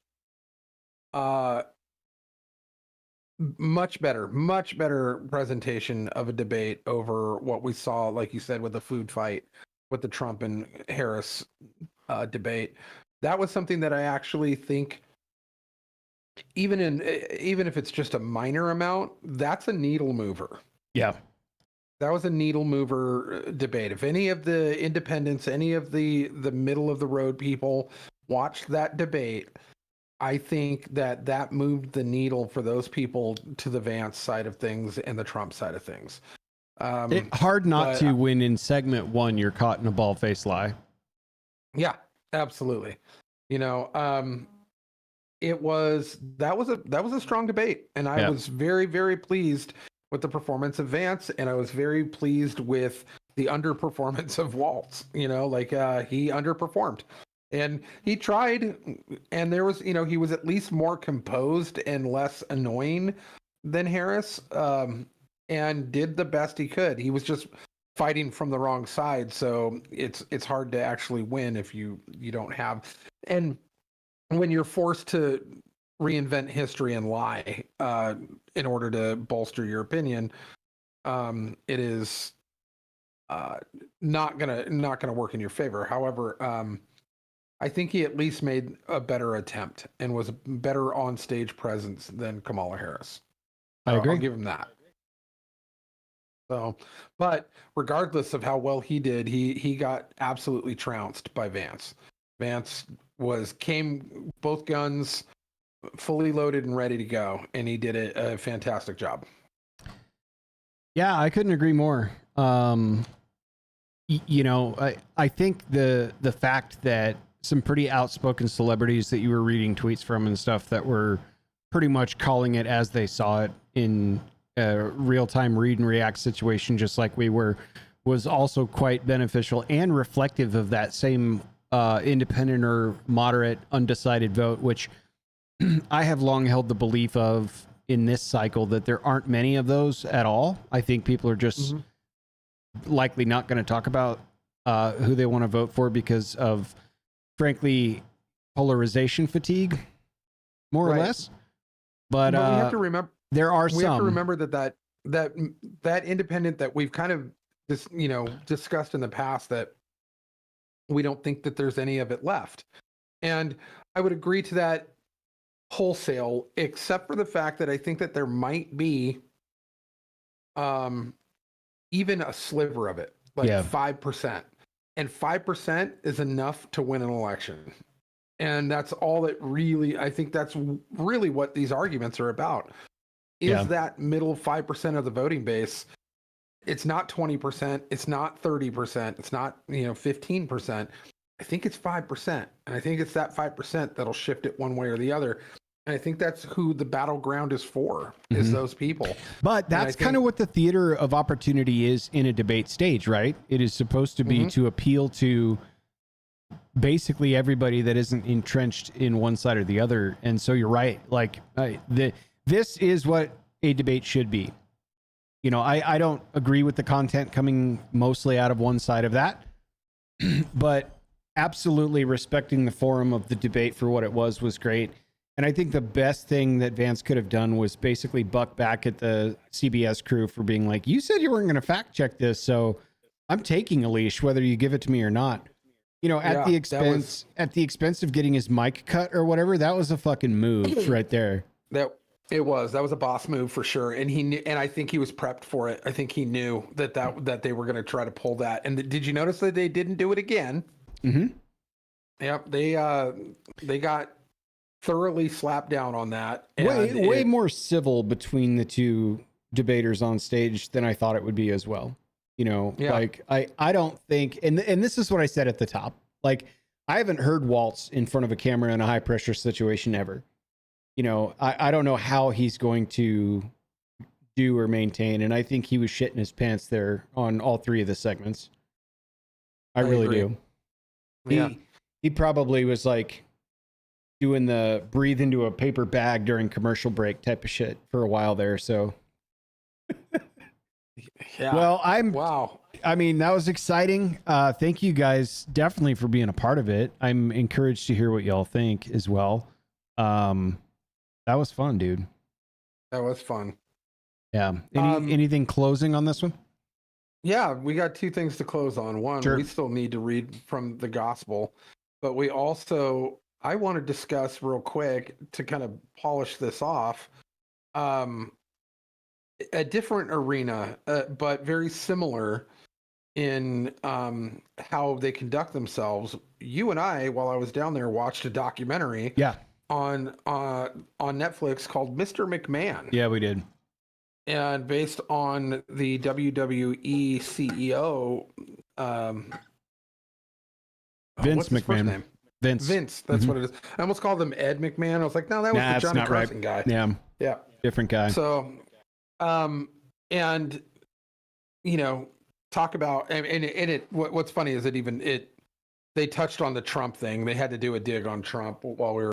much better presentation of a debate over what we saw, like you said, with the food fight with the Trump and Harris debate. That was something that I actually think, even if it's just a minor amount, that's a needle mover. Yeah. That was a needle mover debate. If any of the independents, any of the middle of the road people watched that debate, I think that moved the needle for those people to the Vance side of things and the Trump side of things. Hard not to when in segment one you're caught in a bald-faced lie. Yeah, absolutely. You know, that was a strong debate, and I was very, very pleased with the performance of Vance, and I was very pleased with the underperformance of Walz. You know, like he underperformed, and he tried, and there was, you know, he was at least more composed and less annoying than Harris, and did the best he could. He was just fighting from the wrong side, so it's hard to actually win if you don't have, and when you're forced to reinvent history and lie in order to bolster your opinion, it is not gonna work in your favor. However, I think he at least made a better attempt and was a better on stage presence than Kamala Harris. I agree. I'll give him that. So, but regardless of how well he did, he got absolutely trounced by Vance. Vance came both guns fully loaded and ready to go, and he did a fantastic job. Yeah, I couldn't agree more. You know, I think the fact that some pretty outspoken celebrities that you were reading tweets from and stuff that were pretty much calling it as they saw it in a real-time read and react situation, just like we were, was also quite beneficial and reflective of that same independent or moderate undecided vote, which I have long held the belief of in this cycle that there aren't many of those at all. I think people are just likely not going to talk about who they want to vote for because of, frankly, polarization fatigue, more or less. But we have to remember there are we have to some. remember that independent that we've kind of discussed in the past, that we don't think that there's any of it left. And I would agree to that wholesale, except for the fact that I think that there might be even a sliver of it, like 5%. And 5% is enough to win an election. And that's all that really, I think that's really what these arguments are about. Is that middle 5% of the voting base. It's not 20%, it's not 30%, it's not 15%. I think it's 5%. And I think it's that 5% that'll shift it one way or the other. And I think that's who the battleground is for, is those people. But that's kind of what the theater of opportunity is in a debate stage, right? It is supposed to be to appeal to basically everybody that isn't entrenched in one side or the other. And so you're right. Like this is what a debate should be. You know, I don't agree with the content coming mostly out of one side of that, but absolutely respecting the forum of the debate for what it was great. And I think the best thing that Vance could have done was basically buck back at the CBS crew for being like, you said you weren't going to fact check this, so I'm taking a leash whether you give it to me or not. You know, at the expense of getting his mic cut or whatever. That was a fucking move right there. That was a boss move for sure. And he knew, and I think he was prepped for it. I think he knew that they were going to try to pull that. And did you notice that they didn't do it again? Yep. They got thoroughly slapped down on that. Way more civil between the two debaters on stage than I thought it would be as well. You know, like I don't think, and this is what I said at the top, like I haven't heard Waltz in front of a camera in a high pressure situation ever. You know, I don't know how he's going to do or maintain. And I think he was shitting his pants there on all three of the segments. I really do. Yeah. He probably was like doing the breathe into a paper bag during commercial break type of shit for a while there. So, well, I mean, that was exciting. Thank you guys definitely for being a part of it. I'm encouraged to hear what y'all think as well. That was fun, dude. That was fun. Yeah. Anything closing on this one? Yeah, we got two things to close on. One, we still need to read from the gospel, but we also, I want to discuss real quick to kind of polish this off, a different arena, but very similar in how they conduct themselves. You and I, while I was down there, watched a documentary on Netflix called Mr. McMahon. Yeah, we did. And based on the WWE CEO, Vince McMahon. Vince, that's what it is. I almost called him Ed McMahon. I was like, no, that was the Johnny Carson guy. Yeah, different guy. So, and talk about what's funny is they touched on the Trump thing. They had to do a dig on Trump while we were